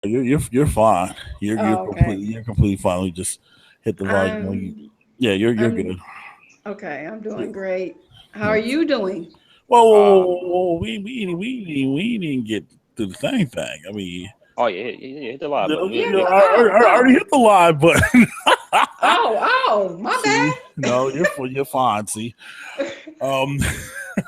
you're fine. Oh, okay. You're completely fine. We just hit the volume on you. I'm Yeah, you're I'm good. okay. I'm Yeah. doing great. How are Yeah. you doing? Whoa, whoa, whoa, Um, whoa, whoa. We didn't get to the thing. I mean, oh yeah, hit the live button. Yeah. I already hit the live button. My See, no, you're fine. See, um,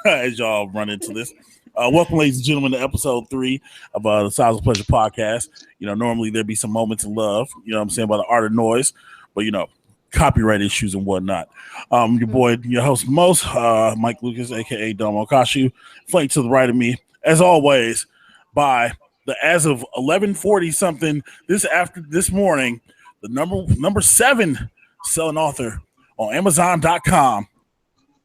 as y'all run into this. Welcome, ladies and gentlemen, to episode 3 of the Size of Pleasure podcast. Normally there'd be some moments of love, what I'm saying, by the art of noise, but copyright issues and whatnot. Your boy, your host, most Mike Lucas, aka Dom Okashu, flanked to the right of me, as always, by the as of 11:40 something this morning, the number 7 selling author on Amazon.com,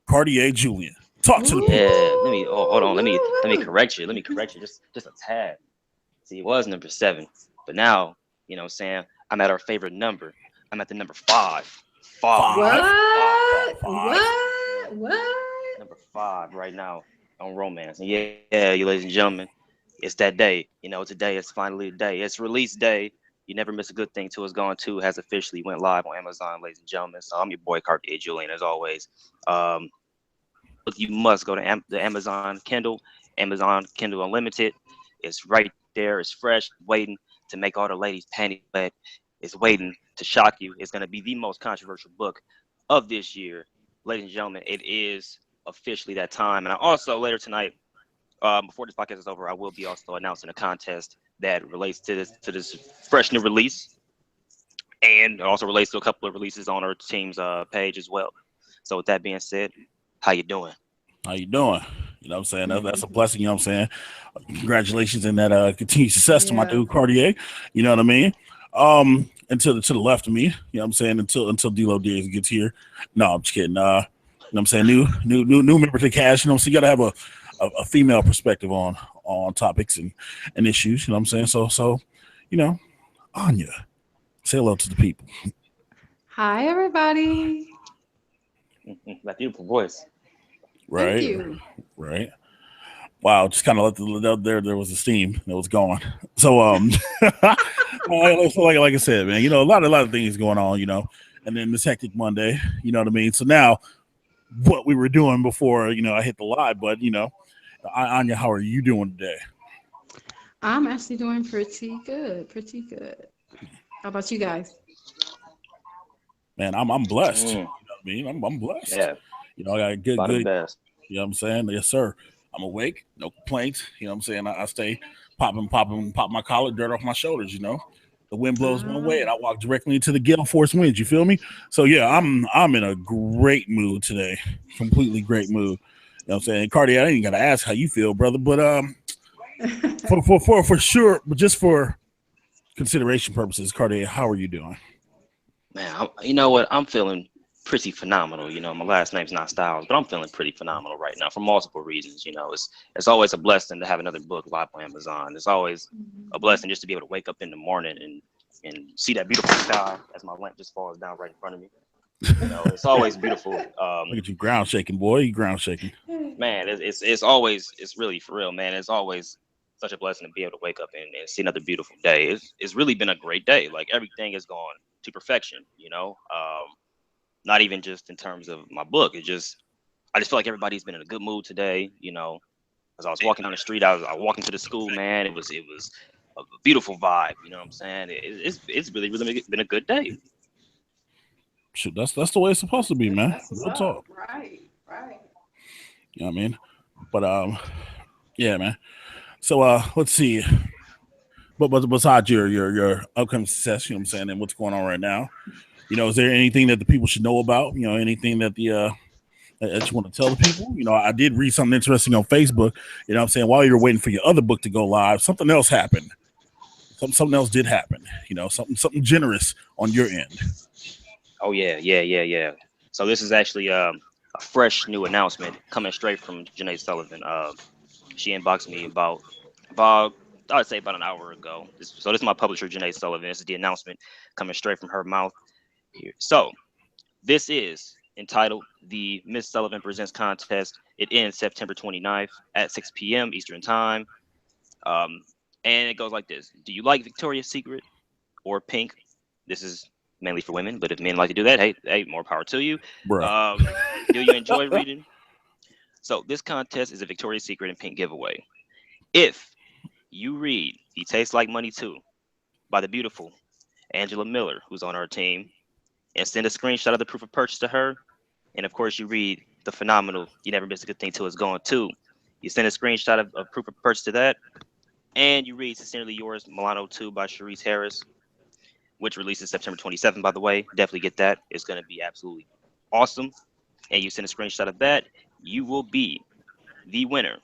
Quardeay Julien. Talk to the people. Yeah, hold on. Let me Woo! correct you. Let me correct you just a tad. See, it was number 7, but now what I'm saying, I'm at our favorite number. I'm at the number 5. Five, What? five. What? Number 5 right now on romance. And yeah, you ladies and gentlemen, it's that day. Today it's finally the day. It's release day. You never miss a good thing till it's gone too. Has officially went live on Amazon, ladies and gentlemen. So I'm your boy Cartier Julian as always. Um, you must go to the Amazon Kindle, Amazon Kindle Unlimited. It's right there. It's fresh, waiting to make all the ladies panties wet. It's waiting to shock you. It's going to be the most controversial book of this year, ladies and gentlemen. It is officially that time. And I also later tonight, before this podcast is over, I will be also announcing a contest that relates to this fresh new release, and it also relates to a couple of releases on our team's page as well. So with that being said, how you doing? How you doing? What I'm saying? That's a blessing, I'm saying? Congratulations and that continued success to my Yeah. dude Cartier. You know what I mean? And to the left of me, I'm saying, until D'Lo Diaz gets here. No, I'm just kidding. I'm saying, new member to the cast, so you gotta have a female perspective on topics and issues, what I'm saying? So, you know, Anya, say hello to the people. Hi, everybody. That beautiful voice. Thank Right, you. right. Wow, just kind of there was a steam that was gone. So like I said, man, a lot of things going on, and then this hectic Monday, you know what I mean. So now, what we were doing before, I hit the live, but Anya, how are you doing today? I'm actually doing pretty good. Pretty good. How about you guys? Man, I'm blessed. You Mm, know what I mean? I'm blessed. yeah, I got a good by the good. best. You know what I'm saying? Yes, sir. I'm awake, no complaints. You know what I'm saying? I stay pop my collar, dirt off my shoulders. The wind blows one way and Ah, I walk directly into the gale force winds. You feel me? So yeah, I'm in a great mood today. Completely great mood. You know what I'm saying? Cardi, I ain't gotta ask how you feel, brother, but for sure, but just for consideration purposes, Cardi, how are you doing? Man, you know what? I'm feeling pretty phenomenal. My last name's not Styles, but I'm feeling pretty phenomenal right now for multiple reasons. It's always a blessing to have another book live on Amazon. It's always a blessing just to be able to wake up in the morning and see that beautiful sky as my lamp just falls down right in front of me. It's always beautiful. Look at you ground shaking, boy. You ground shaking. Man, it's always, it's really for real, man. It's always such a blessing to be able to wake up and see another beautiful day. It's really been a great day. Like everything has gone to perfection. Not even just in terms of my book. I just feel like everybody's been in a good mood today. As I was walking down the street, I was walking to the school, man. It was a beautiful vibe. You know what I'm saying? It's really been a good day. Shoot, that's the way it's supposed to be, man. that's what's Real up. talk. Right. Right. You know what I mean? But yeah, man. So let's see. But besides your upcoming success, what I'm saying, and what's going on right now, is there anything that the people should know about? Anything that that you want to tell the people? I did read something interesting on Facebook. What I'm saying, while you're waiting for your other book to go live, something else happened. Something else did happen. Something generous on your end. Oh yeah. So this is actually a fresh new announcement coming straight from Janae Sullivan. She inboxed me about I would say about an hour ago. This is my publisher Janae Sullivan. This is the announcement coming straight from her mouth here. So this is entitled the Miss Sullivan Presents Contest. It ends September 29th at 6 p.m. Eastern Time. Um, And it goes like this: do you like Victoria's Secret or Pink? This is mainly for women, but if men like to do that, hey, more power to you. Bruh. Do you enjoy reading? So this contest is a Victoria's Secret and Pink giveaway. If you read "He Tastes Like Money Too" by the beautiful Angela Miller, who's on our team, and send a screenshot of the proof of purchase to her, and of course you read the phenomenal "You Never Miss a Good Thing Till It's Gone Too," you send a screenshot of proof of purchase to that, and you read "Sincerely Yours, Milano 2" by Sharice Harris, which releases September 27th, by the way. Definitely get that. It's going to be absolutely awesome. And you send a screenshot of that, you will be the winner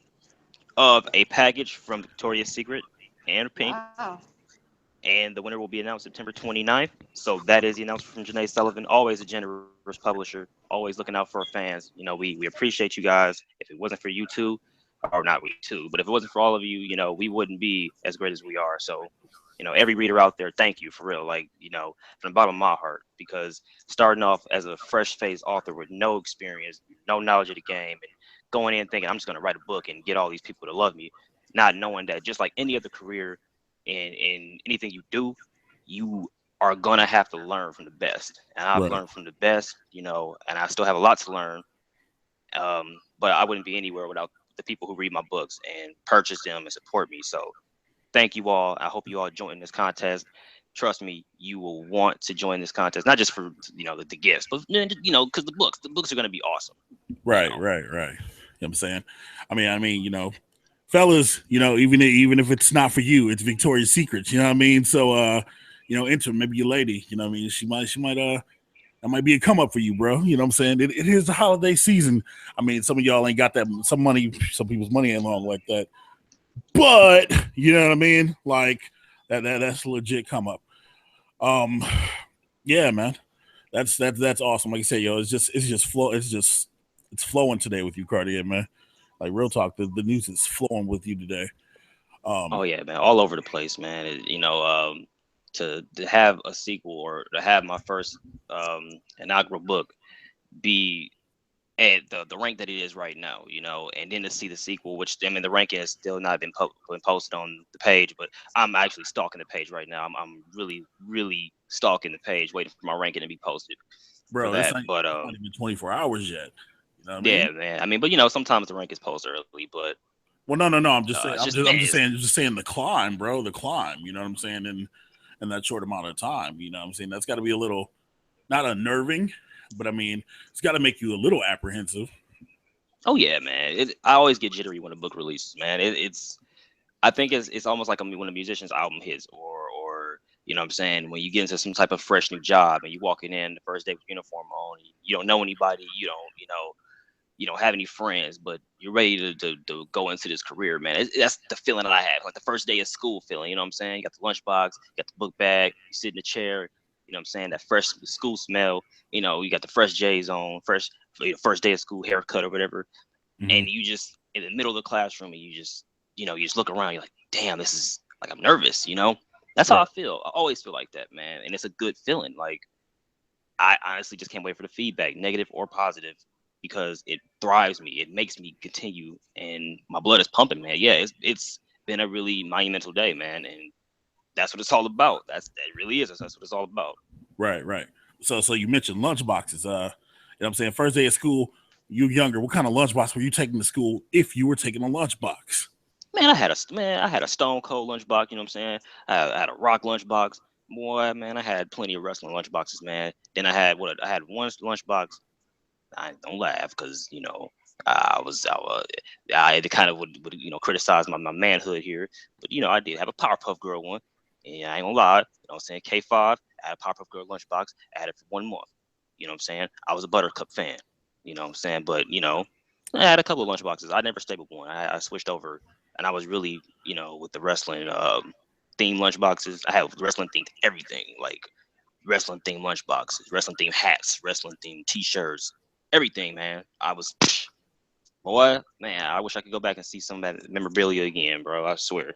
of a package from Victoria's Secret and Pink. Wow. And the winner will be announced September 29th. So that is the announcement from Janae Sullivan, always a generous publisher, always looking out for our fans. We appreciate you guys. If it wasn't for you two, or not we two, but if it wasn't for all of you, we wouldn't be as great as we are. So, every reader out there, thank you for real. Like, from the bottom of my heart, because starting off as a fresh-faced author with no experience, no knowledge of the game, and going in thinking I'm just going to write a book and get all these people to love me, not knowing that just like any other career in anything you do, you are going to have to learn from the best. And I've Right. learned from the best, and I still have a lot to learn. But I wouldn't be anywhere without the people who read my books and purchase them and support me. So thank you all. I hope you all join this contest. Trust me, you will want to join this contest, not just for the gifts, but because the books are going to be awesome. Right. You know what I'm saying? I mean, fellas, even if it's not for you, it's Victoria's Secrets. You know what I mean? So, enter maybe your lady. You know what I mean? She might that might be a come up for you, bro. You know what I'm saying? It is the holiday season. I mean, some of y'all ain't got that. Some people's money ain't long like that. But you know what I mean? Like that's a legit come up. Yeah, man. That's awesome. Like I said, it's just flowing today with you, Quardeay, man. Like real talk, the news is flowing with you today. Oh yeah, man, all over the place, man. To have a sequel or to have my first inaugural book be at the rank that it is right now, and then to see the sequel, which the ranking has still not been posted on the page, but I'm actually stalking the page right now. I'm really, really stalking the page, waiting for my ranking to be posted. Bro, for that. it's But not even 24 hours yet. You know what I yeah, mean? man. I mean, but sometimes the rank is posted early, but Well, no. I'm just saying. it's I'm just saying the climb, bro. The climb. You know what I'm saying? In that short amount of time. You know what I'm saying? That's got to be a little, not unnerving, but I mean, it's got to make you a little apprehensive. oh yeah, man. I always get jittery when a book releases, man. I think it's almost like when a musician's album hits, or you know what I'm saying, when you get into some type of fresh new job and you walking in the first day with uniform on, you don't know anybody, you don't have any friends, but you're ready to go into this career, man. That's the feeling that I have, like the first day of school feeling. You know what I'm saying? You got the lunchbox, you got the book bag, you sit in the chair. You know what I'm saying? That fresh school smell. You got the fresh J's on, first day of school haircut or whatever, and you just in the middle of the classroom, and you just look around. You're like, damn, this is like I'm nervous. That's how I feel. I always feel like that, man, and it's a good feeling. Like I honestly just can't wait for the feedback, negative or positive, because it thrives me. It makes me continue, and my blood is pumping, man. Yeah, it's been a really monumental day, man, and that's what it's all about. That really is. That's what it's all about. Right. So you mentioned lunch boxes. You know what I'm saying? First day of school, you younger. What kind of lunchbox were you taking to school if you were taking a lunchbox? Man, I had a Stone Cold lunchbox. You know what I'm saying? I had a Rock lunchbox. Boy, man, I had plenty of wrestling lunchboxes, man. Then I had one lunchbox. I don't laugh because I kind of would criticize my manhood here, but I did have a Powerpuff Girl one, and I ain't gonna lie. You know what I'm saying? K5, I had a Powerpuff Girl lunchbox. I had it for 1 month. You know what I'm saying? I was a Buttercup fan. You know what I'm saying? But I had a couple of lunchboxes. I never stayed with one. I switched over, and I was really with the wrestling theme lunchboxes. I had wrestling themed everything, like wrestling themed lunchboxes, wrestling themed hats, wrestling themed T-shirts, everything, man. I was, boy, man. I wish I could go back and see some of that memorabilia again, bro. I swear.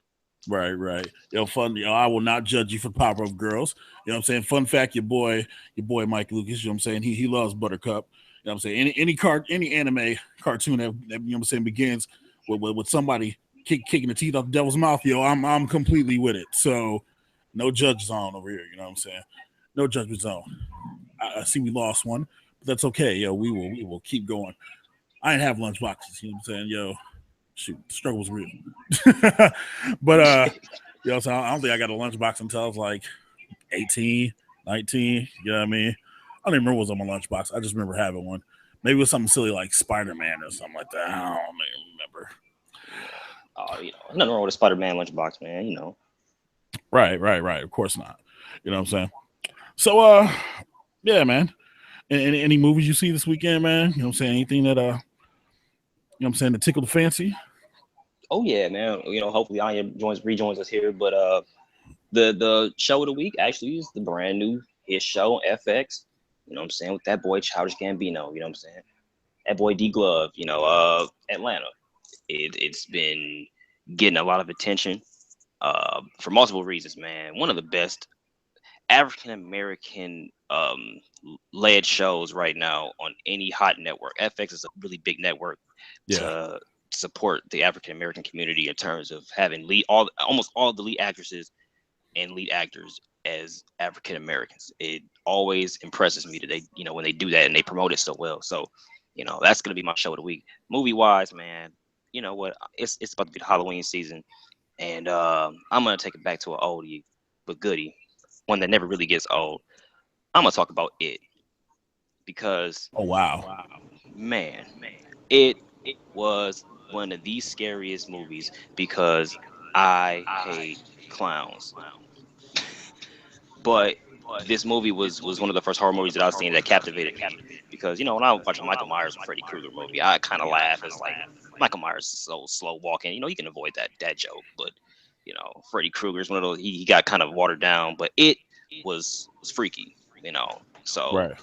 Right. Fun. I will not judge you for Powerpuff Girls. You know what I'm saying? Fun fact, your boy Mike Lucas. You know what I'm saying? He loves Buttercup. You know what I'm saying? Any anime cartoon that you know what I'm saying begins with somebody kicking the teeth off the devil's mouth, yo, I'm completely with it. So no judge zone over here. You know what I'm saying? No judgment zone. I see we lost one, but that's okay. Yo, we will keep going. I ain't have lunch boxes. You know what I'm saying? Yo, shoot, the struggle was real. But so I don't think I got a lunchbox until I was like 18, 19. You know what I mean? I don't even remember what was on my lunchbox. I just remember having one. Maybe it was something silly like Spider-Man or something like that. I don't even remember. Nothing wrong with a Spider-Man lunchbox, man. Right. Of course not. You know what I'm saying? So, yeah, man. Any movies you see this weekend, man? You know what I'm saying? Anything that, that tickled the fancy? Oh yeah, man. Hopefully Onja rejoins us here. But the show of the week actually is the brand new hit show on FX. You know what I'm saying? With that boy Childish Gambino. You know what I'm saying? That boy D Glove. Atlanta. It's been getting a lot of attention for multiple reasons, man. One of the best African American led shows right now on any hot network. FX is a really big network to support the African American community in terms of having almost all the lead actresses and lead actors as African Americans. It always impresses me that they, when they do that and they promote it so well. So, that's gonna be my show of the week. Movie wise, man, you know what? It's about to be the Halloween season, and I'm gonna take it back to an oldie but goodie, one that never really gets old. I'm gonna talk about It, because man, it was one of the scariest movies because I hate clowns. But this movie was one of the first horror movies that I've seen that captivated me, because when I watch a Michael Myers or Freddy Krueger movie, I kind of laugh. It's like Michael Myers is so slow walking. You can avoid that joke, but Freddy Krueger is one of those. He got kind of watered down, but it was freaky. So right.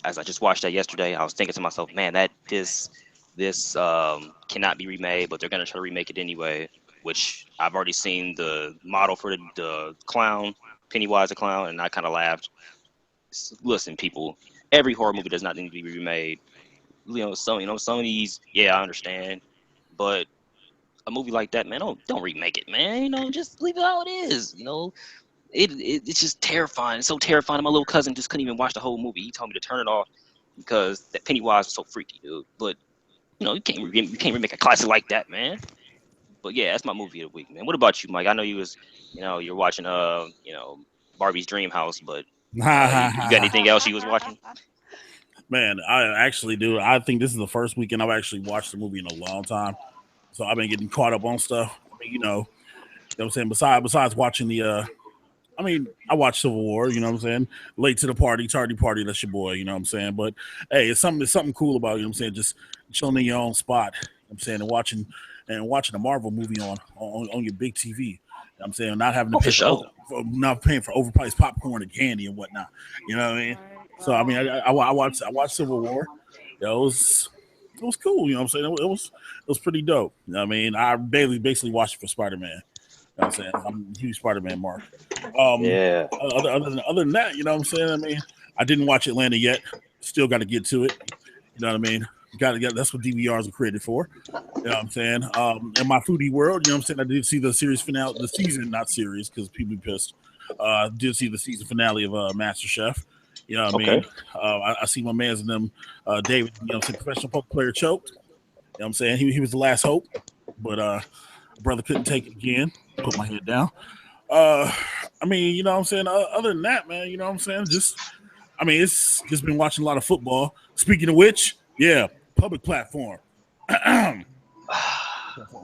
As I just watched that yesterday, I was thinking to myself, man, that this cannot be remade, but they're gonna try to remake it anyway. Which I've already seen the model for the clown, Pennywise the clown, and I kind of laughed. Listen, people, every horror movie does not need to be remade. Some of these, yeah, I understand, but a movie like that, man, don't remake it, man. Just leave it how it is. It's just terrifying. It's so terrifying. My little cousin just couldn't even watch the whole movie. He told me to turn it off because that Pennywise was so freaky, dude. But you can't remake a classic like that, man. But yeah, that's my movie of the week, man. What about you, Mike? I know you're watching Barbie's Dream House, but you got anything else you was watching? Man, I actually do. I think this is the first weekend I've actually watched the movie in a long time, so I've been getting caught up on stuff. You know what I'm saying? Besides watching I watch Civil War, you know what I'm saying? Late to the party, tardy party, that's your boy, you know what I'm saying? But hey, it's something cool about, you know what I'm saying, just chilling in your own spot, you know what I'm saying, and watching a Marvel movie on your big TV. You know what I'm saying? Not having to pay not paying for overpriced popcorn and candy and whatnot. You know what I mean? So I watched Civil War. It was cool, you know what I'm saying? It was pretty dope. You know what I mean? I basically watched it for Spider-Man. You know what I'm saying? I'm a huge Spider-Man mark. Yeah. Other than that, you know what I'm saying? I mean, I didn't watch Atlanta yet. Still got to get to it. You know what I mean? Got to get. That's what DVRs are created for. You know what I'm saying? In my foodie world, you know what I'm saying? I did see the series finale, the season, not series, because people be pissed. Did see the season finale of MasterChef. You know what I mean? I see my man's in them. David, you know what I'm saying? Professional poker player choked. You know what I'm saying? He was the last hope, but brother couldn't take it again. Put my head down. I mean, you know what I'm saying? Other than that, man, you know what I'm saying? It's just been watching a lot of football. Speaking of which, yeah, public platform.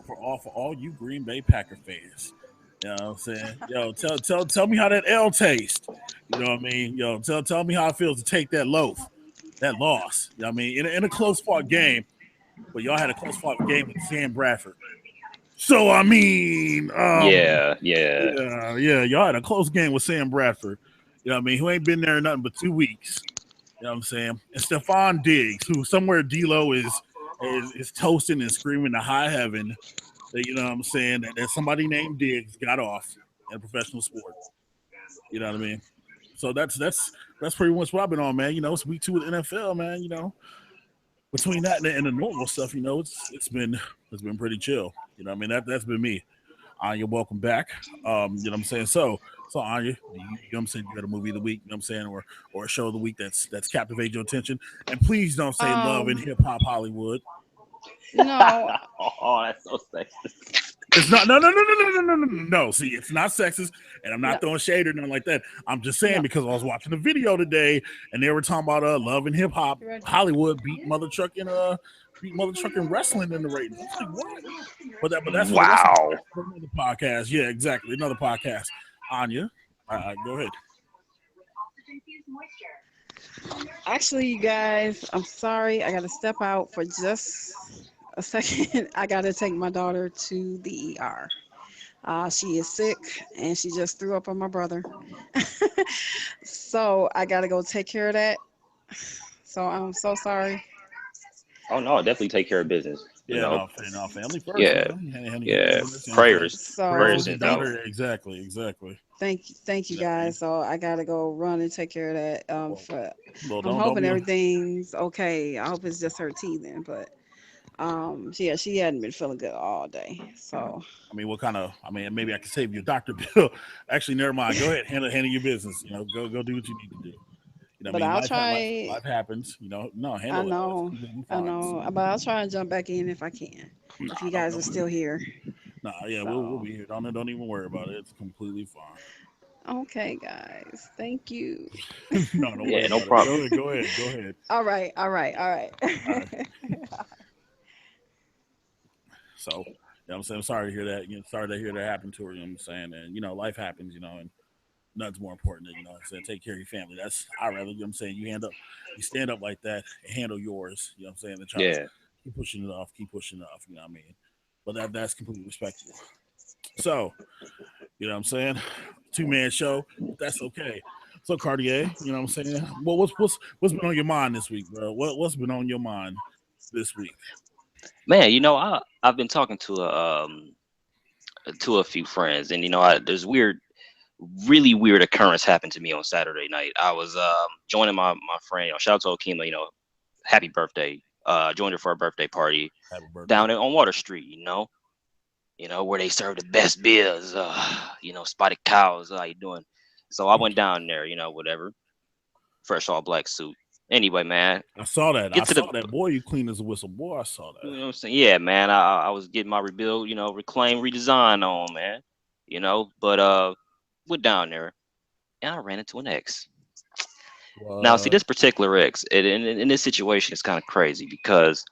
for all you Green Bay Packer fans. You know what I'm saying? Yo, tell me how that L tastes. You know what I mean? Yo, tell me how it feels to take that loss. You know what I mean? In a close fought game, but y'all had a close fought game with Sam Bradford. So I mean, yeah, y'all had a close game with Sam Bradford. You know what I mean? Who ain't been there nothing but 2 weeks. You know what I'm saying? And Stephon Diggs, who somewhere D-Lo is toasting and screaming to high heaven that, you know what I'm saying, that somebody named Diggs got off in a professional sport. You know what I mean? So that's pretty much what I've been on, man. You know, it's week 2 of the NFL, man. You know, between that and the normal stuff, it's been pretty chill. I mean that's been me. Anya, welcome back. You know what I'm saying? So Anya, you know what I'm saying, you got a movie of the week, you know what I'm saying, or a show of the week that's captivated your attention. And please don't say love in Um, hip hop Hollywood. no, Oh, that's so sexist. It's not no. See, it's not sexist, and I'm not no, throwing shade or nothing like that. I'm just saying no. because I was watching a video today, and they were talking about love and hip hop. You ready? Hollywood beat mother trucking wrestling in the ratings. I was like, what? But Wow. that's another podcast. Yeah, exactly, another podcast. Anya, go ahead. Actually, you guys, I'm sorry. I got to step out for just a second. I got to take my daughter to the ER. She is sick and she just threw up on my brother. So I got to go take care of that. So I'm so sorry. Oh no, definitely take care of business. You Yeah, know. no, family first, Yeah. man. Honey, Yeah. business, you know what I'm saying? Prayers. Prayers Prayers with So your sent out. daughter. Exactly. thank you You know what I mean? guys. So I got to go run and take care of that. Well, well, I'm don't hoping be. everything's okay. I hope it's just her teething, but she hadn't been feeling good all day. So I mean, what kind of? I mean, maybe I can save you a doctor bill. Actually, never mind. Go ahead, handle your business. Go do what you need to do. I but mean, I'll life try. happens. No, I handle it. It's know, completely I fine. know, but I'll try and jump back in if I can. If you Nah, guys are don't. still here. Nah, yeah, we'll So be here. Don't even worry about it. It's completely fine. okay, guys. Thank you. No, don't worry Yeah, no about it. problem. Go ahead. All right, all right, all All right. right. So, I'm saying, I'm sorry to hear that. Sorry to hear that happened to her. You know what I'm saying? And life happens. And nothing's more important than I said, take care of your family. That's I rather. You know what I'm saying, you stand up like that and handle yours. You know what I'm saying? And try to Yeah. keep pushing it off. You know what I mean? But that's completely respectable. So, you know what I'm saying? 2-man show, but that's okay. So Cartier, you know what I'm saying? Well, what's been on your mind this week, bro? What's been on your mind this week? Man, I've been talking to a few friends, and there's really weird occurrence happened to me on Saturday night. I was joining my friend. Shout out to Okima. Happy birthday. Joined her for a birthday party Happy birthday. down on Water Street. Where they serve the best beers. Spotted cows. How you doing? So I went down there. Whatever. Fresh all black suit. Anyway, man, I saw that. get to the. Boy, you clean as a whistle. Boy, I saw You that. know what I'm saying? Yeah, man. I was getting my rebuild. Reclaim, redesign on, man. But went down there and I ran into an ex. Now, see, What? this particular ex, in this situation, it's kind of crazy because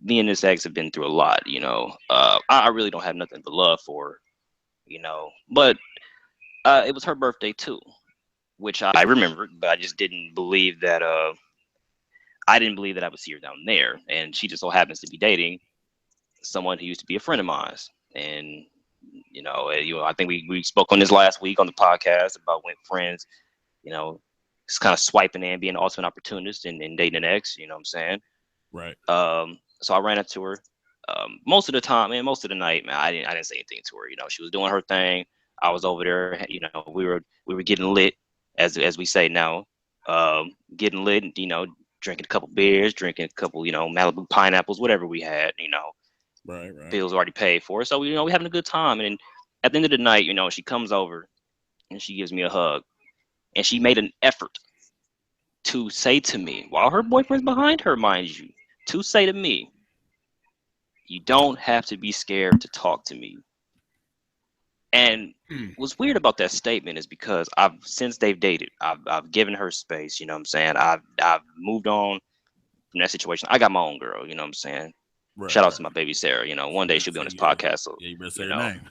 me and this ex have been through a lot. I really don't have nothing but love for her. But it was her birthday too, which I remembered, but I just didn't believe that. I didn't believe that I would see her down there, and she just so happens to be dating someone who used to be a friend of mine. And I think we spoke on this last week on the podcast about when friends, you know, just kind of swiping and being also an opportunist and dating an ex. You know what I'm saying? Right. So I ran into her. Most of the time, man, most of the night, man, I didn't say anything to her. She was doing her thing. I was over there. We were getting lit, as we say now, getting lit. Drinking a couple beers, drinking a couple, Malibu pineapples, whatever we had. Right. Bills already paid for. So we're having a good time. And at the end of the night, she comes over and she gives me a hug, and she made an effort to say to me, while her boyfriend's behind her, mind you, to say to me, "You don't have to be scared to talk to me." And what's weird about that statement is because since they've dated, I've given her space. You know what I'm saying? I've moved on from that situation. I got my own girl. You know what I'm saying? Shout out Right. to my baby Sarah. One day she'll be on this Yeah. podcast. So Yeah, you better say you your know, name.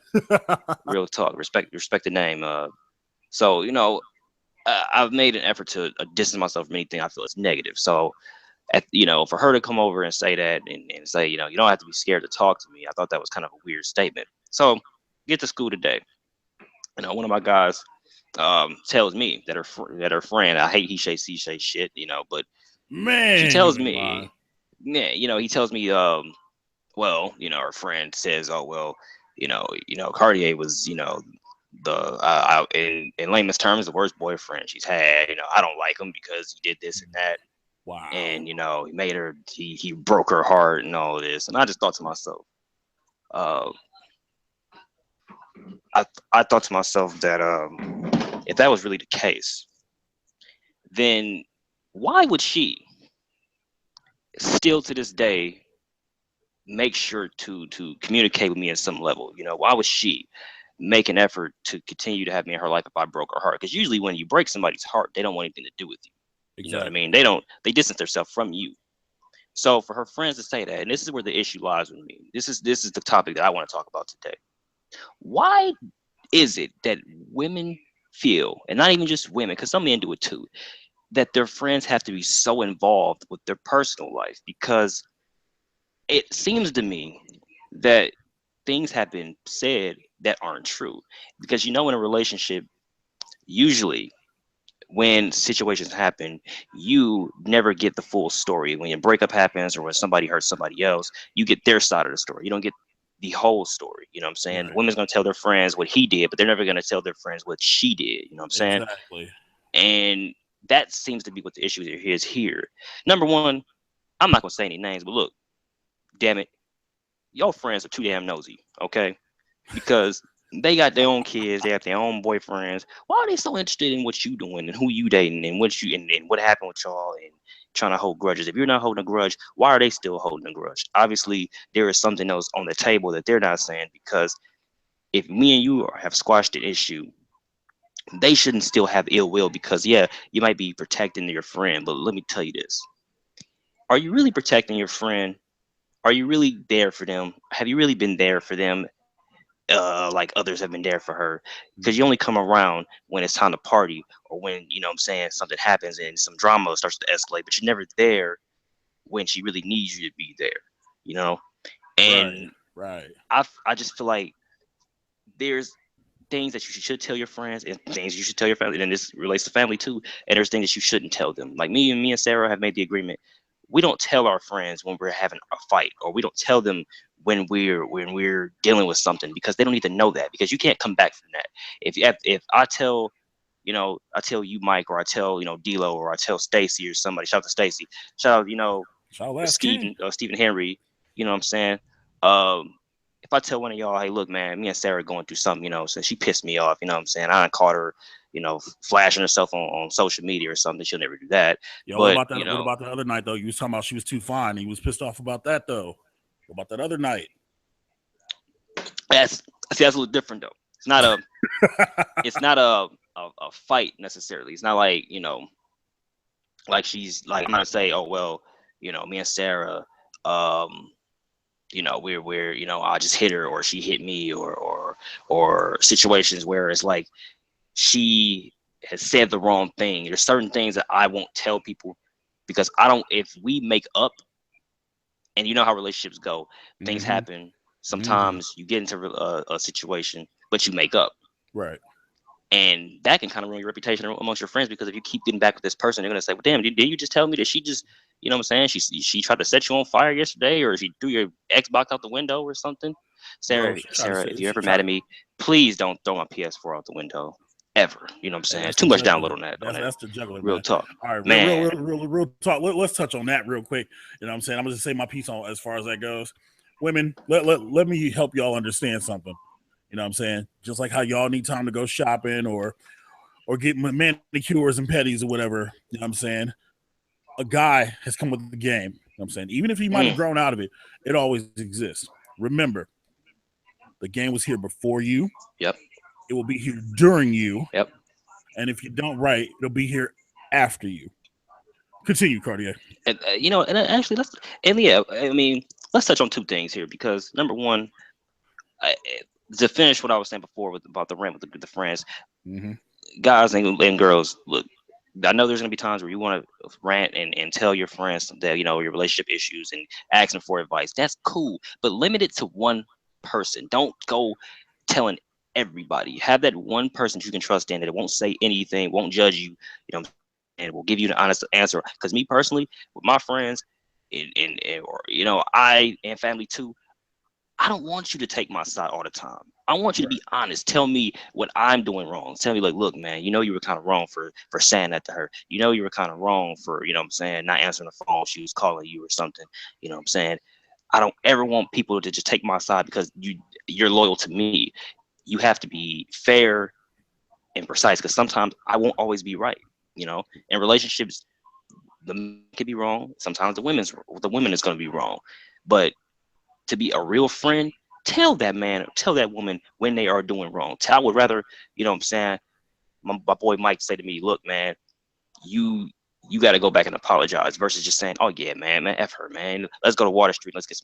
real talk, respect the name. So I've made an effort to distance myself from anything I feel is negative. So for her to come over and say that and say, you don't have to be scared to talk to me. I thought that was kind of a weird statement. So get to school today. One of my guys tells me that her friend, I hate he say shit, but she Man, you tells ain't lying. me, yeah, he tells me, well, her friend says, oh well, Cartier was, in layman's terms, the worst boyfriend she's had. I don't like him because he did this and that. Wow. and he made her, he broke her heart and all this. And I just thought to myself, uh, I thought to myself that if that was really the case, then why would she still to this day make sure to communicate with me at some level? Why would she make an effort to continue to have me in her life if I broke her heart? Because usually when you break somebody's heart, they don't want anything to do with you. You know what I Exactly. mean? They distance themselves from you. So for her friends to say that, and this is where the issue lies with me. This is the topic that I want to talk about today. Why is it that women feel, and not even just women, because some men do it too, that their friends have to be so involved with their personal life? Because it seems to me that things have been said that aren't true. Because in a relationship, usually when situations happen, you never get the full story. When a breakup happens or when somebody hurts somebody else, you get their side of the story. You don't get the whole story. You know what I'm saying? Right. Women's gonna tell their friends what he did, but they're never gonna tell their friends what she did. You know what I'm saying? Exactly. And that seems to be what the issue is here. Number one, I'm not gonna say any names, but look, damn it, your friends are too damn nosy, okay? Because they got their own kids, they have their own boyfriends. Why are they so interested in what you doing and who you dating and and what happened with y'all and trying to hold grudges? If you're not holding a grudge, why are they still holding a grudge? Obviously, there is something else on the table that they're not saying, because if me and you have squashed an issue, they shouldn't still have ill will, because yeah, you might be protecting your friend, but let me tell you this. Are you really protecting your friend? Are you really there for them? Have you really been there for them, like others have been there for her? Because you only come around when it's time to party, or when, what I'm saying, something happens and some drama starts to escalate, but you're never there when she really needs you to be there, you know? Right. And Right. I just feel like there's things that you should tell your friends and things you should tell your family. And this relates to family too. And there's things that you shouldn't tell them. Like me and Sarah have made the agreement. We don't tell our friends when we're having a fight, or we don't tell them when we're dealing with something, because they don't need to know that, because you can't come back from that. If I tell, I tell you, Mike, or I tell, D'Lo, or I tell Stacy or somebody, shout out to Stacy, shout out, Shout last king. Stephen Henry, what I'm saying? Um, if I tell one of y'all, hey, look, man, me and Sarah going through something, so she pissed me off, what I'm saying? I done caught her, flashing herself on social media or something. She'll never do that. Yo, what But, about that? What about the other night though? You was talking about she was too fine. He was pissed off about that though. What about that other night? that's, see, that's a little different though. It's not a fight necessarily. It's not like, like she's like, I'm gonna say, oh, well, me and Sarah, um, we're I just hit her, or she hit me, or situations where it's like she has said the wrong thing. There's certain things that I won't tell people, because I don't. If we make up, and you know how relationships go, things Mm-hmm. happen. Mm-hmm. Sometimes you get into a situation, but you make up, Right. and that can kind of ruin your reputation amongst your friends, because if you keep getting back with this person, they're gonna say, "Well, damn, did you just tell me that she just, what I'm saying? She tried to set you on fire yesterday, or she threw your Xbox out the window or something." Bro, Sarah, if you're ever mad at me, please don't throw my PS4 out the window ever. You know what I'm hey, saying? that's Too the much download juggler. on that. That's the juggler, Real man. talk, All right, man. real talk. Let's touch on that real quick. You know what I'm saying? I'm gonna just say my piece on as far as that goes. Women, let me help y'all understand something. You know what I'm saying? Just like how y'all need time to go shopping or get manicures and pedis or whatever. You know what I'm saying? A guy has come with the game. You know what I'm saying? Even if he might have Mm, grown out of it, it always exists. Remember, the game was here before you. yep, It will be here during you. yep. And if you don't write, it'll be here after you. Continue, Cartier. And actually, yeah, I mean, let's touch on two things here, because number one, I, to finish what I was saying before about the rant with the friends, Mm-hmm. guys and girls, look, I know there's gonna be times where you want to rant and tell your friends that your relationship issues and ask them for advice. That's cool, but limit it to one person. Don't go telling everybody. Have that one person that you can trust in, that won't say anything, won't judge you, and will give you an honest answer. Because me personally, with my friends, or I and family too, I don't want you to take my side all the time. I want you to be honest. Tell me what I'm doing wrong. Tell me like, look, man, you were kind of wrong for saying that to her. You were kind of wrong for, what I'm saying, not answering the phone. She was calling you or something. What I'm saying? I don't ever want people to just take my side because you're loyal to me. You have to be fair and precise because sometimes I won't always be right. In relationships, the men can be wrong. Sometimes the women is going to be wrong. But to be a real friend, tell that man, tell that woman when they are doing wrong. I would rather, what I'm saying, my boy Mike say to me, look, man, you got to go back and apologize versus just saying, oh yeah, man, F her, man. Let's go to Water Street. Let's get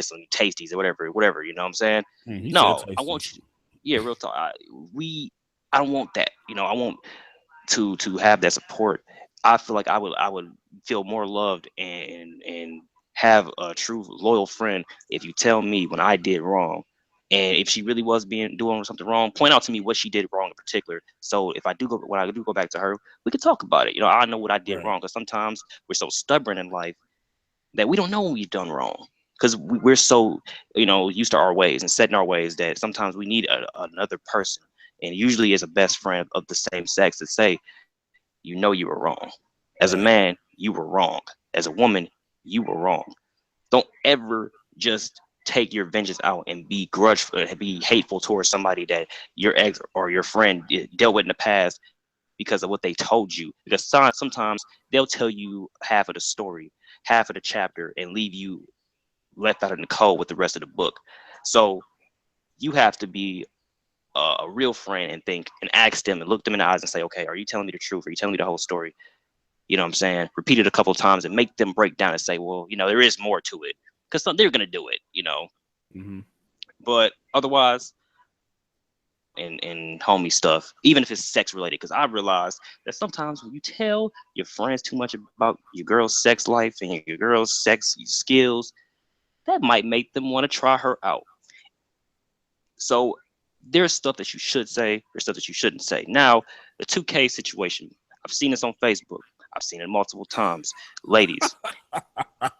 some tasties or whatever. You know what I'm saying? He said No, I tasty. want you. Yeah, real talk. I don't want that. I want to have that support. I feel like I would feel more loved and have a true loyal friend if you tell me when I did wrong. And if she really was doing something wrong, point out to me what she did wrong in particular. So if I do go when I do go back to her, we can talk about it. I know what I did Right. wrong because sometimes we're so stubborn in life that we don't know when we've done wrong because we're so used to our ways and setting our ways that sometimes we need another person, and usually it's a best friend of the same sex to say, you were wrong. As a Right. man, you were wrong. As a woman, you were wrong. Don't ever just take your vengeance out and be hateful towards somebody that your ex or your friend dealt with in the past because of what they told you. Because sometimes they'll tell you half of the story, half of the chapter, and leave you left out in the cold with the rest of the book. So you have to be a real friend and think and ask them and look them in the eyes and say, okay, are you telling me the truth? Are you telling me the whole story? You know what I'm saying? Repeat it a couple of times and make them break down and say, well, there is more to it because they're going to do it. Mm-hmm. But otherwise, and homie stuff, even if it's sex related, because I realized that sometimes when you tell your friends too much about your girl's sex life and your girl's sex skills, that might make them want to try her out. So there's stuff that you should say, there's stuff that you shouldn't say. Now, the 2K situation, I've seen this on Facebook. I've seen it multiple times. Ladies,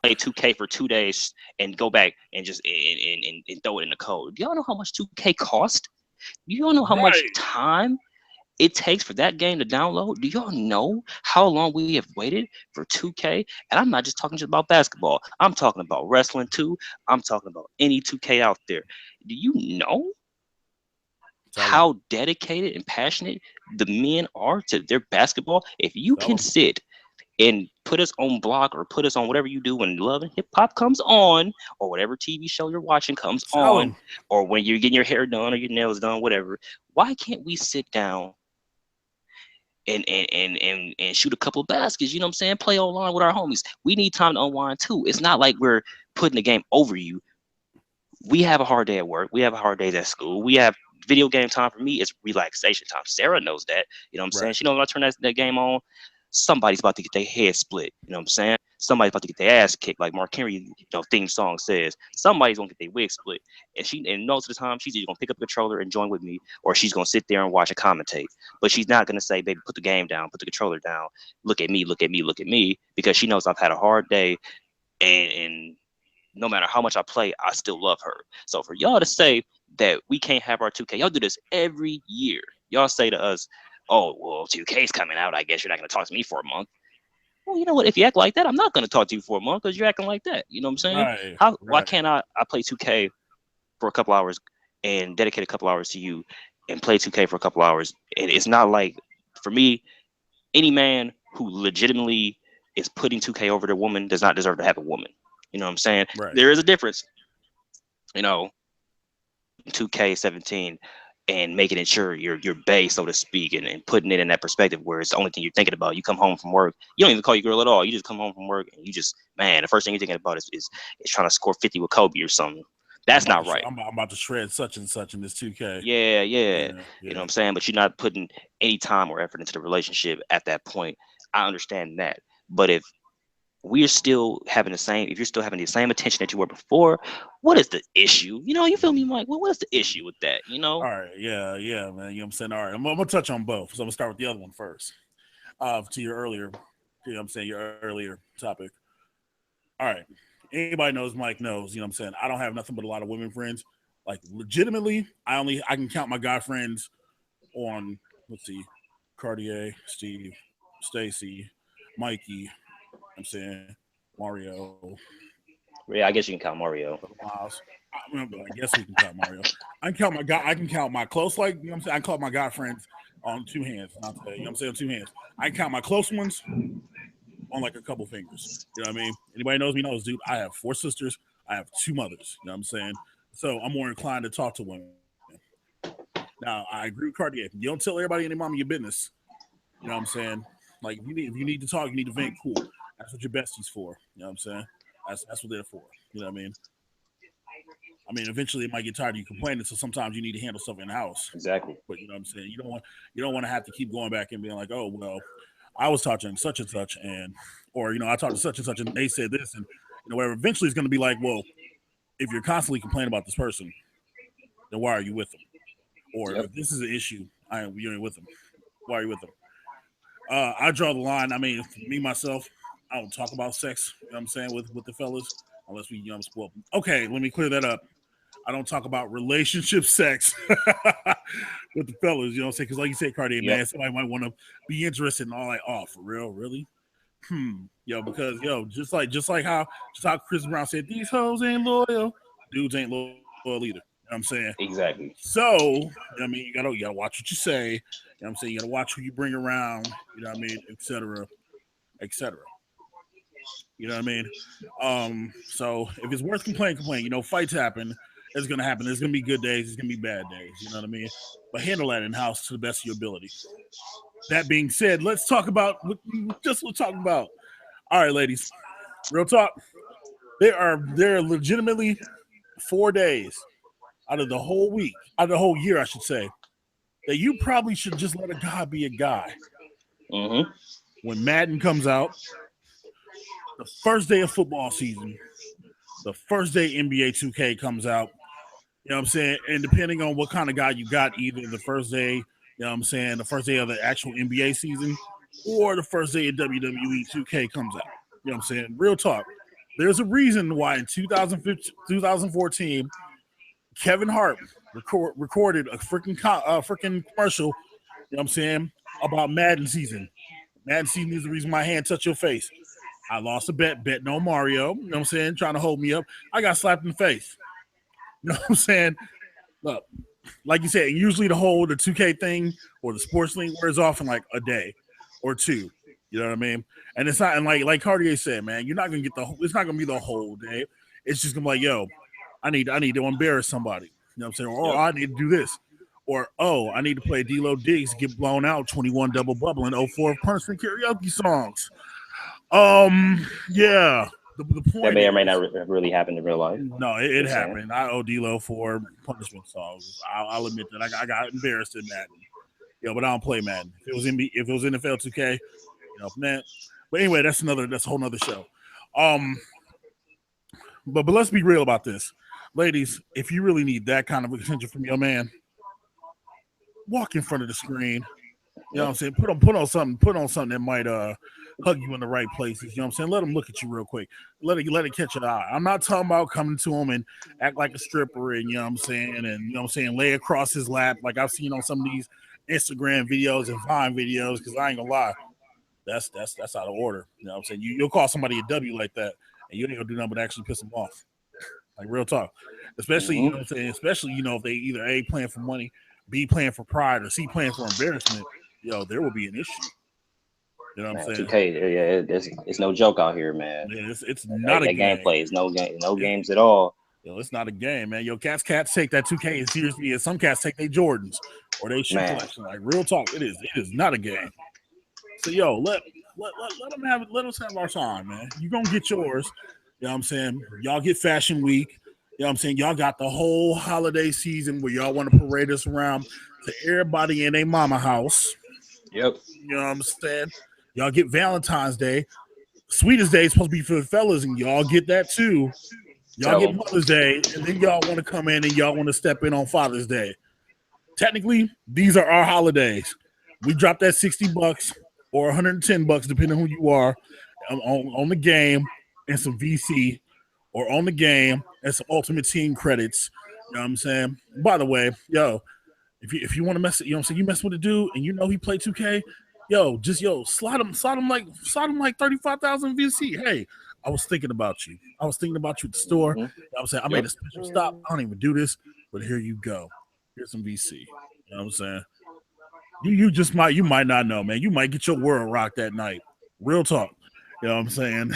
play 2K for 2 days and go back and just and throw it in the code. Do y'all know how much 2K cost? Do y'all know how much Right. time it takes for that game to download? Do y'all know how long we have waited for 2K? And I'm not just talking just about basketball. I'm talking about wrestling too. I'm talking about any 2K out there. Do you know Tell him. how dedicated and passionate the men are to their basketball? If you Tell can him. sit and put us on block or put us on whatever you do when Love and Hip Hop comes on, or whatever TV show you're watching comes Tell on, him. or when you're getting your hair done or your nails done, whatever, why can't we sit down and shoot a couple of baskets? You know what I'm saying? Play online with our homies. We need time to unwind too. It's not like we're putting the game over you. We have a hard day at work. We have a hard day at school. We have video game time. For me, it's relaxation time. Sarah knows that. You know what I'm saying? Right. She knows when I turn that game on, somebody's about to get their head split. You know what I'm saying? Somebody's about to get their ass kicked, like Mark Henry, theme song says. Somebody's gonna get their wig split, and most of the time she's either gonna pick up the controller and join with me, or she's gonna sit there and watch and commentate. But she's not gonna say, "Baby, put the game down, put the controller down. Look at me, look at me, look at me," because she knows I've had a hard day, and no matter how much I play, I still love her. So for y'all to say that we can't have our 2K, y'all do this every year. Y'all say to us, "Oh, well, 2K's coming out. I guess you're not going to talk to me for a month." Well, you know what? If you act like that, I'm not going to talk to you for a month because you're acting like that. You know what I'm saying? Right. Why Right. can't I play 2K for a couple hours and dedicate a couple hours to you and play 2K for a couple hours? And it's not like, for me, any man who legitimately is putting 2K over their woman does not deserve to have a woman. You know what I'm saying? Right. There is a difference, you know, 2K17 and making it sure your bay, so to speak, and putting it in that perspective where it's the only thing you're thinking about. You come home from work, you don't even call your girl at all. You just come home from work and you just, man, the first thing you're thinking about is trying to score 50 with Kobe or something. That's not right. I'm about to shred such and such in this 2K. Yeah, yeah. Yeah. You know what Yeah. I'm saying? But you're not putting any time or effort into the relationship at that point. I understand that. But we're still having the same, if you're still having the same attention that you were before, what is the issue? You feel me, Mike? What is the issue with that? All right. Yeah. Yeah, man. You know what I'm saying? All right. I'm gonna touch on both. So I'm gonna start with the other one first. To your earlier, you know what I'm saying, your earlier topic. All right. anybody knows Mike knows, you know what I'm saying? I don't have nothing but a lot of women friends. Like legitimately, I can count my guy friends on, let's see, Cartier, Steve, Stacy, Mikey, I'm saying Mario, Yeah, I guess you can count Mario. Miles. I guess we can count Mario. I can count my close, like, you know what I'm saying? I call my guy friends on two hands. Not today, you know what I'm saying? On two hands. I can count my close ones on like a couple fingers. You know what I mean? Anybody knows me knows, dude, I have 4 sisters. I have 2 mothers. You know what I'm saying? So I'm more inclined to talk to women. Now, I agree with Cartier. You don't tell everybody and their mama your business. You know what I'm saying? Like, if you need to talk, you need to vent, cool. That's what your bestie's for. You know what I'm saying? That's what they're for. You know what I mean? I mean, eventually it might get tired of you complaining, so sometimes you need to handle stuff in the house. Exactly. But you know what I'm saying? You don't want to have to keep going back and being like, oh well, I was talking such and such, and or I talked to such and such, and they said this, and whatever. Eventually, it's going to be like, well, if you're constantly complaining about this person, then why are you with them? Or if this is an issue, you ain't with them. Why are you with them? I draw the line. I mean, for me myself, I don't talk about sex. You know what I'm saying with the fellas, unless we spoil. Okay, let me clear that up. I don't talk about relationship sex with the fellas. You know what I'm saying? Because like you said, Cartier, man, somebody might want to be interested in all like, oh, for real, really? Because just like how Chris Brown said, these hoes ain't loyal, dudes ain't loyal either. You know what I'm saying? Exactly. So, I mean, you gotta watch what you say. You know what I'm saying? You gotta watch who you bring around, you know what I mean, et cetera, et cetera. You know what I mean? So if it's worth complain. Fights happen. It's gonna happen. There's gonna be good days, there's gonna be bad days, you know what I mean? But handle that in house to the best of your ability. That being said, let's talk about what we're talking about. All right, ladies. Real talk. There are legitimately 4 days out of the whole week, out of the whole year, I should say, that you probably should just let a guy be a guy. Mm-hmm. When Madden comes out, the first day of football season, the first day NBA 2K comes out, you know what I'm saying? And depending on what kind of guy you got, either the first day, you know what I'm saying, the first day of the actual NBA season, or the first day of WWE 2K comes out. You know what I'm saying? Real talk. There's a reason why in 2014, Kevin Hart recorded a freaking commercial, you know what I'm saying, about Madden season. Madden season is the reason my hand touched your face. I lost a betting on Mario, you know what I'm saying, trying to hold me up. I got slapped in the face. You know what I'm saying? Look, like you said, usually the 2K thing or the sports link wears off in like a day or two. You know what I mean? And it's not, and like Cartier said, man, you're not gonna get it's not gonna be the whole day. It's just gonna be like, yo, I need to embarrass somebody. You know what I'm saying? Or I need to do this. Or I need to play D-Lo Diggs, get blown out, 21 double bubble and 04 punishment karaoke songs. Yeah. The point that may or may not really happen in real life. No, it happened. I owe D-Lo 4 punishment songs. I'll admit that I got embarrassed in Madden. But I don't play Madden. If it was NFL 2K, man. But anyway, that's a whole nother show. But let's be real about this, ladies. If you really need that kind of attention from your man, walk in front of the screen. You know what I'm saying? Put on something that might hug you in the right places. You know what I'm saying? Let them look at you real quick. Let it catch your eye. I'm not talking about coming to him and act like a stripper and, you know what I'm saying, and, you know what I'm saying, lay across his lap like I've seen on some of these Instagram videos and Vine videos, because I ain't gonna lie, that's out of order. You know what I'm saying? You'll call somebody a W like that, and you ain't gonna do nothing but actually piss them off. Like, real talk. Especially, you know what I'm saying, especially, if they either A, playing for money, B, playing for pride, or C, playing for embarrassment, there will be an issue. You know what I'm saying? 2K, it's no joke out here, man. Yeah, it's not a game. Gameplay is no games at all. It's not a game, man. Cats take that 2K as seriously as some cats take their Jordans or they shoe collection. Like, real talk, it is not a game. So let them have it. Let us have our time, man. You gonna get yours. You know what I'm saying? Y'all get Fashion Week. You know what I'm saying? Y'all got the whole holiday season where y'all want to parade us around to everybody in their mama house. Yep. You know what I'm saying? Y'all get Valentine's Day. Sweetest Day is supposed to be for the fellas, and y'all get that too. Y'all get Mother's Day, and then y'all want to come in and y'all want to step in on Father's Day. Technically, these are our holidays. We drop that $60 or $110, depending on who you are, on the game, and some VC, or on the game and some Ultimate Team credits. You know what I'm saying? By the way, yo, if you want to mess, you know what I'm saying, you mess with a dude and you know he played 2K, just slide him like 35,000 VC. Hey, I was thinking about you. I was thinking about you at the store. You know what I'm saying? I made a special stop. I don't even do this, but here you go. Here's some VC. You know what I'm saying? You might not know, man. You might get your world rocked that night. Real talk. You know what I'm saying?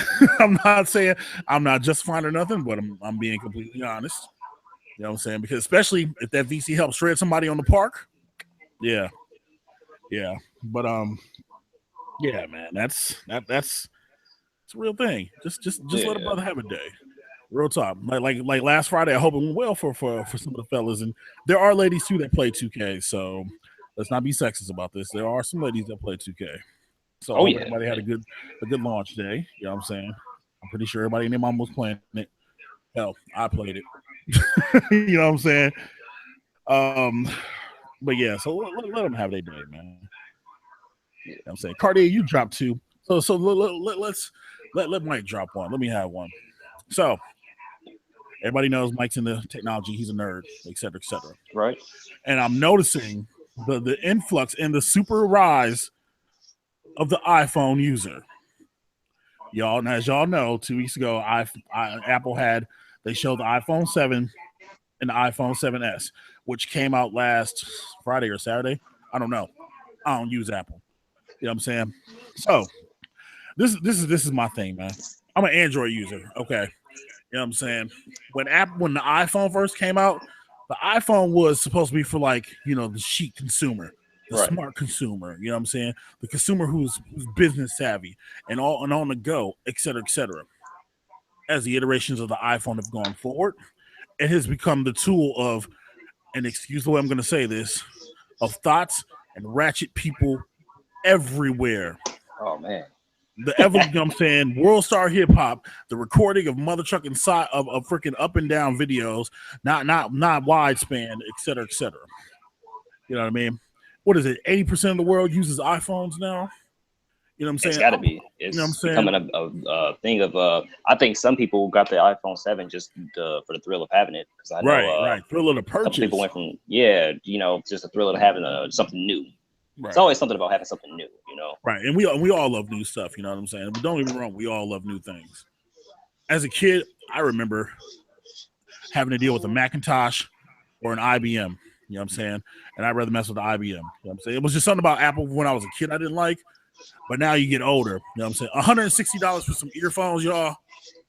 I'm not justifying or nothing, but I'm being completely honest. You know what I'm saying? Because especially if that VC helps shred somebody on the park, yeah. But yeah, man, that's it's a real thing. Just let a brother have a day. Real talk. Like last Friday, I hope it went well for some of the fellas, and there are ladies too that play 2K. So let's not be sexist about this. There are some ladies that play 2K. So I hope everybody had a good launch day. You know what I'm saying? I'm pretty sure everybody in their mom was playing it. Hell, I played it. You know what I'm saying? But yeah, so let them have their day, man. You know what I'm saying? Quardeay, you dropped 2. So let Mike drop 1. Let me have 1. So everybody knows Mike's in the technology. He's a nerd, et cetera, et cetera. Right. And I'm noticing the influx and the super rise of the iPhone user. Y'all, now as y'all know, 2 weeks ago, Apple they showed the iPhone 7 and the iPhone 7S, which came out last Friday or Saturday. I don't know. I don't use Apple. You know what I'm saying? So this is my thing, man. I'm an Android user. Okay. You know what I'm saying? When the iPhone first came out, the iPhone was supposed to be for like, the chic consumer, the smart consumer, you know what I'm saying? The consumer who's business savvy and on the go, et cetera, et cetera. As the iterations of the iPhone have gone forward, it has become the tool of, and excuse the way I'm going to say this, of thoughts and ratchet people everywhere. Oh man. You know what I'm saying, world star hip hop, the recording of mother trucking side of freaking up and down videos, not widespan, et cetera, et cetera. You know what I mean? What is it? 80% of the world uses iPhones now. You know what I'm saying? It's got to be. It's becoming a thing of. I think some people got the iPhone 7 just for the thrill of having it. Because I know, right, thrill of the purchase. People went from just the thrill of having something new. Right. It's always something about having something new, Right, and we all love new stuff. You know what I'm saying? But don't get me wrong, we all love new things. As a kid, I remember having to deal with a Macintosh or an IBM. You know what I'm saying? And I'd rather mess with the IBM. You know what I'm saying? It was just something about Apple when I was a kid I didn't like. But now you get older. You know what I'm saying? $160 for some earphones, y'all.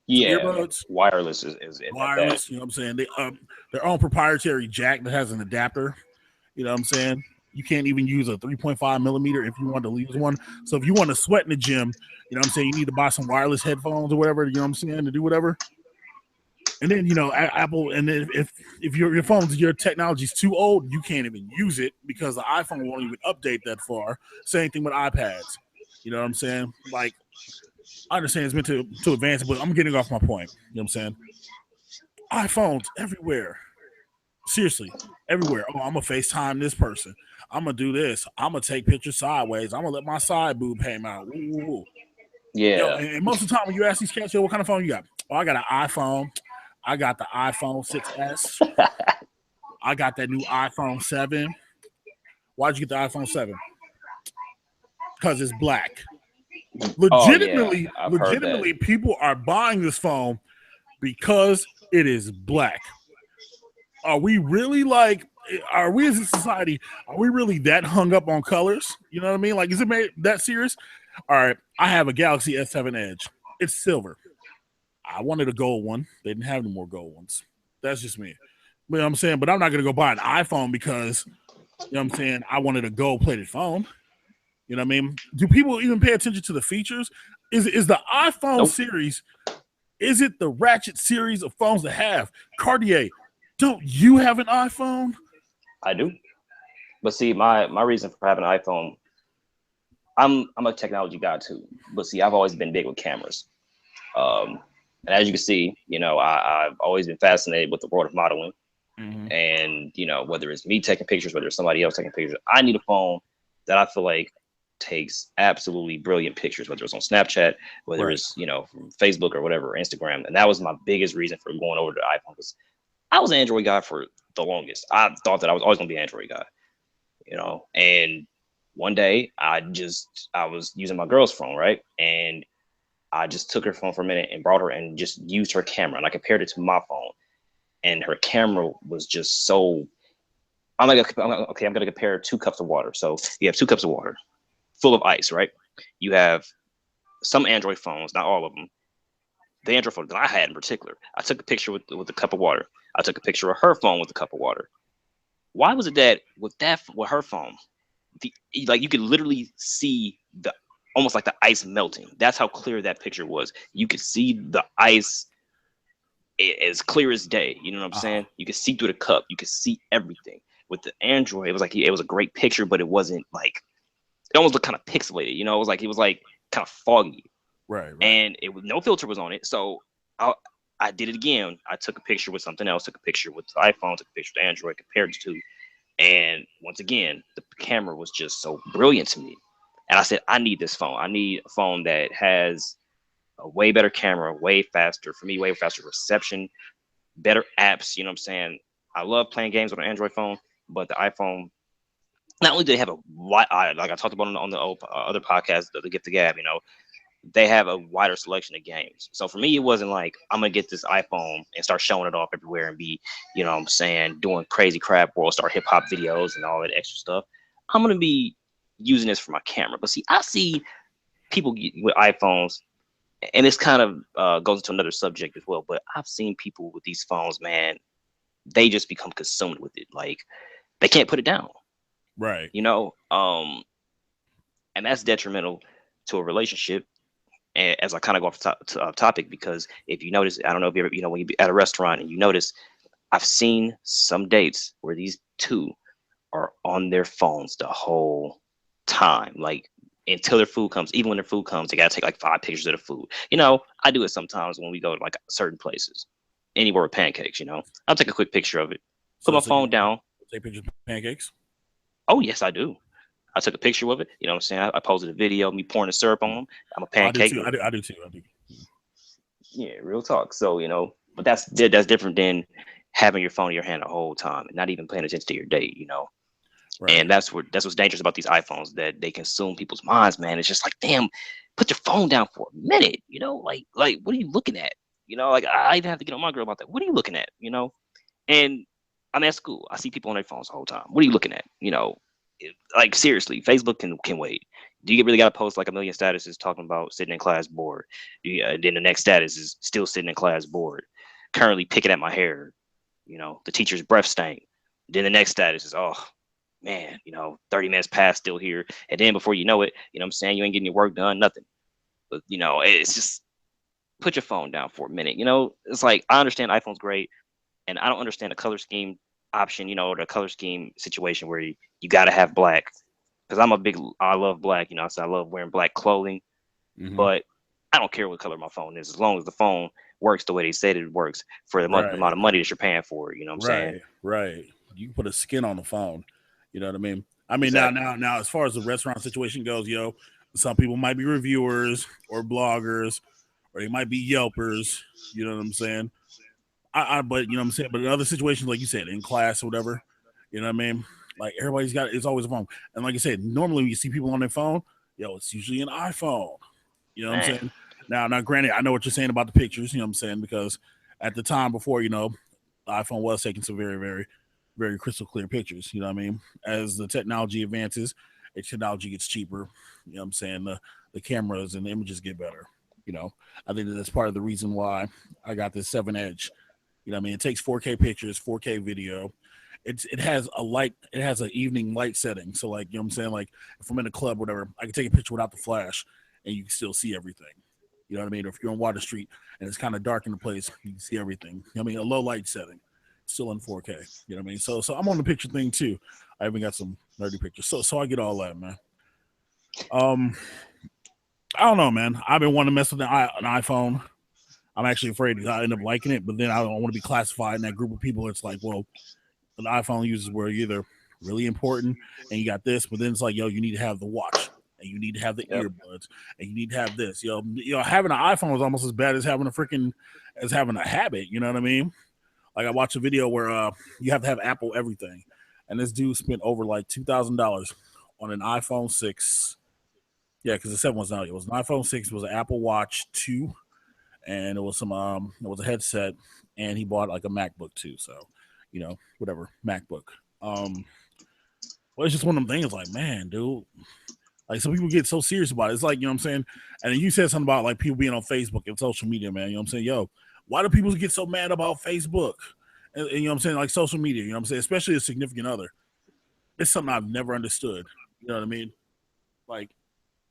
Yeah, earbuds. Wireless is wireless. You know what I'm saying? They their own proprietary jack that has an adapter. You know what I'm saying? You can't even use a 3.5 millimeter if you want to use one. So if you want to sweat in the gym, you know what I'm saying, you need to buy some wireless headphones or whatever, you know what I'm saying, to do whatever. And then, Apple, and then if your technology is too old, you can't even use it because the iPhone won't even update that far. Same thing with iPads. You know what I'm saying? Like, I understand it's meant to advance, but I'm getting off my point. You know what I'm saying? iPhones everywhere. Seriously, everywhere. Oh, I'm going to FaceTime this person. I'm going to do this. I'm going to take pictures sideways. I'm going to let my side boob hang out. Ooh. Yeah. And most of the time when you ask these cats, what kind of phone you got? Oh, I got an iPhone. I got the iPhone 6S. I got that new iPhone 7. Why'd you get the iPhone 7? Because it's black. Legitimately, people are buying this phone because it is black. Are we really are we as a society, are we really that hung up on colors? You know what I mean? Like, is it made that serious? All right, I have a Galaxy S7 Edge. It's silver. I wanted a gold one. They didn't have any more gold ones. That's just me. You know what I'm saying? But I'm not going to go buy an iPhone because, you know what I'm saying, I wanted a gold-plated phone. You know what I mean? Do people even pay attention to the features? Is the iPhone series, is it the ratchet series of phones to have? Quardeay, don't you have an iPhone? I do. But see, my reason for having an iPhone, I'm a technology guy too. But see, I've always been big with cameras. And as you can see, I've always been fascinated with the world of modeling. Mm-hmm. And, whether it's me taking pictures, whether it's somebody else taking pictures, I need a phone that I feel like takes absolutely brilliant pictures, whether it's on Snapchat, whether Right. it's from Facebook or whatever, or Instagram. And that was my biggest reason for going over to iPhone, because I was an Android guy for the longest. I thought that I was always gonna be an Android guy, And one day I was using my girl's phone, right? And I just took her phone for a minute and brought her and just used her camera, and I compared it to my phone, and her camera was just so. I'm gonna compare 2 cups of water. So you have 2 cups of water full of ice, right? You have some Android phones, not all of them. The Android phone that I had in particular, I took a picture with a cup of water. I took a picture of her phone with a cup of water. Why was it that with her phone, you could literally see the almost like the ice melting? That's how clear that picture was. You could see the ice as clear as day. You know what I'm saying? You could see through the cup. You could see everything. With the Android, it was a great picture, but it wasn't like, it almost looked kind of pixelated. It was like kind of foggy. Right. And no filter was on it. So I did it again. I took a picture with something else, took a picture with the iPhone, took a picture with Android, compared the two. And once again, the camera was just so brilliant to me. And I said, I need this phone. I need a phone that has a way better camera, way faster reception, better apps. You know what I'm saying? I love playing games on an Android phone, but the iPhone, not only do they have like I talked about on the other podcast, the Gift of Gab, they have a wider selection of games. So for me, it wasn't like I'm gonna get this iPhone and start showing it off everywhere and be, what I'm saying, doing crazy crap, world star hip hop videos and all that extra stuff. I'm gonna be using this for my camera. But see, I see people with iPhones, and this kind of goes into another subject as well. But I've seen people with these phones, man, they just become consumed with it. Like they can't put it down. Right. And that's detrimental to a relationship. And as I kind of go off topic, because if you notice, I don't know if you ever, when you be at a restaurant and you notice, I've seen some dates where these two are on their phones the whole time, like until their food comes. Even when their food comes, they gotta take like 5 pictures of the food. I do it sometimes when we go to like certain places, anywhere with pancakes. I'll take a quick picture of it, put my phone down. Take pictures of pancakes? Oh yes, I do. I took a picture of it. You know what I'm saying? I posted a video, me pouring the syrup on them. I'm a pancake. I do too. Yeah, real talk. So, but that's different than having your phone in your hand the whole time and not even paying attention to your date, Right. And that's what's dangerous about these iPhones, that they consume people's minds, man. It's just like, damn, put your phone down for a minute, like what are you looking at? Like I even have to get on my girl about that. What are you looking at? And I'm at school. I see people on their phones the whole time. What are you looking at? Like seriously, Facebook can wait. Do you really got to post like a million statuses talking about sitting in class bored? Then the next status is still sitting in class bored, currently picking at my hair, the teacher's breath stank. Then the next status is, oh man, 30 minutes past, still here. And then before you know it, I'm saying, you ain't getting your work done, nothing. But it's just, put your phone down for a minute. It's like, I understand iPhone's great, and I don't understand the color scheme option, or the color scheme situation where you got to have black, because I love black, so I love wearing black clothing. Mm-hmm. But I don't care what color my phone is, as long as the phone works the way they said it works for the amount of money that you're paying for it. You know what I'm saying? Right. You can put a skin on the phone. You know what I mean? Exactly. Now, as far as the restaurant situation goes, some people might be reviewers or bloggers, or they might be Yelpers. You know what I'm saying? But you know what I'm saying? But in other situations, like you said, in class or whatever, you know what I mean? Like it's always a phone. And like I said, normally when you see people on their phone, it's usually an iPhone. You know what I'm saying? Now, granted, I know what you're saying about the pictures, you know what I'm saying? Because at the time before, the iPhone was taking some very, very, very crystal clear pictures. You know what I mean? As the technology advances, the technology gets cheaper. You know what I'm saying? The cameras and the images get better. I think that's part of the reason why I got this 7 Edge. You know what I mean? It takes 4K pictures, 4K video. It has an evening light setting. So like, you know what I'm saying? Like if I'm in a club, whatever, I can take a picture without the flash and you can still see everything. You know what I mean? Or if you're on Water Street and it's kind of dark in the place, you can see everything. You know what I mean? A low light setting, still in 4K. You know what I mean? So I'm on the picture thing too. I even got some nerdy pictures. So I get all that, man. I don't know, man. I've been wanting to mess with an iPhone. I'm actually afraid I end up liking it, but then I don't want to be classified in that group of people. It's like, well, the iPhone users were either really important and you got this, but then it's like, you need to have the watch. and you need to have the Yep. earbuds, and you need to have this. Having an iPhone is almost as bad as having a habit. You know what I mean? Like I watched a video where you have to have Apple everything, and this dude spent over like $2,000 on an iPhone 6. Yeah, because the 7 was out. It was an iPhone 6. It was an Apple Watch 2, and it was it was a headset, and he bought like a MacBook too. So, whatever MacBook. Well, it's just one of them things. Like, man, dude, like some people get so serious about it. It's like, you know what I'm saying? And then you said something about like people being on Facebook and social media, man. You know what I'm saying? Yo, why do people get so mad about Facebook? And you know what I'm saying? Like social media, you know what I'm saying? Especially a significant other. It's something I've never understood. You know what I mean? Like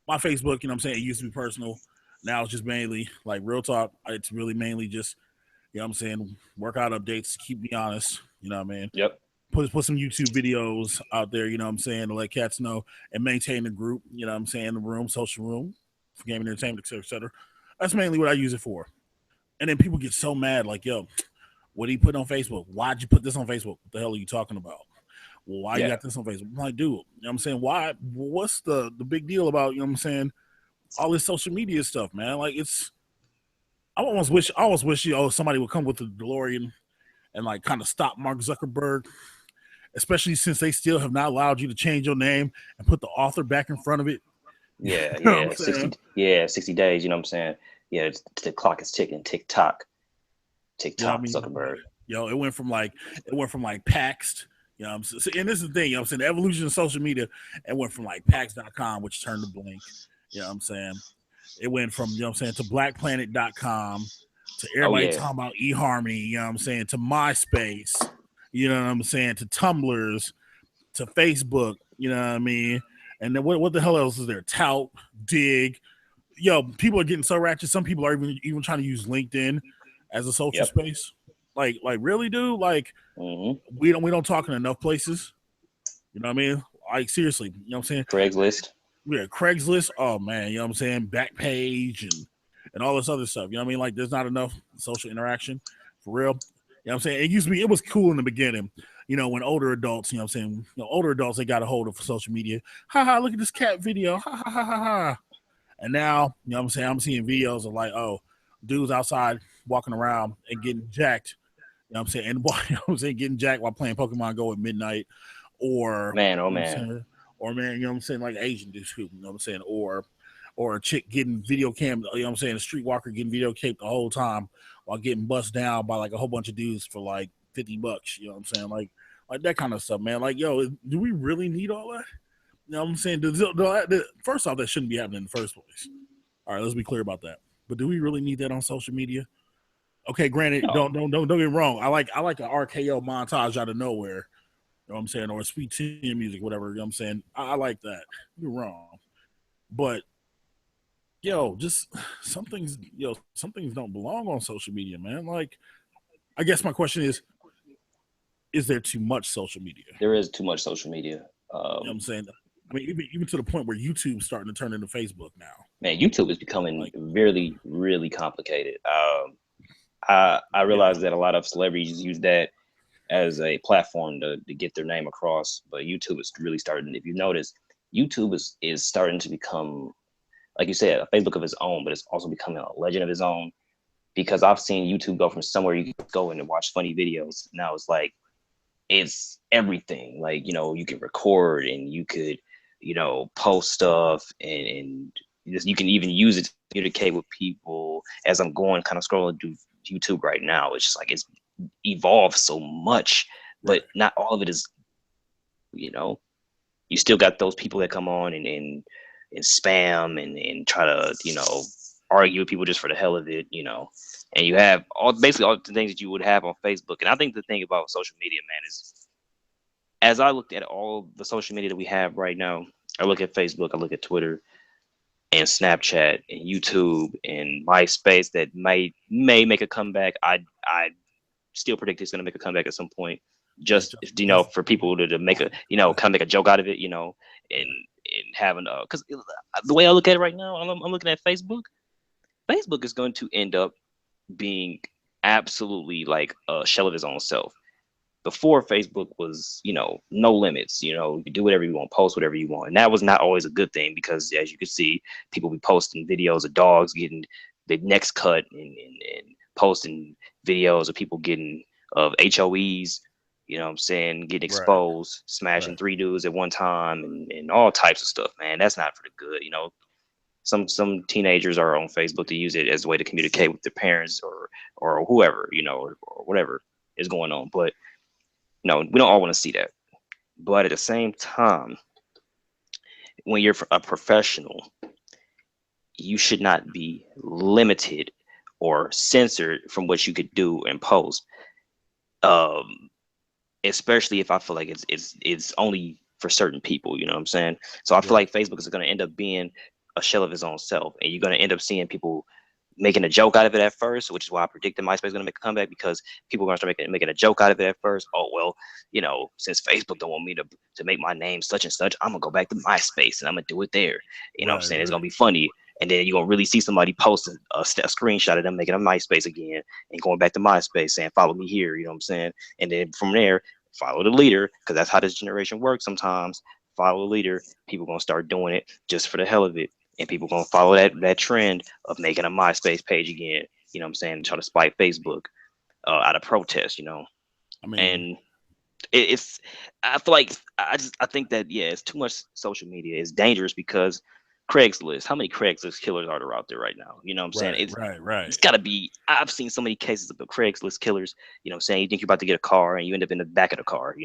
my Facebook, you know what I'm saying? It used to be personal. Now it's just mainly like real talk. It's really mainly just, you know what I'm saying, workout updates to keep me honest. You know what I mean? Yep. Put some YouTube videos out there, you know what I'm saying, to let cats know and maintain the group, you know what I'm saying, the room, social room, for gaming entertainment, et cetera, et cetera. That's mainly what I use it for. And then people get so mad, like, yo, what do you put on Facebook? Why'd you put this on Facebook? What the hell are you talking about? Well, why you got this on Facebook? I'm like, dude, you know what I'm saying? Why? What's the big deal about, you know what I'm saying, all this social media stuff, man? Like, I almost wish somebody would come with the DeLorean and like kind of stop Mark Zuckerberg, especially since they still have not allowed you to change your name and put the author back in front of it. Yeah, You know what yeah. I'm saying? 60 days, you know what I'm saying? Yeah, the clock is ticking. Tick tock. Tick You know what I tock, mean? Zuckerberg. It went from like Paxed, you know what I'm saying? And this is the thing, you know what I'm saying, the evolution of social media, it went from like Pax.com, which turned to Blink, you know what I'm saying? It went from, you know what I'm saying, to BlackPlanet.com, to everybody talking about eHarmony, you know what I'm saying, to MySpace, you know what I'm saying, to Tumblrs, to Facebook, you know what I mean? And then what the hell else is there? Tout, Dig. Yo, people are getting so ratchet. Some people are even trying to use LinkedIn as a social space. Like really, dude? Like we don't talk in enough places. You know what I mean? Like seriously, you know what I'm saying? Craigslist. Yeah, Craigslist. Oh man, you know what I'm saying? Backpage and all this other stuff. You know what I mean? Like there's not enough social interaction for real. You know what I'm saying? It was cool in the beginning. You know, when older adults, you know what I'm saying, older adults, they got a hold of social media. Ha ha, look at this cat video. Ha ha ha ha ha. And now, you know what I'm saying, I'm seeing videos of like, oh, dudes outside walking around and getting jacked. You know what I'm saying? And you know what I'm saying, getting jacked while playing Pokemon Go at midnight. Or Man, oh you know man. or man, you know what I'm saying, like Asian dudes, you know what I'm saying, or a chick getting video cam, you know what I'm saying, a streetwalker getting video caped the whole time while getting bust down by like a whole bunch of dudes for like $50, you know what I'm saying? Like that kind of stuff, man. Like, yo, do we really need all that? You know what I'm saying? First off, that shouldn't be happening in the first place. All right, let's be clear about that. But do we really need that on social media? Okay, granted, No. don't get me wrong. I like an RKO montage out of nowhere. You know what I'm saying? Or sweet teen music, whatever. You know what I'm saying? I like that. You're wrong. But just some things don't belong on social media, man. Like, I guess my question is there too much social media? There is too much social media. You know what I'm saying? I mean, even to the point where YouTube's starting to turn into Facebook now. Man, YouTube is becoming really, really complicated. I realize that a lot of celebrities use that as a platform to get their name across, but YouTube is really starting. If you notice, YouTube is starting to become, like you said, a Facebook of its own, but it's also becoming a legend of its own. Because I've seen YouTube go from somewhere you can go in and watch funny videos. Now it's like it's everything. Like, you can record and you could, post stuff and you can even use it to communicate with people. As I'm going kind of scrolling through YouTube right now, it's just like it's evolved so much, but not all of it is, you still got those people that come on and spam and try to, argue with people just for the hell of it, and you have basically all the things that you would have on Facebook. And I think the thing about social media, man, is as I looked at all the social media that we have right now, I look at Facebook, I look at Twitter and Snapchat and YouTube and MySpace that may make a comeback. I still predict it's going to make a comeback at some point. Just for people to make a kind of make a joke out of it, and having because the way I look at it right now, I'm looking at Facebook. Facebook is going to end up being absolutely like a shell of its own self. before Facebook was, no limits. You could do whatever you want, post whatever you want, and that was not always a good thing because, as you can see, people be posting videos of dogs getting their necks cut and posting videos of people getting of HOEs. You know what I'm saying? Getting Right. exposed, smashing Right. 3 dudes at one time, and all types of stuff, man. That's not for the good. Some teenagers are on Facebook to use it as a way to communicate with their parents or whoever, or whatever is going on. But no, we don't all want to see that. But at the same time, when you're a professional, you should not be limited or censored from what you could do and post. Um, Especially if I feel like it's only for certain people, you know what I'm saying? So I feel Yeah. like Facebook is going to end up being a shell of its own self, and you're going to end up seeing people making a joke out of it at first, which is why I predicted MySpace is going to make a comeback, because people are going to start making a joke out of it at first. Oh well, since Facebook don't want me to make my name such and such, I'm gonna go back to MySpace and I'm gonna do it there. You know what I'm Right. saying? It's Right. gonna be funny. And then you're gonna really see somebody post a screenshot of them making a MySpace again and going back to MySpace saying, follow me here, you know what I'm saying? And then from there, follow the leader, because that's how this generation works sometimes. Follow the leader, people gonna start doing it just for the hell of it. And people gonna follow that trend of making a MySpace page again, you know what I'm saying, try to spite Facebook out of protest. I mean, And it's I feel like I think that, yeah, it's too much social media. It's dangerous because Craigslist, how many Craigslist killers are there out there right now? You know what I'm saying? right. It's Right. Right. it's gotta be. I've seen so many cases of the Craigslist killers. You know what I'm saying? You think you're about to get a car and you end up in the back of the car,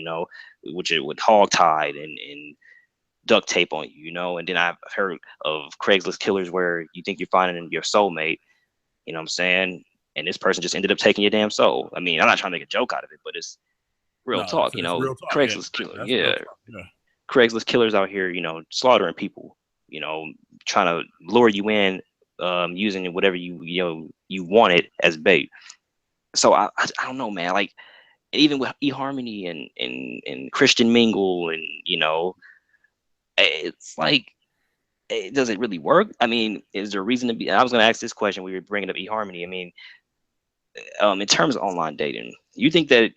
which is with hog tied and duct tape on you. And then I've heard of Craigslist killers where you think you're finding your soulmate, you know what I'm saying? And this person just ended up taking your damn soul. I mean, I'm not trying to make a joke out of it, but it's real No, talk. it's real talk. Yeah, Craigslist killer. that's real Yeah. talk. Yeah. Craigslist killers out here, slaughtering people, trying to lure you in, using whatever you wanted as bait. So I don't know, man. Like, even with eHarmony and Christian Mingle, and it's like, does it really work? I mean, is there a reason to be? I was going to ask this question. We were bringing up eHarmony. I mean, in terms of online dating, you think that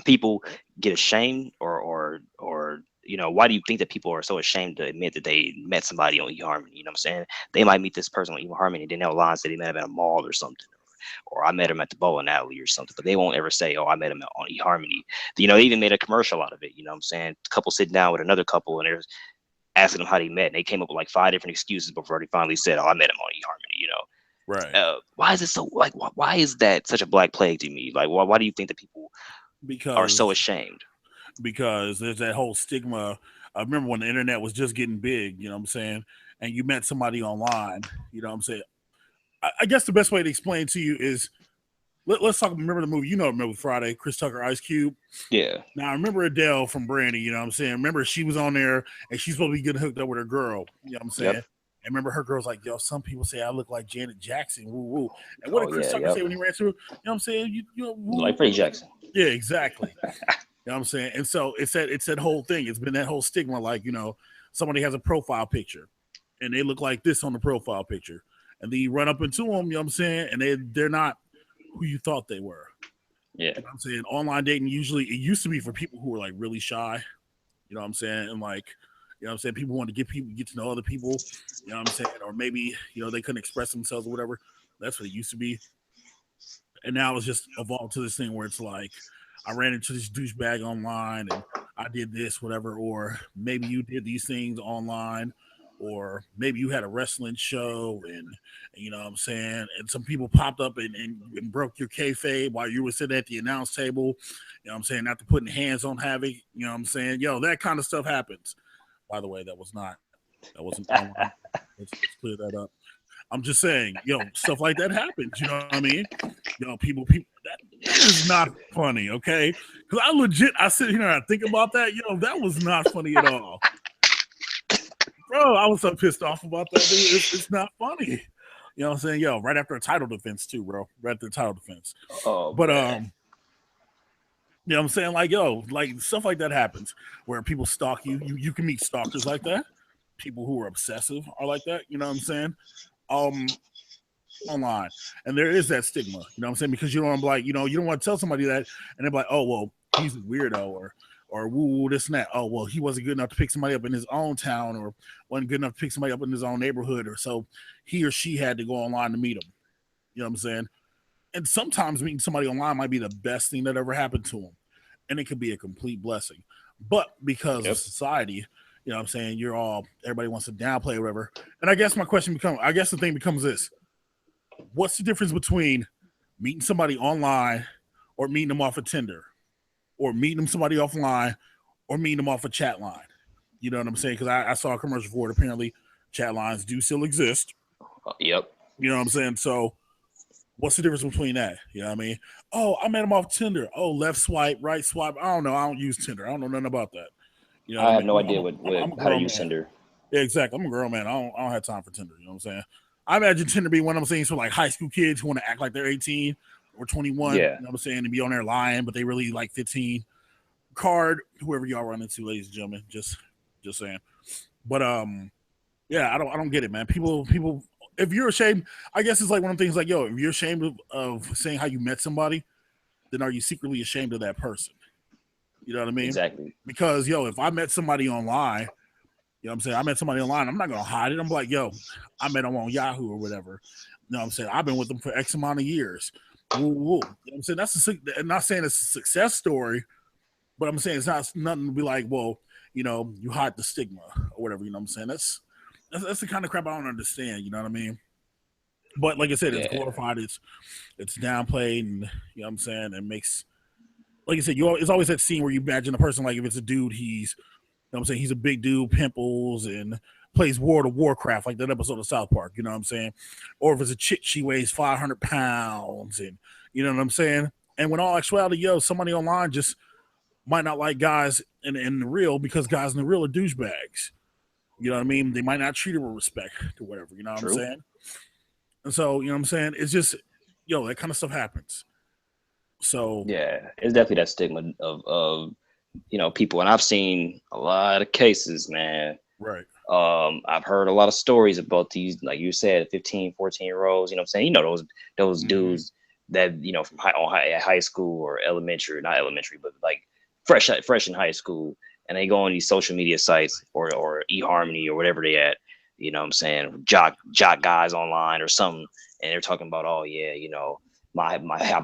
people get ashamed, or why do you think that people are so ashamed to admit that they met somebody on eHarmony? You know what I'm saying? They might meet this person on eHarmony and then they'll lie and say they met him at a mall or something, or I met him at the bowling alley or something, but they won't ever say, oh, I met him on eHarmony. They even made a commercial out of it. You know what I'm saying? Couple sitting down with another couple and they're asking them how they met, and they came up with like 5 different excuses before they finally said, oh, I met him on Right. eHarmony. Why is it so, like, why is that such a black plague to me? Like, why do you think that people are so Because ashamed? there's that whole stigma. I remember when the internet was just getting big, you know what I'm saying? And you met somebody online, you know what I'm saying? I guess the best way to explain to you is let's talk. Remember the movie? Remember Friday, Chris Tucker, Ice Cube. Yeah. Now I remember Adele from Brandy. You know what I'm saying? Remember she was on there and she's supposed to be getting hooked up with her girl. You know what I'm saying? Yep. And remember her girl's like, yo, some people say I look like Janet Jackson. Woo woo. And what Oh did Chris yeah. Tucker Yep. say when he ran through? You know what I'm saying? Woo, Like Freddie Jackson. yeah, exactly. You know what I'm saying? And so it's that whole thing. It's been that whole stigma, like, somebody has a profile picture and they look like this on the profile picture. And then you run up into them, you know what I'm saying? And they're not who you thought they were. Yeah. You know what I'm saying? Online dating it used to be for people who were like really shy. You know what I'm saying? And like, you know what I'm saying? People want to get to know other people. You know what I'm saying? Or maybe, they couldn't express themselves or whatever. That's what it used to be. And now it's just evolved to this thing where it's like, I ran into this douchebag online and I did this, whatever. Or maybe you did these things online. Or maybe you had a wrestling show and you know what I'm saying? And some people popped up and broke your kayfabe while you were sitting at the announce table. You know what I'm saying? After putting hands on Havoc, you know what I'm saying? That kind of stuff happens. By the way, that wasn't online. Let's clear that up. I'm just saying, stuff like that happens. You know what I mean? People, that is not funny, okay? Because I sit here and I think about that. That was not funny at all. Bro, I was so pissed off about that, dude. It's not funny. You know what I'm saying? Right after a title defense too, bro. Right after a title defense. Oh, but man. you know what I'm saying? Like stuff like that happens where people stalk you. You can meet stalkers like that. People who are obsessive are like that. You know what I'm saying? Online. And there is that stigma. You know what I'm saying? Because you don't want to tell somebody that and they're like, oh well, he's a weirdo, or woo this and that. Oh well, he wasn't good enough to pick somebody up in his own town, or wasn't good enough to pick somebody up in his own neighborhood, or so he or she had to go online to meet him. You know what I'm saying? And sometimes meeting somebody online might be the best thing that ever happened to them, and it could be a complete blessing. But because of society, you know what I'm saying, everybody wants to downplay or whatever. And I guess the thing becomes this: what's the difference between meeting somebody online or meeting them off of Tinder, or meeting them somebody offline, or meeting them off a chat line? You know what I'm saying? Because I saw a commercial for it. Apparently, chat lines do still exist. Yep. You know what I'm saying? So what's the difference between that? You know what I mean? Oh, I met him off Tinder. Oh, left swipe, right swipe. I don't know. I don't use Tinder. I don't know nothing about that. You know I have mean? no idea how to use Tinder. Yeah, exactly. I'm a girl man. I don't have time for Tinder. You know what I'm saying? I imagine Tinder being one of those things for like high school kids who want to act like they're 18 or 21. Yeah. You know what I'm saying? And be on there lying, but they really like 15. Card, whoever y'all run into, ladies and gentlemen. Just saying. But yeah, I don't get it, man. People. If you're ashamed, I guess it's like one of the things like, yo, if you're ashamed of saying how you met somebody, then are you secretly ashamed of that person? You know what I mean? Exactly. Because, yo, if I met somebody online, you know what I'm saying? I met somebody online, I'm not going to hide it. I'm like, yo, I met them on Yahoo or whatever. You know what I'm saying? I've been with them for X amount of years. Woo, woo. You know what I'm saying? I'm not saying it's a success story, but I'm saying it's not nothing to be like, well, you know, you hide the stigma or whatever. You know what I'm saying? That's the kind of crap I don't understand. You know what I mean? But like I said, it's glorified. It's downplayed, and you know what I'm saying. It makes, like I said, it's always that scene where you imagine a person, like if it's a dude, he's, you know what I'm saying, he's a big dude, pimples, and plays World of Warcraft, like that episode of South Park. You know what I'm saying? Or if it's a chick, she weighs 500 pounds, and you know what I'm saying. And when all actuality, yo, somebody online just might not like guys in the real because guys in the real are douchebags. You know what I mean? They might not treat her with respect or whatever. You know what I'm saying? And so, you know what I'm saying? It's just, yo, that kind of stuff happens. So yeah, it's definitely that stigma of you know, people, and I've seen a lot of cases, man. Right. I've heard a lot of stories about these, like you said, 15, 14-year-olds. You know what I'm saying? You know those dudes that, you know, from high school or elementary, not elementary, but like fresh in high school, and they go on these social media sites or eHarmony or whatever they at, you know what I'm saying, jock guys online or something, and they're talking about, oh yeah, you know, my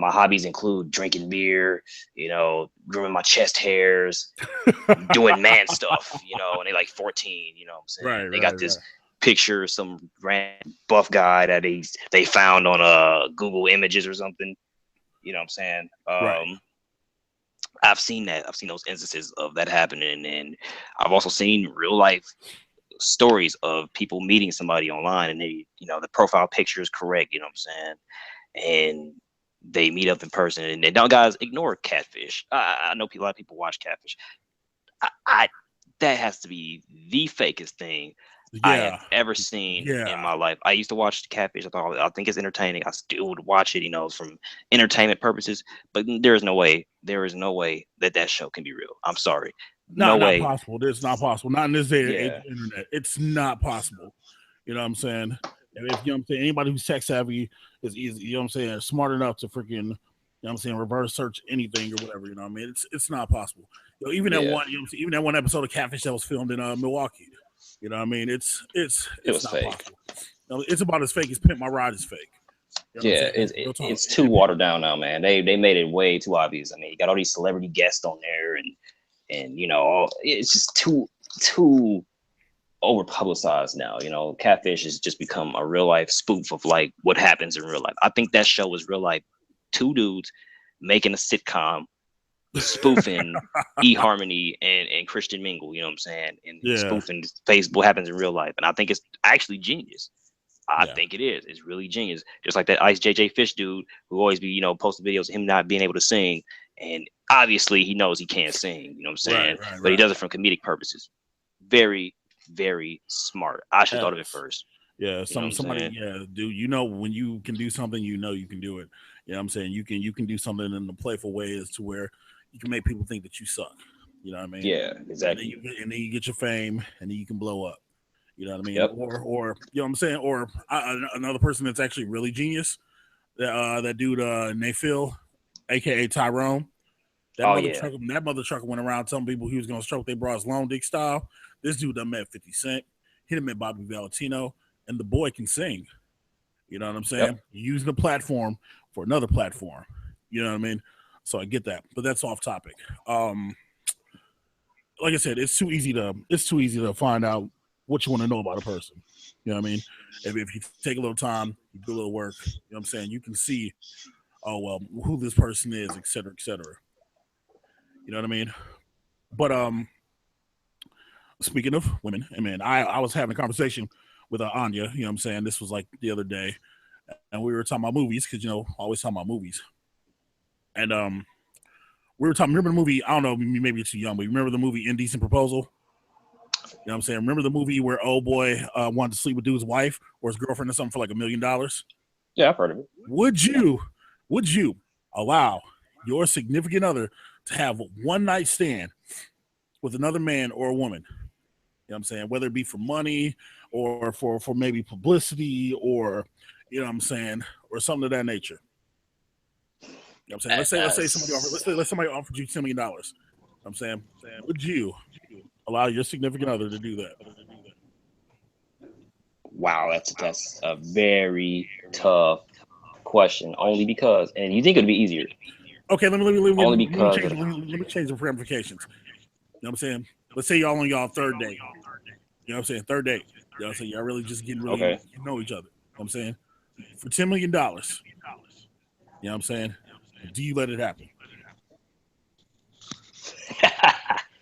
hobbies include drinking beer, you know, grooming my chest hairs, doing man stuff, you know, and they like 14, you know what I'm saying? Right, they got this picture of some random buff guy that they found on Google Images or something, you know what I'm saying? I've seen that. I've seen those instances of that happening, and I've also seen real life stories of people meeting somebody online, and they, you know, the profile picture is correct, you know what I'm saying, and they meet up in person, and they don't, guys, ignore catfish. I know a lot of people watch catfish. I that has to be the fakest thing I have ever seen in my life. I used to watch catfish. I think it's entertaining. I still would watch it, you know, from entertainment purposes. But there is no way that show can be real. I'm sorry. No way. Not possible. It's not possible. Not in this day and age of the internet. It's not possible. You know what I'm saying? If you know what I'm saying, anybody who's tech savvy is easy, you know what I'm saying, smart enough to freaking, you know what I'm saying, reverse search anything or whatever, you know what I mean? It's not possible. You know, even that one, you know, even that one episode of Catfish that was filmed in Milwaukee. You know what I mean? It's not fake. possible. You know, it's about as fake as Pimp My Ride is fake. You know it's too watered down now, man. They made it way too obvious. I mean, you got all these celebrity guests on there, and you know, it's just too over publicized now. You know, Catfish has just become a real life spoof of like what happens in real life. I think that show was real life. Two dudes making a sitcom, spoofing eHarmony and Christian Mingle, you know what I'm saying? And spoofing what happens in real life. And I think it's actually genius. I think it is. It's really genius. Just like that Ice JJ Fish dude who always be, you know, posting videos of him not being able to sing. And obviously he knows he can't sing, you know what I'm saying? But he does it from comedic purposes. Very, very smart. I should have thought of it first. Yeah, dude, you know, when you can do something, you know you can do it. You know what I'm saying? You can do something in a playful way as to where you can make people think that you suck. You know what I mean? Yeah, exactly. And then you get your fame, and then you can blow up. You know what I mean? Yep. Or you know what I'm saying? Or another person that's actually really genius. That dude, Nayfield, aka Tyrone. Oh yeah. That mother trucker went around telling people he was gonna stroke their bras long dick style. This dude done met 50 Cent. He done met Bobby Valentino, and the boy can sing. You know what I'm Yep. saying? Using the platform for another platform. You know what I mean? So I get that, but that's off topic. Um, like I said, it's too easy to find out what you want to know about a person. You know what I mean? If you take a little time, you do a little work. You know what I'm saying? You can see, oh well, who this person is, et cetera, et cetera. You know what I mean? But speaking of women, I mean, I was having a conversation with Anya. You know what I'm saying? This was like the other day, and we were talking about movies because always talking about movies. And we were talking. Remember the movie? I don't know. Maybe you're too young, but remember the movie Indecent Proposal? You know what I'm saying? Remember the movie where old boy wanted to sleep with dude's wife or his girlfriend or something for like $1 million? Yeah, I've heard of it. Would you allow your significant other to have one night stand with another man or a woman? You know what I'm saying? Whether it be for money or for maybe publicity or what I'm saying, or something of that nature. You know what I'm saying? Let's say somebody offered you $10 million. I'm saying, would you allow your significant other to do that? Wow, that's a very tough question. Only because, and you think it'd be easier. Okay, Only let me because change of let me change the ramifications. You know what I'm saying? Let's say y'all on y'all third date. You know what I'm saying? Third date. You know what I'm saying? Y'all really just getting really okay. to know each other. You know what I'm saying? For $10 million. You know what I'm saying? Do you let it happen?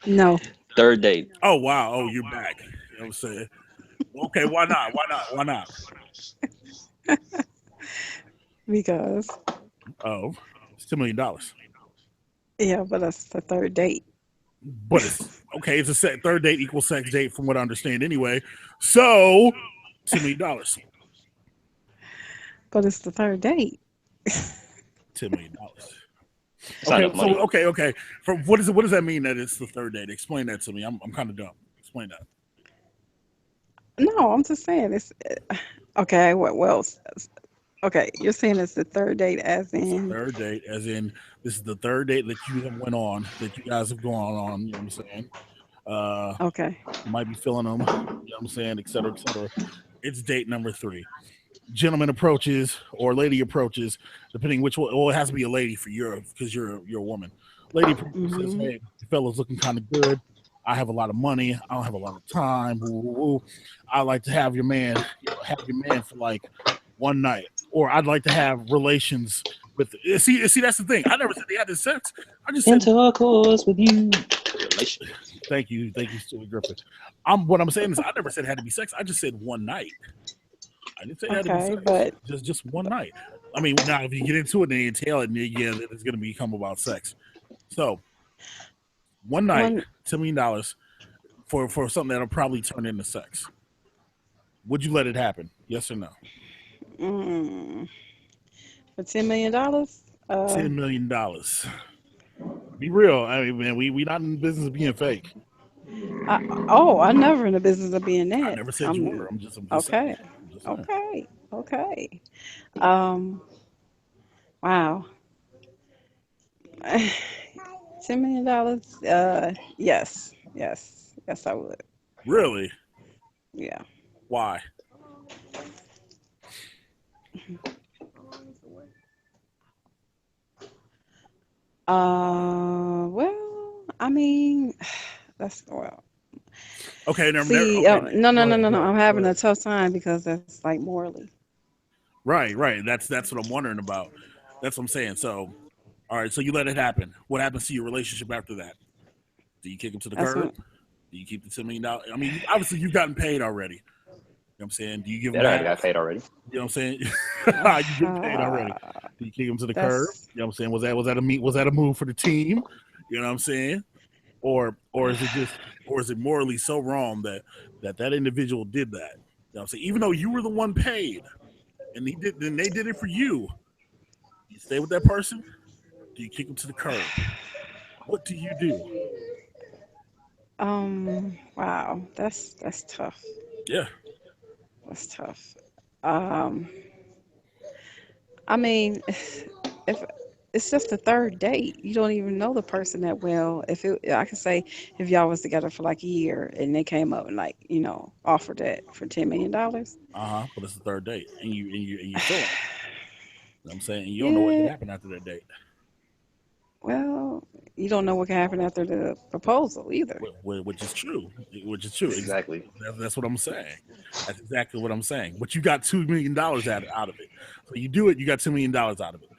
No, Third date. Oh wow. Oh, you're back. You know what I'm saying? Okay, why not? Why not? Why not? because Oh, it's $10 million. yeah, but that's the third date. But it's okay, it's a third date equals sex date from what I understand anyway. So $10 million. But it's the third date. $10 million. It's not Okay, enough so money. okay. From what does that mean that it's the third date? Explain that to me. I'm kind of dumb. Explain that. No, I'm just saying it's okay. Okay, you're saying it's the third date, as It's the in third date, as in this is the third date that you have went on, that you guys have gone on. You know what I'm saying? Uh, okay, you might be feeling them. You know what I'm saying? Et cetera, et cetera. It's date number three. Gentleman approaches or lady approaches, depending which one. Well, it has to be a lady for because you're a woman. Lady approaches, says, hmm "Hey, the fella's looking kind of good. I have a lot of money. I don't have a lot of time. Woo, woo, woo. I like to have your man, have your man for like one night, or I'd like to have relations with." See, that's the thing. I never said they had this sex. I just said Intercourse with you. Relation. thank you, Stuart Griffin. What I'm saying is I never said it had to be sex. I just said one night. I didn't say it had to be okay, sex. but Just one night. I mean, now if you get into it and you entail it, yeah, then it's going to become about sex. So one night, one $10 million for something that'll probably turn into sex. Would you let it happen? Yes or no? mm, for $10 million. $10 million. Be real. I mean, man, we not in the business of being fake. I'm never in the business of being I that. never said you were. I'm I'm just saying. okay, I'm just saying. okay. Um, wow, $10 million. Yes, I would. Really? Yeah. Why? Well, I mean, that's well. Okay, See, okay. no. I'm Go having ahead. a tough time because that's like morally. Right. That's what I'm wondering about. That's what I'm saying. So, all right. So you let it happen. What happens to your relationship after that? Do you kick him to the That's curb? what. Do you keep the $10 million? I mean, obviously you've gotten paid already. You know what I'm saying? Do you give him That already got half? paid already. You know what I'm saying? You've been paid already. Uh, Do you kick him to the curb? that's You know what I'm saying? Was that a move for the team? You know what I'm saying? Or is it just or is it morally so wrong that individual did that? You know what I'm saying? Even though you were the one paid and they did it for you. Do you stay with that person? Do you kick him to the curb? What do you do? wow. That's tough. Yeah. That's tough. Um, I mean, if it's just the third date. You don't even know the person that well. I could say if y'all was together for like a year and they came up and like, offered that for $10 million. But it's the third date, and you feeling it. You know what I'm saying? And you don't know what could Yeah. happen after that date. Well, you don't know what can happen after the proposal either. Which is true. Which is true. Exactly. That's what I'm saying. That's exactly what I'm saying. But you got $2 million out of it. So you do it, you got $2 million out of it.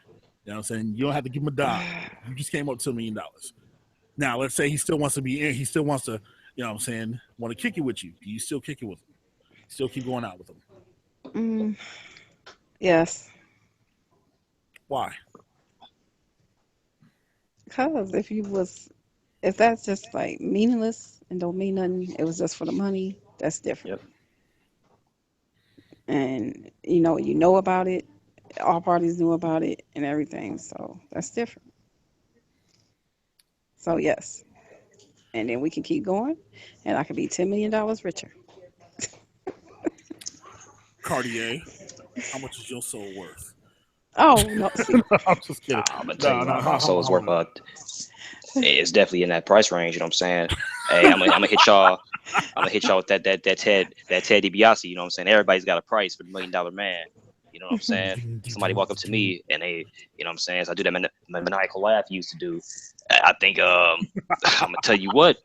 You know what I'm saying? You don't have to give him a dime. You just came up with $2 million. Now, let's say he still wants to be in. He still wants to, you know what I'm saying, want to kick it with you. Do you still kick it with him? Still keep going out with him? Mm, yes, Why? because if that's just like meaningless and don't mean nothing, it was just for the money. That's different. Yep. And you know about it. All parties knew about it and everything. So that's different. So yes, and then we can keep going, and I could be $10 million richer. Cartier, how much is your soul worth? Oh no, see, I'm just kidding. I'm gonna tell you, No, my soul's how worth. much? It's definitely in that price range. You know what I'm saying? Hey, I'm gonna hit y'all. I'm gonna hit y'all with that Ted DiBiase. You know what I'm saying? Everybody's got a price for the $1 million man. You know what I'm saying? Somebody walk up to me and they, you know what I'm saying? So I do that maniacal laugh you used to do. I think I'm gonna tell you what.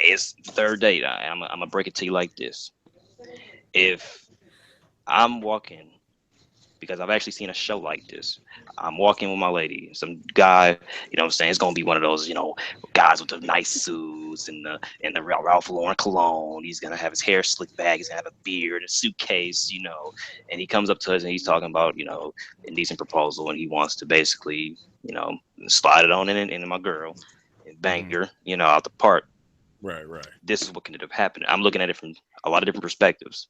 It's third date. I'm gonna break it to you like this. If I'm walking, because I've actually seen a show like this. I'm walking with my lady, some guy, you know what I'm saying? It's gonna be one of those, guys with the nice suits and the Ralph Lauren cologne. He's gonna have his hair slicked back, he's gonna have a beard, a suitcase, and he comes up to us and he's talking about, indecent proposal, and he wants to basically, slide it on in my girl and bang her, out the park. Right. This is what can end up happening. I'm looking at it from a lot of different perspectives.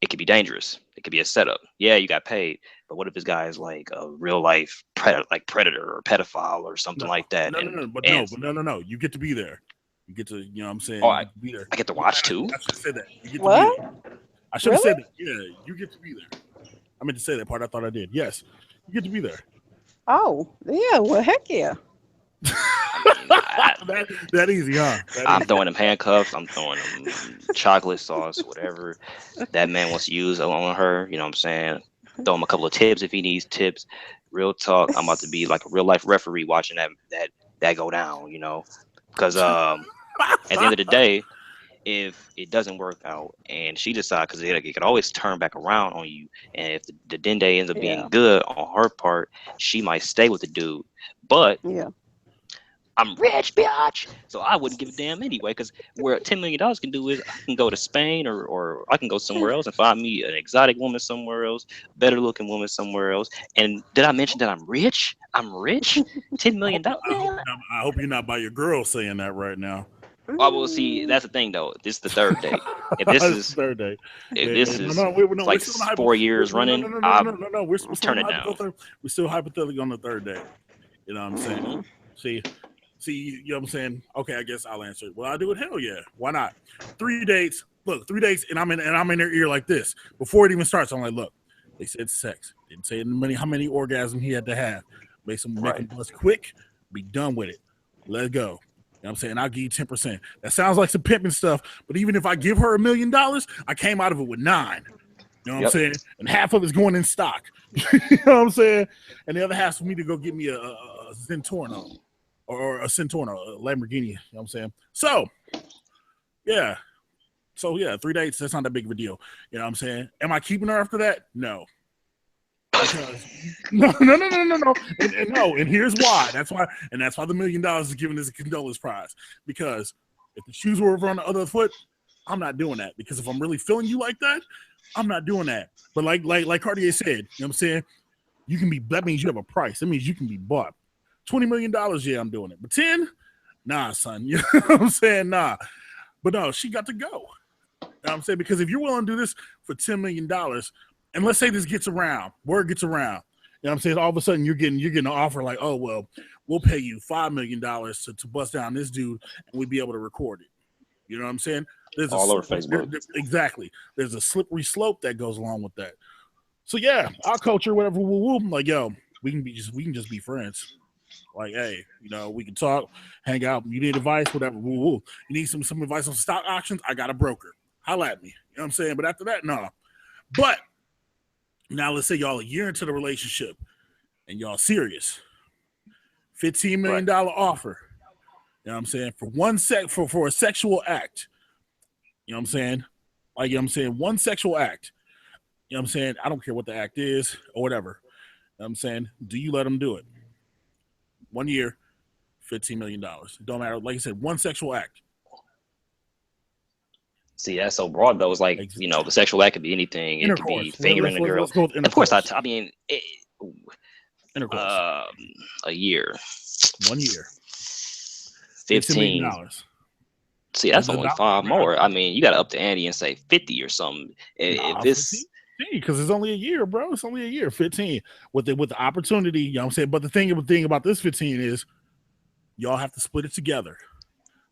It could be dangerous. It could be a setup. Yeah, you got paid, but what if this guy is like a real life predator or pedophile or something like that? No. You get to be there. You get to, you know what I'm saying? Oh, You get to be there. I get to watch too. I should have said that. You get to be what? there. I should have said Really? that. Yeah, you get to be there. I meant to say that part. I thought I did. Yes, you get to be there. Oh, yeah. Well, heck yeah. That easy, huh? I'm throwing him handcuffs. I'm throwing him chocolate sauce, whatever that man wants to use on her. You know what I'm saying? Throw him a couple of tips if he needs tips. Real talk. I'm about to be like a real life referee watching that go down. Because at the end of the day, if it doesn't work out and she decides, because it could always turn back around on you, and if the dende ends up being Yeah. good on her part, she might stay with the dude. But Yeah. I'm rich, bitch. So I wouldn't give a damn anyway, because where $10 million can do is I can go to Spain or I can go somewhere else and find me an exotic woman somewhere else, better looking woman somewhere else. And did I mention that I'm rich? I'm rich. $10 million. I hope you're not by your girl saying that right now. Oh, well, see, that's the thing though. This is the third date. If this is third date. if this is we're like still on 4 years running, no. We're still turn it down. We're still hypothetically on the third date. You know what I'm saying? Mhm. See, you know what I'm saying? Okay, I guess I'll answer it. Well, I'll do it. Hell yeah. Why not? 3 dates. Look, 3 dates, and I'm in their ear like this. Before it even starts, I'm like, look, they said sex. Didn't say how many orgasms he had to have. Make him bust quick, be done with it. Let's go. You know what I'm saying? I'll give you 10%. That sounds like some pimping stuff, but even if I give her $1 million, I came out of it with 9. You know what I'm saying? And half of it's going in stock. You know what I'm saying? And the other half's for me to go get me a Zentorno. Or a Centorno, a Lamborghini, you know what I'm saying? So, yeah. 3 dates, that's not that big of a deal. You know what I'm saying? Am I keeping her after that? No. Because, no. And no, and here's why. That's why the $1 million is given as a condolence prize. Because if the shoes were over on the other foot, I'm not doing that. Because if I'm really feeling you like that, I'm not doing that. But like Cartier said, you know what I'm saying? That means you have a price. That means you can be bought. $20 million, yeah, I'm doing it. But 10, nah, son. You know what I'm saying? Nah. But no, she got to go. You know what I'm saying? Because if you're willing to do this for $10 million, and let's say this gets around, word gets around, you know what I'm saying? All of a sudden you're getting an offer like, oh, well, we'll pay you $5 million to bust down this dude and we'll be able to record it. You know what I'm saying? There's all over Facebook. Exactly. There's a slippery slope that goes along with that. So yeah, I'll coach her, whatever. I'm like, yo, we can just be friends. Like, hey, we can talk, hang out. You need advice, whatever. Woo, woo. You need some advice on stock options? I got a broker. Holla at me. You know what I'm saying? But after that, no. But now let's say y'all a year into the relationship and y'all serious. $15 million Right. offer. You know what I'm saying? For one for a sexual act. You know what I'm saying? Like, one sexual act. You know what I'm saying? I don't care what the act is or whatever. You know what I'm saying? Do you let them do it? 1 year, $15 million. Don't matter. Like I said, one sexual act. See, that's so broad though. It's like, Ex- the sexual act could be anything. It could be Intercourse. fingering a girl. Let's go with Of course, intercourse. Intercourse. A year, 1 year, $15. $15 million. See, That's that's the only dollar. five more. I mean, you got to up the ante and say 50 or something. If Nah, it's 15. Because it's only a year, bro. It's only a year. 15 with the opportunity. You know what I'm saying? But the thing about this 15 is y'all have to split it together.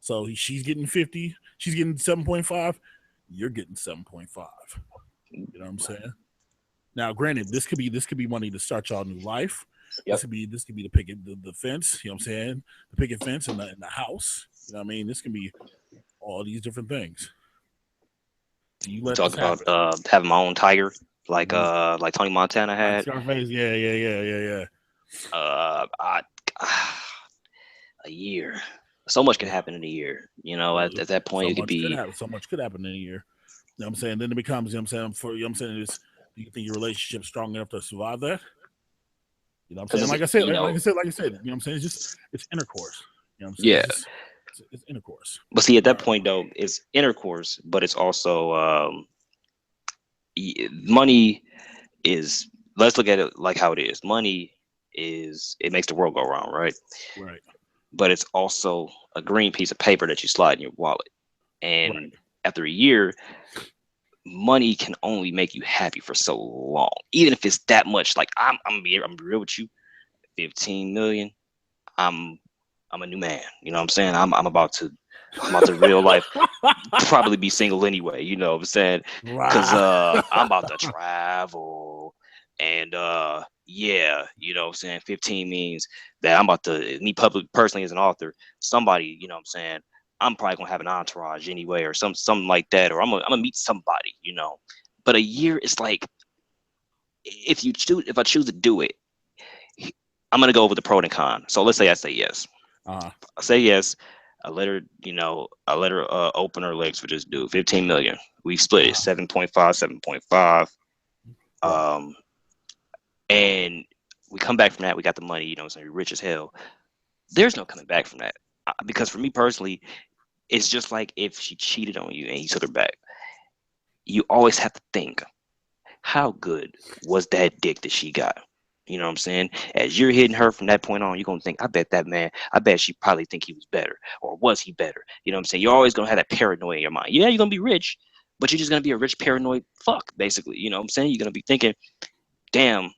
So she's getting 50. She's getting 7.5. You're getting 7.5. You know what I'm saying? Now, granted, this could be money to start y'all new life. Yep. This could be the picket the fence. You know what I'm saying? The picket fence in the house. You know what I mean? This can be all these different things. Do you let talk this about happen? having my own tiger, like Mhm. like Tony Montana Like had. Scarface, yeah. I, a year. So much could Yeah. happen in a year. At that point, So it could much could be. happen. So much could happen in a year. You know what I'm saying? Then it becomes, you know what I'm saying, is do you think your relationship's strong enough to survive that? You know what I'm saying? Because Like I said, you know what I'm saying? It's intercourse. You know what I'm saying? yeah. It's intercourse. But see, at All that right. point though, it's intercourse, but it's also money is. Let's look at it like how it is. Money is it makes the world go round, right? Right. But it's also a green piece of paper that you slide in your wallet. Right. And after a year, money can only make you happy for so long. Even if it's that much, like I'm real with you, 15 million. I'm I'm a new man. You know what I'm saying? I'm about to real life probably be single anyway. You know what I'm saying? Cause Wow. I'm about to travel and yeah, you know what I'm saying? 15 means that I'm about to me public personally as an author, somebody, you know what I'm saying? I'm probably gonna have an entourage anyway or something like that, or I'm gonna meet somebody. But a year is like if I choose to do it, I'm gonna go over the pro and con. So let's say I say yes. uh, I say yes. I let her open her legs for this dude. 15 million. We split it uh, 7.5, 7.5. right. Um, and we come back from that. We got the money. You know, what I'm saying, we're rich as hell. There's no coming back from that because for me personally, it's just like if she cheated on you and you took her back. You always have to think, how good was that dick that she got? You know what I'm saying? As you're hitting her from that point on, you're gonna think, I bet she probably think he was better, or was he better? You know what I'm saying? You're always gonna have that paranoia in your mind. Yeah, you're gonna be rich, but you're just gonna be a rich paranoid fuck, basically. You know what I'm saying? You're gonna be thinking, damn,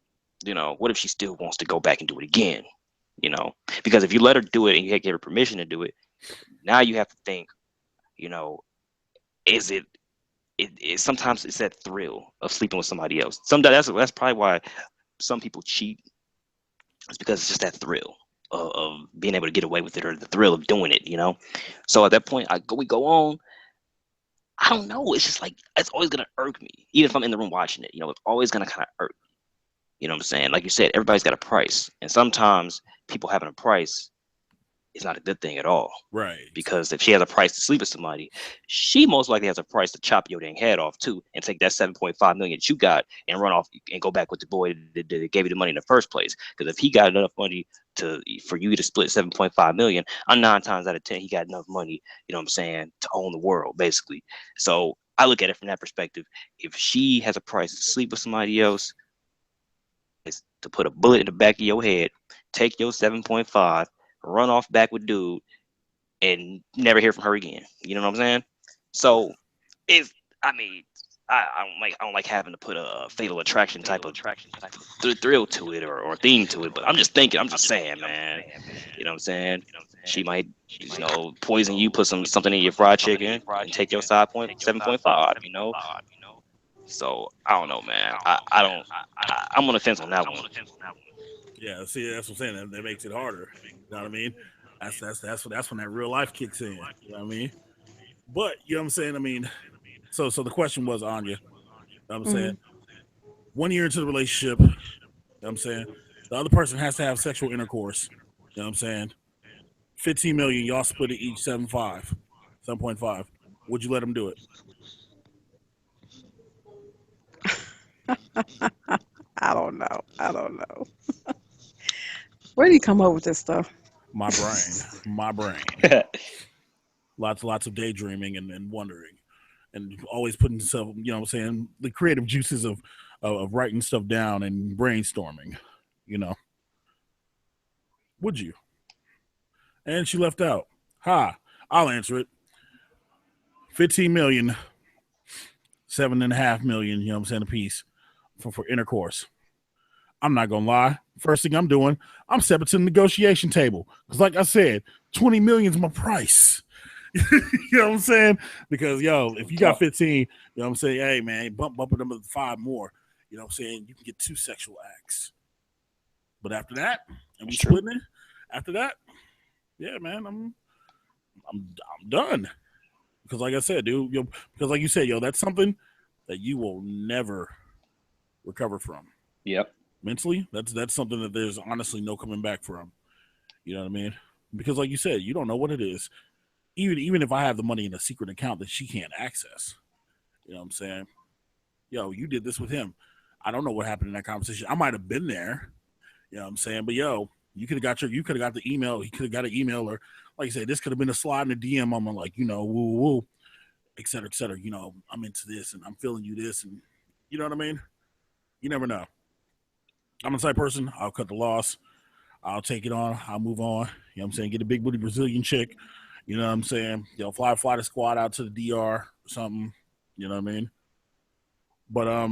what if she still wants to go back and do it again? Because if you let her do it and you give her permission to do it, now you have to think, you know, is it sometimes it's that thrill of sleeping with somebody else. Sometimes that's probably why some people cheat. It's because it's just that thrill of being able to get away with it, or the thrill of doing it. So at that point, we go on. I don't know. It's just like it's always gonna irk me, even if I'm in the room watching it. It's always gonna kind of irk me. You know what I'm saying? Like you said, everybody's got a price, and sometimes people having a price is not a good thing at all. Right. Because if she has a price to sleep with somebody, she most likely has a price to chop your dang head off too, and take that 7.5 million that you got and run off and go back with the boy that gave you the money in the first place. Because if he got enough money for you to split 7.5 million, I'm 9 times out of 10 he got enough money. You know what I'm saying, to own the world basically. So I look at it from that perspective. If she has a price to sleep with somebody else, is to put a bullet in the back of your head, take your 7.5, run off back with dude, and never hear from her again. You know what I'm saying? So it's I mean I don't like having to put a fatal attraction type of thrill to it, or theme to it. But I'm just saying, man. You know what I'm saying? She might, poison you, put something in your fried chicken, and take your side point 7.5. So I don't know, man. I'm on the fence on that one. Yeah, see, that's what I'm saying. That makes it harder. You know what I mean? That's when that real life kicks in. You know what I mean? But you know what I'm saying? I mean, so the question was, Anya, you know what I'm saying, Mm. 1 year into the relationship, you know what I'm saying, the other person has to have sexual intercourse. You know what I'm saying? 15 million, y'all split it each 7.5. Would you let them do it? I don't know. I don't know. Where do you come up with this stuff? My brain. My brain. Lots of daydreaming and wondering. And always putting stuff, you know what I'm saying, the creative juices of writing stuff down and brainstorming, you know. Would you? And she left out. Ha. I'll answer it. 15 million, 7.5 million, you know what I'm saying, a piece for intercourse. I'm not gonna lie. First thing I'm doing, I'm stepping to the negotiation table. Because like I said, 20 million is my price. You know what I'm saying? Because yo, if you got 15, you know what I'm saying, hey man, bump it up to 5 more. You know what I'm saying? You can get 2 sexual acts. But after that, and we That's true. splitting it, after that, yeah, man, I'm done. Because like I said, dude, yo, because like you said, yo, that's something that you will never recover from. Yep. Mentally, that's something that there's honestly no coming back from. You know what I mean? Because like you said, you don't know what it is. Even if I have the money in a secret account that she can't access. You know what I'm saying? Yo, you did this with him. I don't know what happened in that conversation. I might have been there. You know what I'm saying? But yo, you could have got the email. He could have got an email, or like you said, this could have been a slide in the DM. I'm like, you know, woo woo, et cetera, et cetera. You know, I'm into this and I'm feeling you this, and you know what I mean? You never know. I'm the type of person, I'll cut the loss. I'll take it on. I'll move on. You know what I'm saying? Get a big booty Brazilian chick. You know what I'm saying? You know, fly the squad out to the DR or something. You know what I mean? But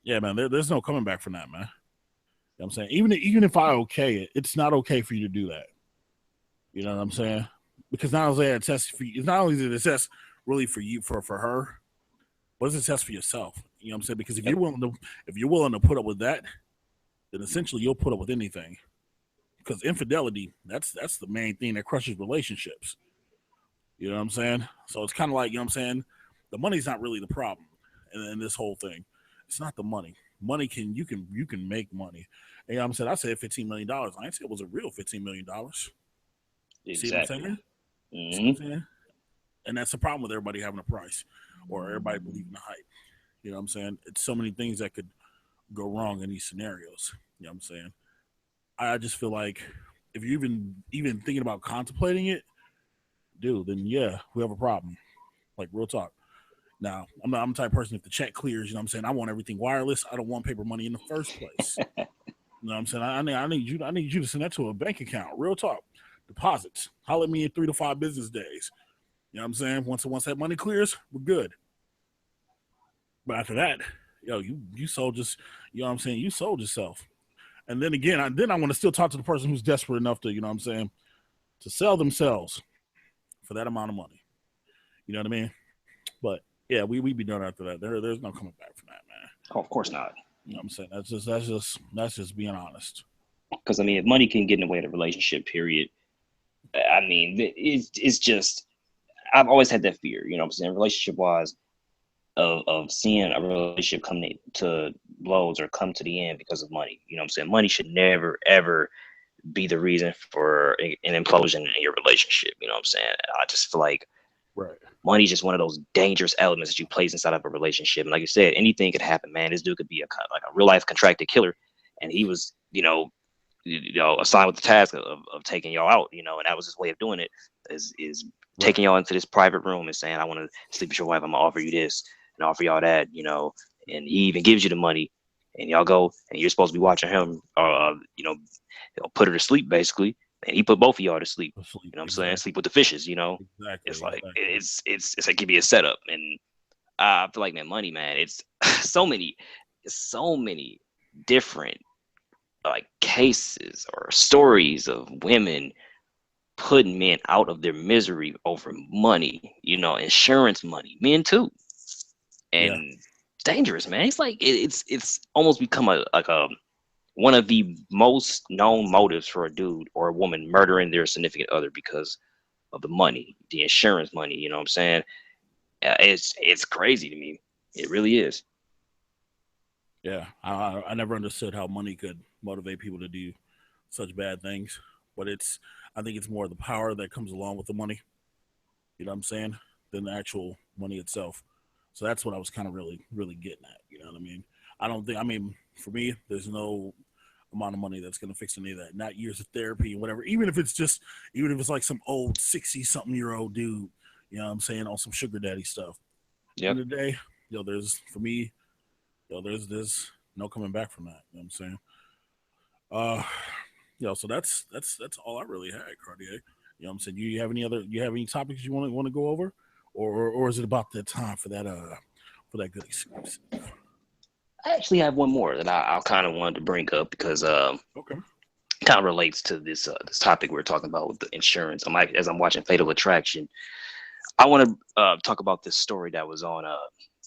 yeah, man, there's no coming back from that, man. You know what I'm saying? Even if I okay it, it's not okay for you to do that. You know what I'm saying? Because not only is it a test for you, it's not only is it a test really for you for her, but it's a test for yourself. You know what I'm saying? Because Yep. if you're willing to put up with that, then essentially you'll put up with anything. Because infidelity, that's the main thing that crushes relationships. You know what I'm saying? So it's kind of like, you know what I'm saying? The money's not really the problem in this whole thing. It's not the money. Money you can make money. And, you know what I'm saying? I said $15 million. I didn't say it was a real $15 million. See what I'm Exactly. saying? See what Hmm. I'm saying? And that's the problem with everybody having a price or everybody believing the hype. You know what I'm saying? It's so many things that could go wrong in these scenarios. You know what I'm saying? I just feel like if you're even thinking about contemplating it, dude, then yeah, we have a problem. Like real talk. Now, I'm the type of person if the check clears, you know what I'm saying, I want everything wireless. I don't want paper money in the first place. You know what I'm saying? I need you to send that to a bank account. Real talk. Deposits. Holler at me in 3 to 5 business days. You know what I'm saying? Once that money clears, we're good. But after that, yo, you sold just you know what I'm saying, you sold yourself. And then again, I want to still talk to the person who's desperate enough to, you know what I'm saying, to sell themselves for that amount of money. You know what I mean? But yeah, we be done after that. There's no coming back from that, man. Oh, of course not. You know what I'm saying? That's just being honest. Because I mean, if money can get in the way of the relationship, period. I mean, it's just I've always had that fear. You know what I'm saying? Relationship wise, of seeing a relationship come to blows or come to the end because of money. You know what I'm saying? Money should never ever be the reason for an implosion in your relationship. You know what I'm saying? I just feel like Right. money is just one of those dangerous elements that you place inside of a relationship. And like you said, anything could happen, man. This dude could be like a real life contracted killer, and he was, assigned with the task of taking y'all out, and that was his way of doing it is Right. taking y'all into this private room and saying, I want to sleep with your wife. I'm gonna offer you this and offer y'all that, and he even gives you the money, and y'all go and you're supposed to be watching him, put her to sleep basically, and he put both of y'all to sleep. Asleep. You know what I'm saying? Exactly. Sleep with the fishes. It's Exactly. like Exactly. it's like give me a setup, and I feel like, man, money, man, it's so many different like cases or stories of women putting men out of their misery over money, insurance money, men too, and Yeah. it's dangerous, man. It's like it's almost become a like a one of the most known motives for a dude or a woman murdering their significant other because of the money, the insurance money. You know what I'm saying? It's crazy to me. It really is. Yeah, I never understood how money could motivate people to do such bad things, but I think it's more the power that comes along with the money. You know what I'm saying? Than the actual money itself. So that's what I was kind of really getting at. You know what I mean? I don't think. I mean, for me, there's no amount of money that's going to fix any of that. Not years of therapy and whatever. Even if it's like some old 60-something-year-old dude. You know what I'm saying, on some sugar daddy stuff. Yep. End of the day, there's for me, there's no coming back from that. You know what I'm saying? Uh, so that's all I really had, Cartier. You know what I'm saying? You have any topics you want to go over, or is it about that time for that good excuse? I actually have one more that I kind of wanted to bring up because Okay. kind of relates to this topic we're talking about with the insurance. As I'm watching Fatal Attraction, I want to talk about this story that was on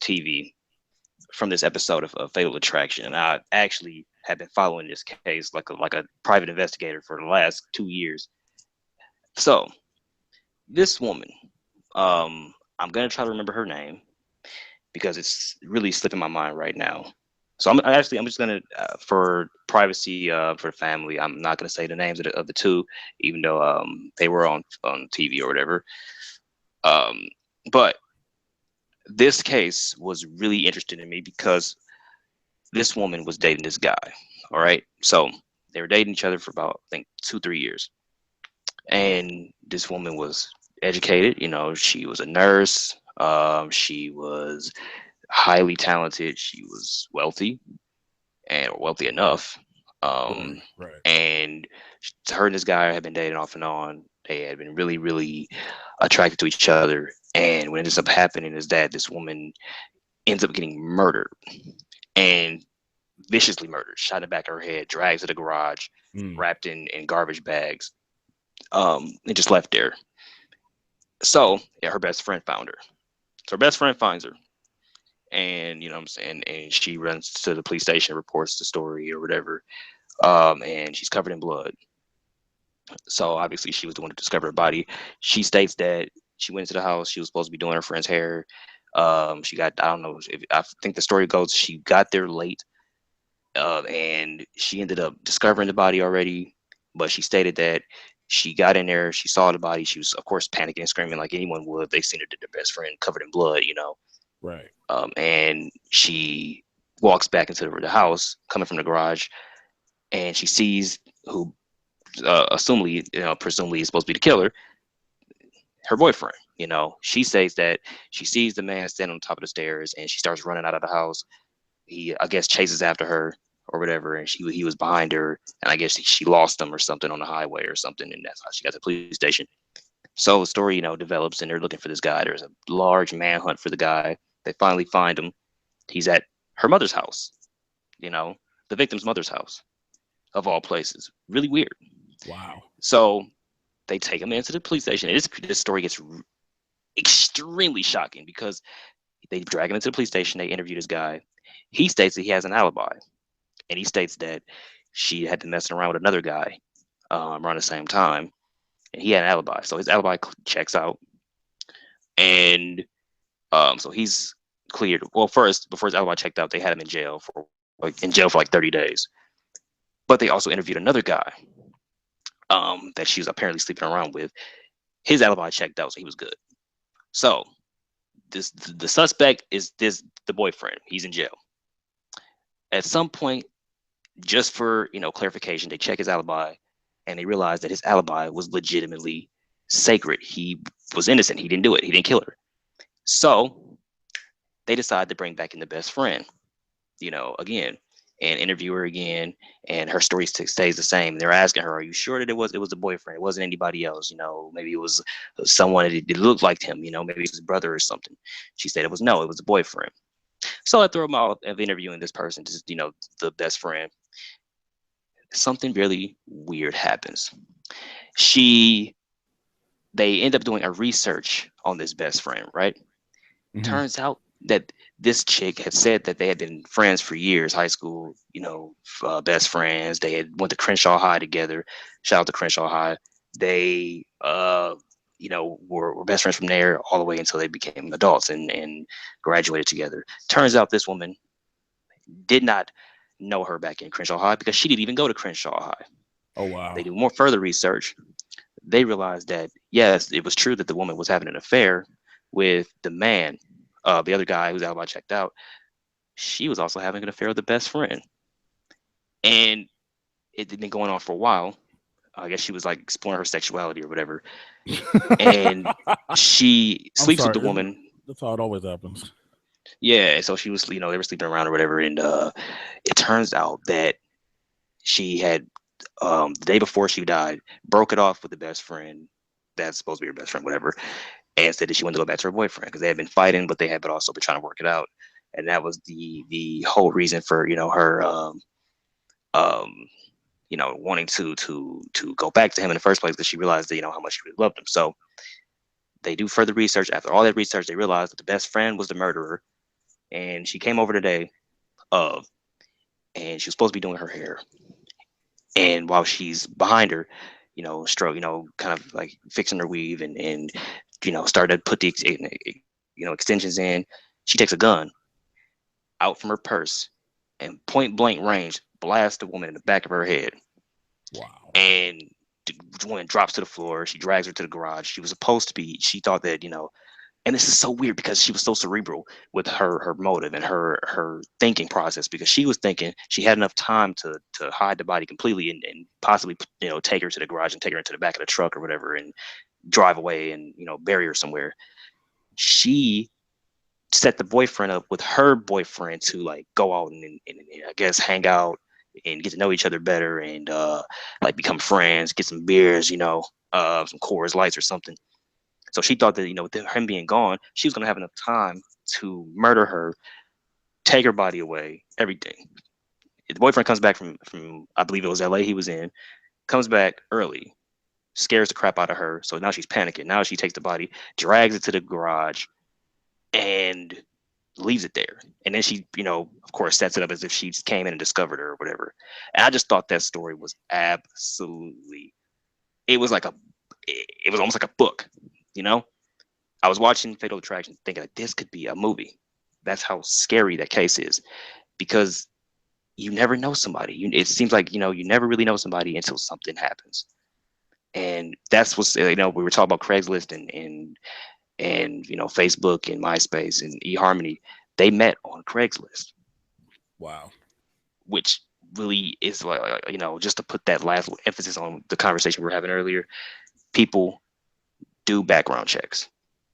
TV from this episode of Fatal Attraction, and I actually have been following this case like a private investigator for the last 2 years. So this woman, I'm gonna try to remember her name because it's really slipping my mind right now. So I'm just gonna for privacy for the family, I'm not gonna say the names of the two, even though they were on TV or whatever. Um, but this case was really interesting to me because this woman was dating this guy. All right, so they were dating each other for about I think 2 3 years, and this woman was educated. You know, she was a nurse. She was highly talented. She was wealthy and wealthy enough. Right. Um, Right. and her and this guy had been dating off and on. They had been really, really attracted to each other. And what ends up happening is that this woman ends up getting murdered and viciously murdered, shot in the back of her head, dragged to the garage, Mm. wrapped in garbage bags, and just left there. So yeah, her best friend found her. So her best friend finds her, and you know what I'm saying, and she runs to the police station, reports the story or whatever, and she's covered in blood. So obviously she was the one to discover her body. She states that she went into the house. She was supposed to be doing her friend's hair. She got, I don't know if I think the story goes she got there late, and she ended up discovering the body already. But she stated that she got in there, she saw the body. She was of course panicking and screaming like anyone would if they seen her, their best friend covered in blood, you know. Right. And she walks back into the house coming from the garage, and she sees who assumably, you know, presumably is supposed to be the killer, her boyfriend. You know, she says that she sees the man standing on top of the stairs, and she starts running out of the house. He, I guess, chases after her or whatever, and he was behind her, and I guess she lost him or something on the highway or something, and that's how she got to the police station. So the story, you know, develops, and they're looking for this guy. There's a large manhunt for the guy. They finally find him. He's at her mother's house. You know, the victim's mother's house, of all places. Really weird. Wow. So they take him into the police station. And this story gets extremely shocking because they drag him into the police station. They interview this guy. He states that he has an alibi, and he states that she had been messing around with another guy around the same time, and he had an alibi. So his alibi checks out, and so he's cleared. Well, first, before his alibi checked out, they had him in jail for like 30 days. But they also interviewed another guy that she was apparently sleeping around with. His alibi checked out, so he was good. So the suspect is the boyfriend. He's in jail. At some point, just for clarification, they check his alibi, and they realize that his alibi was legitimately sacred. He was innocent. He didn't do it. He didn't kill her. So they decide to bring back in the best friend, again, and interview her again, and her story stays the same. They're asking her, "Are you sure that it was the boyfriend? It wasn't anybody else? Maybe it was someone that looked like him. Maybe it was his brother or something." She said it was no, it was the boyfriend. So after a while of interviewing this person, just the best friend, something really weird happens. She They end up doing a research on this best friend, right? Mm-hmm. Turns out that this chick had said that they had been friends for years, high school, best friends. They had went to Crenshaw High together. Shout out to Crenshaw High. They, were best friends from there all the way until they became adults and graduated together. Turns out this woman did not know her back in Crenshaw High because she didn't even go to Crenshaw High. Oh wow. They do more further research. They realized that yes, it was true that the woman was having an affair with the man, the other guy whose alibi checked out. She was also having an affair with the best friend, and it had been going on for a while. I guess she was like exploring her sexuality or whatever, and she I'm sleeps with sorry. the woman. That's how it always happens. Yeah, so she was, they were sleeping around or whatever, and it turns out that she had the day before she died, broke it off with the best friend that's supposed to be her best friend, whatever, and said that she wanted to go back to her boyfriend because they had been fighting, but they had but also been trying to work it out, and that was the whole reason for her um wanting to go back to him in the first place because she realized that how much she really loved him. So they do further research. After all that research, they realized that the best friend was the murderer, and she came over today of, and she was supposed to be doing her hair. And while she's behind her, stroke, kind of like fixing her weave and started to put the extensions in, she takes a gun out from her purse and point blank range blasts the woman in the back of her head. Wow. And the woman drops to the floor. She drags her to the garage. She was supposed to be. She thought that and this is so weird because she was so cerebral with her motive and her thinking process, because she was thinking she had enough time to hide the body completely and possibly take her to the garage and take her into the back of the truck or whatever and drive away and bury her somewhere. She set the boyfriend up with her boyfriend to like go out and I guess hang out and get to know each other better and like become friends, get some beers, some Coors Lights or something. So she thought that, with him being gone, she was going to have enough time to murder her, take her body away, everything. The boyfriend comes back from I believe it was LA he was in, comes back early, scares the crap out of her. So now she's panicking. Now she takes the body, drags it to the garage, and leaves it there. And then she, of course, sets it up as if she came in and discovered her or whatever. And I just thought that story was absolutely, it was almost like a book, you know? I was watching Fatal Attraction thinking like this could be a movie. That's how scary that case is, because you never know somebody. It seems like, you never really know somebody until something happens. And that's what's, we were talking about Craigslist and Facebook and MySpace and eHarmony. They met on Craigslist. Wow. Which really is like, just to put that last emphasis on the conversation we were having earlier, people do background checks.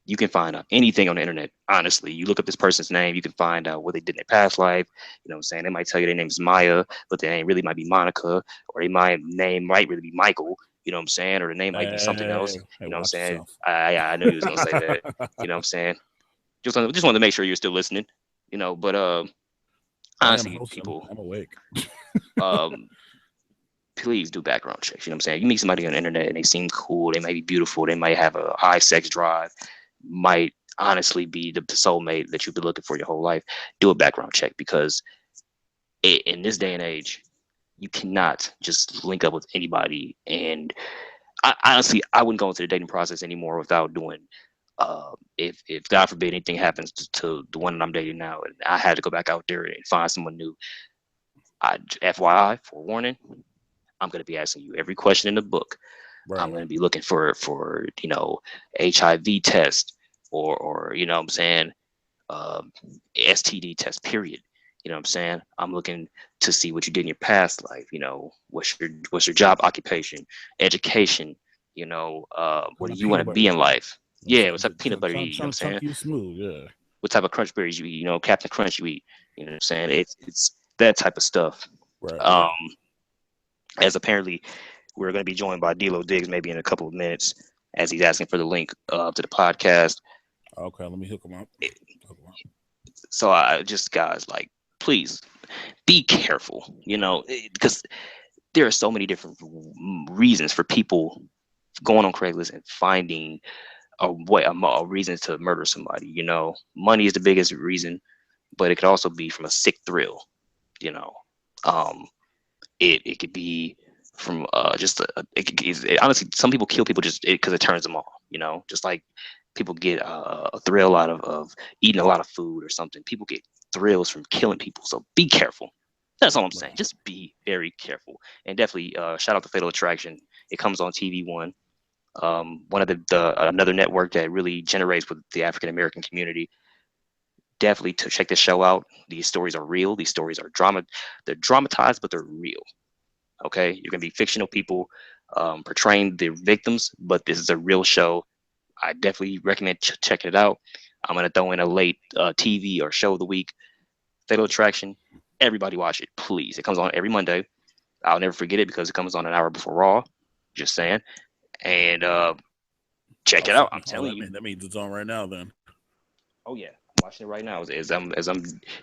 You can find out anything on the internet. Honestly, you look up this person's name, you can find out what they did in their past life. You know what I'm saying? They might tell you their name's Maya, but their name really might be Monica, or name might really be Michael. You know what I'm saying? Or the name might be something else. Hey, You know what I'm watch saying? yourself. I knew you was gonna say that. You know what I'm saying? Just wanted to make sure you're still listening. But I am honestly, hosting. people, I'm awake. um, please do background checks. You know what I'm saying? You meet somebody on the internet and they seem cool, they might be beautiful, they might have a high sex drive, might honestly be the soulmate that you've been looking for your whole life. Do a background check, because in this day and age, you cannot just link up with anybody. And honestly, I wouldn't go into the dating process anymore without doing. If God forbid anything happens to the one that I'm dating now, and I had to go back out there and find someone new, FYI, forewarning, I'm going to be asking you every question in the book. Right. I'm going to be looking for HIV test or what I'm saying, STD test, period. You know what I'm saying? I'm looking to see what you did in your past life. What's your job, occupation, education. What Kind do of you want peanut to butter be you in eat. life? You know what I'm Yeah, saying? what type of peanut butter you eat? You know what Trying I'm to saying? chunk you smooth. Yeah. What type of crunch berries you eat? Captain Crunch you eat? You know what I'm saying? It's that type of stuff. Right. Um, Right. as apparently we're going to be joined by D'Lo Diggs maybe in a couple of minutes, as he's asking for the link to the podcast. Okay. Let me hook them up. Hook 'em up. So I just, guys, like, please be careful, because there are so many different reasons for people going on Craigslist and finding a reason to murder somebody. You know, money is the biggest reason, but it could also be from a sick thrill. You know, um, it could be from just honestly, some people kill people just because it turns them on. You know, just like people get a thrill out of eating a lot of food or something. People get thrills from killing people. So be careful. That's all I'm saying. Just be very careful. And definitely shout out to Fatal Attraction. It comes on TV1. One of the another network that really generates with the African American community. Definitely to check this show out. These stories are real. These stories are they're dramatized, but they're real. Okay, you're gonna be fictional people portraying the victims, but this is a real show. I definitely recommend checking it out. I'm gonna throw in a late TV or show of the week. Fatal Attraction. Everybody watch it, please. It comes on every Monday. I'll never forget it because it comes on an hour before Raw. Just saying. And check it out. I'm telling you. That means it's on right now. Then. Oh yeah, I'm watching it right now. As I'm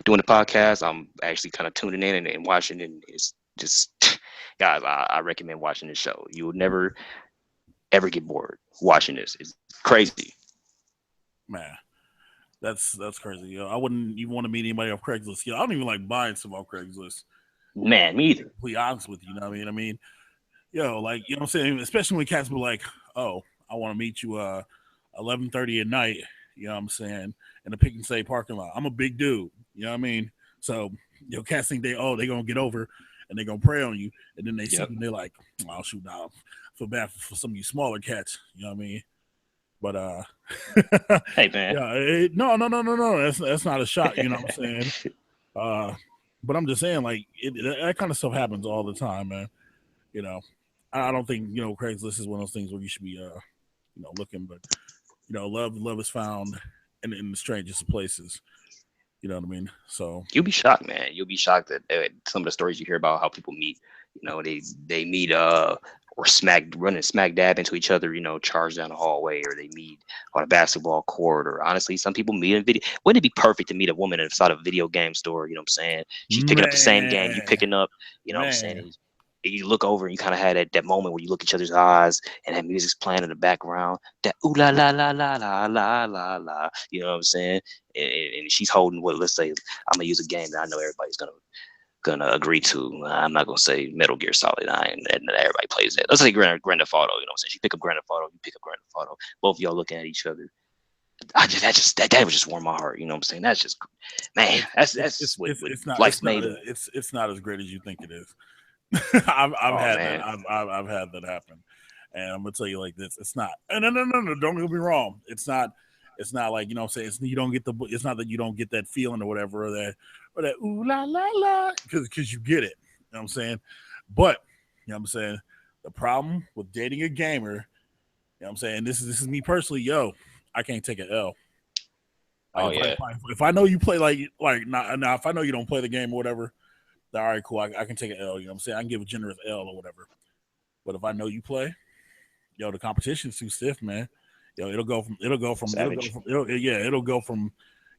doing the podcast, I'm actually kind of tuning in and watching, and it's just guys. I recommend watching this show. You will never ever get bored watching this. It's crazy. Man, that's crazy. Yo, I wouldn't even want to meet anybody off Craigslist. Yo, I don't even like buying stuff off Craigslist. Man, me either. To be honest with you, you know what I mean? Yo, like, you know what I'm saying? Especially when cats be like, oh, I want to meet you 11:30 at night, you know what I'm saying, in the Pick and Save parking lot. I'm a big dude, you know what I mean? So, cats think they going to get over and they're going to prey on you. And then they see you and they're like, oh, shoot, now I feel bad for some of you smaller cats, you know what I mean? But, hey, man. Yeah, no. That's not a shot, you know what I'm saying? But I'm just saying, like, that kind of stuff happens all the time, man. You know, I don't think, Craigslist is one of those things where you should be, looking, but, love is found in the strangest of places. You know what I mean? So you'll be shocked, man. You'll be shocked at some of the stories you hear about how people meet. You know, they meet or running smack dab into each other. You know, charge down the hallway, or they meet on a basketball court. Or honestly, some people meet in video. Wouldn't it be perfect to meet a woman inside a video game store? You know what I'm saying? She's picking up the same game you picking up. You know what I'm saying? And you look over and you kind of had that moment where you look at each other's eyes and that music's playing in the background. That ooh la la la la la la la la. You know what I'm saying? And she's holding what, let's say, I'm gonna use a game that I know everybody's gonna agree to. I'm not gonna say Metal Gear Solid. And everybody plays that. Let's say Grand Theft Auto. You know what I'm saying? She pick up Grand Theft Auto, you pick up Grand Theft Auto. Both of y'all looking at each other. That would just warm my heart. You know what I'm saying? That's just, man. That's it's not life's made of. It's not as great as you think it is. I've had that happen, and I'm gonna tell you like this: it's not. No. Don't get me wrong. It's not like, you know what I'm saying. You don't get it's not that you don't get that feeling or whatever, or that ooh la la la, because you get it. You know what I'm saying? But you know what I'm saying. The problem with dating a gamer, you know what I'm saying. This is me personally. Yo, I can't take an L. Like, if I know you play now, if I know you don't play the game or whatever. All right, cool. I can take an L. You know what I'm saying? I can give a generous L or whatever. But if I know you play, the competition's too stiff, man. It'll go from, you know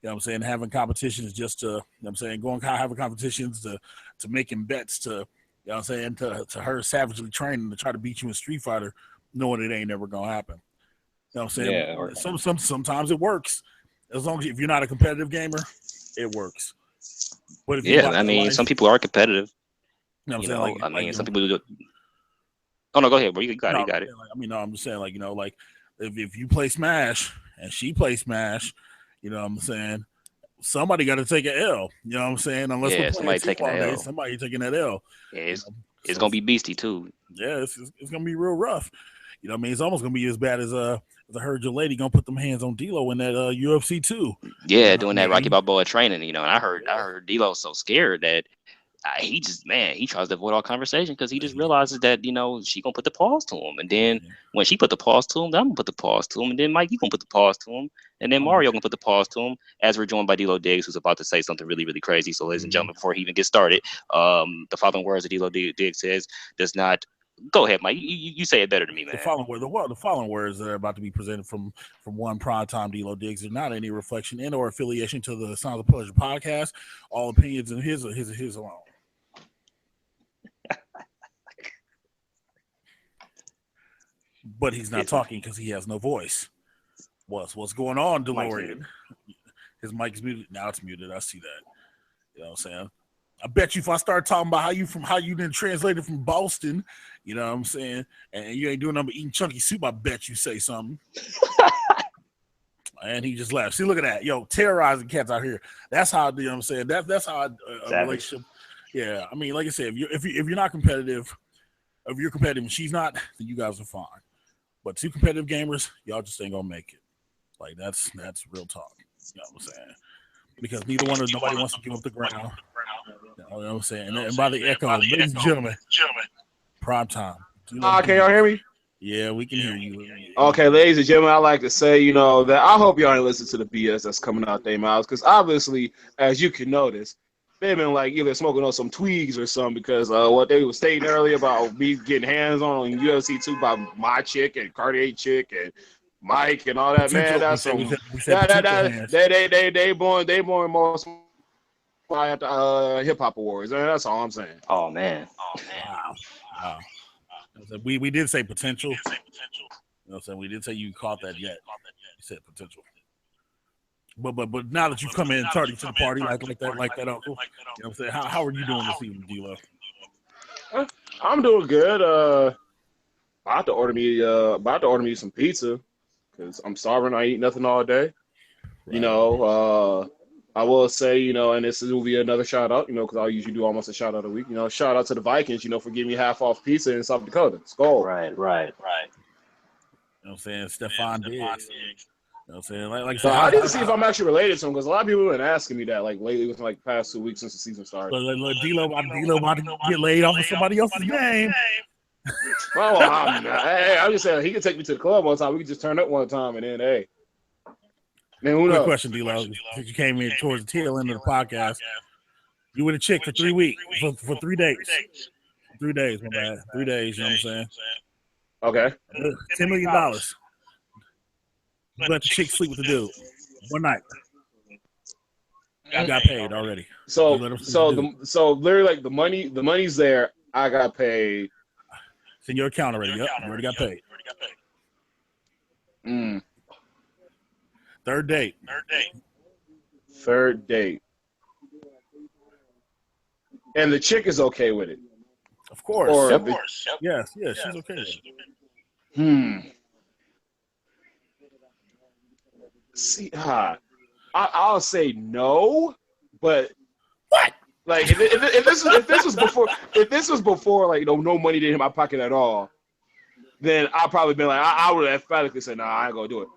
what I'm saying, having competitions just to, you know what I'm saying, having competitions to making bets to, you know what I'm saying, to her savagely training to try to beat you in Street Fighter, knowing it ain't never gonna happen. You know what I'm saying? Yeah, sometimes it works. As long as if you're not a competitive gamer, it works. But if some people are competitive. You know what I'm saying? Some people do. Oh no, go ahead, bro. You got it. I'm just saying, if you play Smash and she plays Smash, you know what I'm saying? Somebody got to take an L. You know what I'm saying? Unless we're somebody taking that L. Somebody taking that L. Yeah, it's gonna be beastie too. Yeah, it's gonna be real rough. You know what I mean? It's almost gonna be as bad as I heard your lady gonna put them hands on D-Lo in that UFC 2. Yeah, doing that Rocky Balboa training. And I heard D-Lo so scared that he tries to avoid all conversation because he just realizes that she gonna put the pause to him, and then when she put the pause to him, then I'm gonna put the pause to him, and then Mike, you gonna put the pause to him, and then Mario gonna put the pause to him. As we're joined by D-Lo Diggs, who's about to say something really, really crazy. So, ladies and gentlemen, before he even gets started, the following words that D-Lo Diggs says does not. Go ahead, Mike. You say it better than me, man. The following words that are about to be presented from one Primetime D-Lo Diggs are not any reflection and or affiliation to the Sounds of Pleasure podcast. All opinions and his alone. But he's not talking because he has no voice. What's going on, Mike's DeLorean? muted. His mic is muted. Now it's muted. I see that. You know what I'm saying? I bet you if I start talking about how you didn't translate it from Boston, you know what I'm saying, and you ain't doing nothing but eating chunky soup, I bet you say something. And he just left. See, look at that. Yo, terrorizing cats out here. That's how, you know what I'm saying? That's how a relationship. Yeah, I mean, like I said, if you're not competitive, if you're competitive and she's not, then you guys are fine. But two competitive gamers, y'all just ain't gonna make it. Like that's real talk. You know what I'm saying? Because nobody wants to give up the ground. You know what I'm saying? And by the echo, ladies and gentlemen, Primetime. Can y'all hear me? Yeah, we can hear you. Okay, ladies and gentlemen, I like to say, you know, that I hope y'all ain't listen to the BS that's coming out their mouths, because obviously, as you can notice, they've been like either smoking on some tweaks or something, because what they were stating earlier about me getting hands on UFC 2 by my chick and Quardeay chick and Mike and all that, man. That's some they born most at the hip hop awards. That's all I'm saying. Oh man. Wow. We did say potential. You know what I'm saying? We did say you caught that yet. You said potential. But now that you've come in tardy to the party like that, uncle. You know what I'm saying? How are you doing this evening, D-Lo? I'm doing good. About to order me some pizza because I'm starving. I eat nothing all day. Right. You know, I will say, you know, and this will be another shout out, you know, because I usually do almost a shout out a week. You know, shout out to the Vikings, you know, for giving me half off pizza in South Dakota. Skull. Right. You know what I'm saying? Stephon Diggs. You know what I'm saying? Like so I need to see if I'm actually related to him, because a lot of people have been asking me that, like, lately, within like past 2 weeks since the season started. D-Lo about to get laid off of somebody else's name. Well, I'm just saying, he could take me to the club one time. We could just turn up one time, and then, hey. Man, who knows? Quick question, D-Lo. Since you came in towards the tail end of the podcast, you with a chick for 3 weeks, for 3 days. 3 days, my bad. 3 days, you know what I'm saying? Okay. $10 million. You let the chick sleep with the dude one night. You got paid already. So literally, like the money's there. I got paid. It's in your account already. Yep, you already got paid. Third date. And the chick is okay with it. Of course. Yes, she's okay with it. See, I'll say no, but what? Like if this was before like no money in my pocket at all, then I'll probably be like I would have emphatically said, nah, I ain't gonna do it.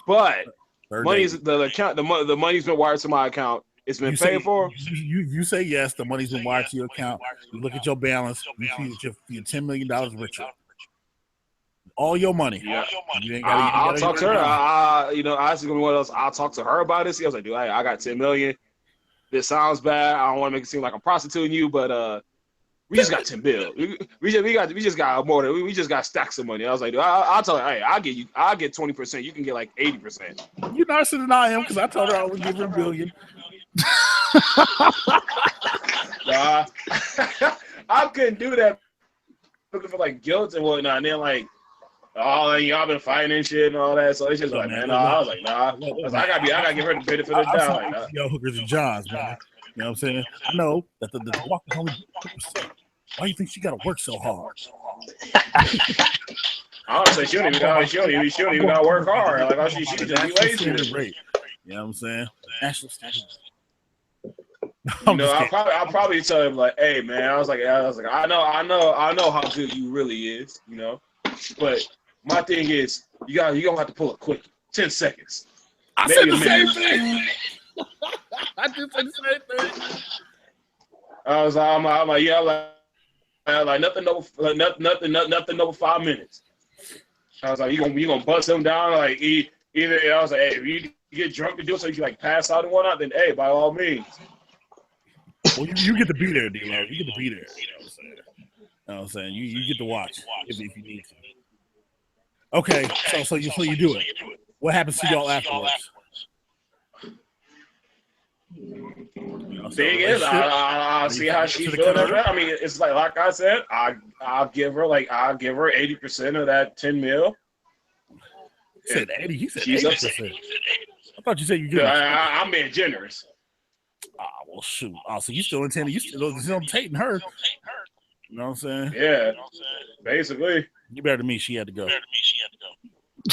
But money's the money's been wired to my account. It's been paid for. You say yes. The money's been wired to your account. You look at your balance. You see that you're $10 million richer. All your money. Yeah. I'll talk to her. I asked her what else. I'll talk to her about it. See, I was like, dude, I got $10 million. This sounds bad. I don't want to make it seem like I'm prostituting you, but we just got $10 billion. We just got more than we just got stacks of money. I was like, dude, I'll tell her, hey, I'll get 20%. You can get like 80%. You're nicer than I am because I told her I would give her $1 billion. Nah, I couldn't do that. Looking for like guilt and whatnot, and then like, oh, y'all been fighting and shit and all that. So it's just like, man, I was like, nah. I gotta give her the benefit of the doubt. Like, yo, hookers and johns, man. You know what I'm saying? I know that the walk is only 2%. Why do you think she gotta work so hard? Honestly, she don't even gotta work hard. Like, she just be lazy. You know what I'm saying? National standard. I'll probably tell him like, hey man, I was like, I know how good you really is, you know. But my thing is, you gonna have to pull it quick, 10 seconds. I said the same thing. I just said the same thing. I'm like, yeah, like nothing over 5 minutes. I was like, you gonna bust him down like either. I was like, hey, if you get drunk to do it so you can like pass out and whatnot, then hey, by all means. Well, you get to be there, D-Lo. You get to be there. You know what I'm saying? You get to watch if you need to. Okay, so you do it. What happens to y'all afterwards? Thing is, I'll see how she feels. I mean, it's like I said, I'll give her 80% of that $10 million. He said 80. He said She's 80%. I thought you said you did. I'm being generous. Well, shoot. So you still intending? You still taking her? You know what I'm saying? Yeah, basically. You better than me. She had to go.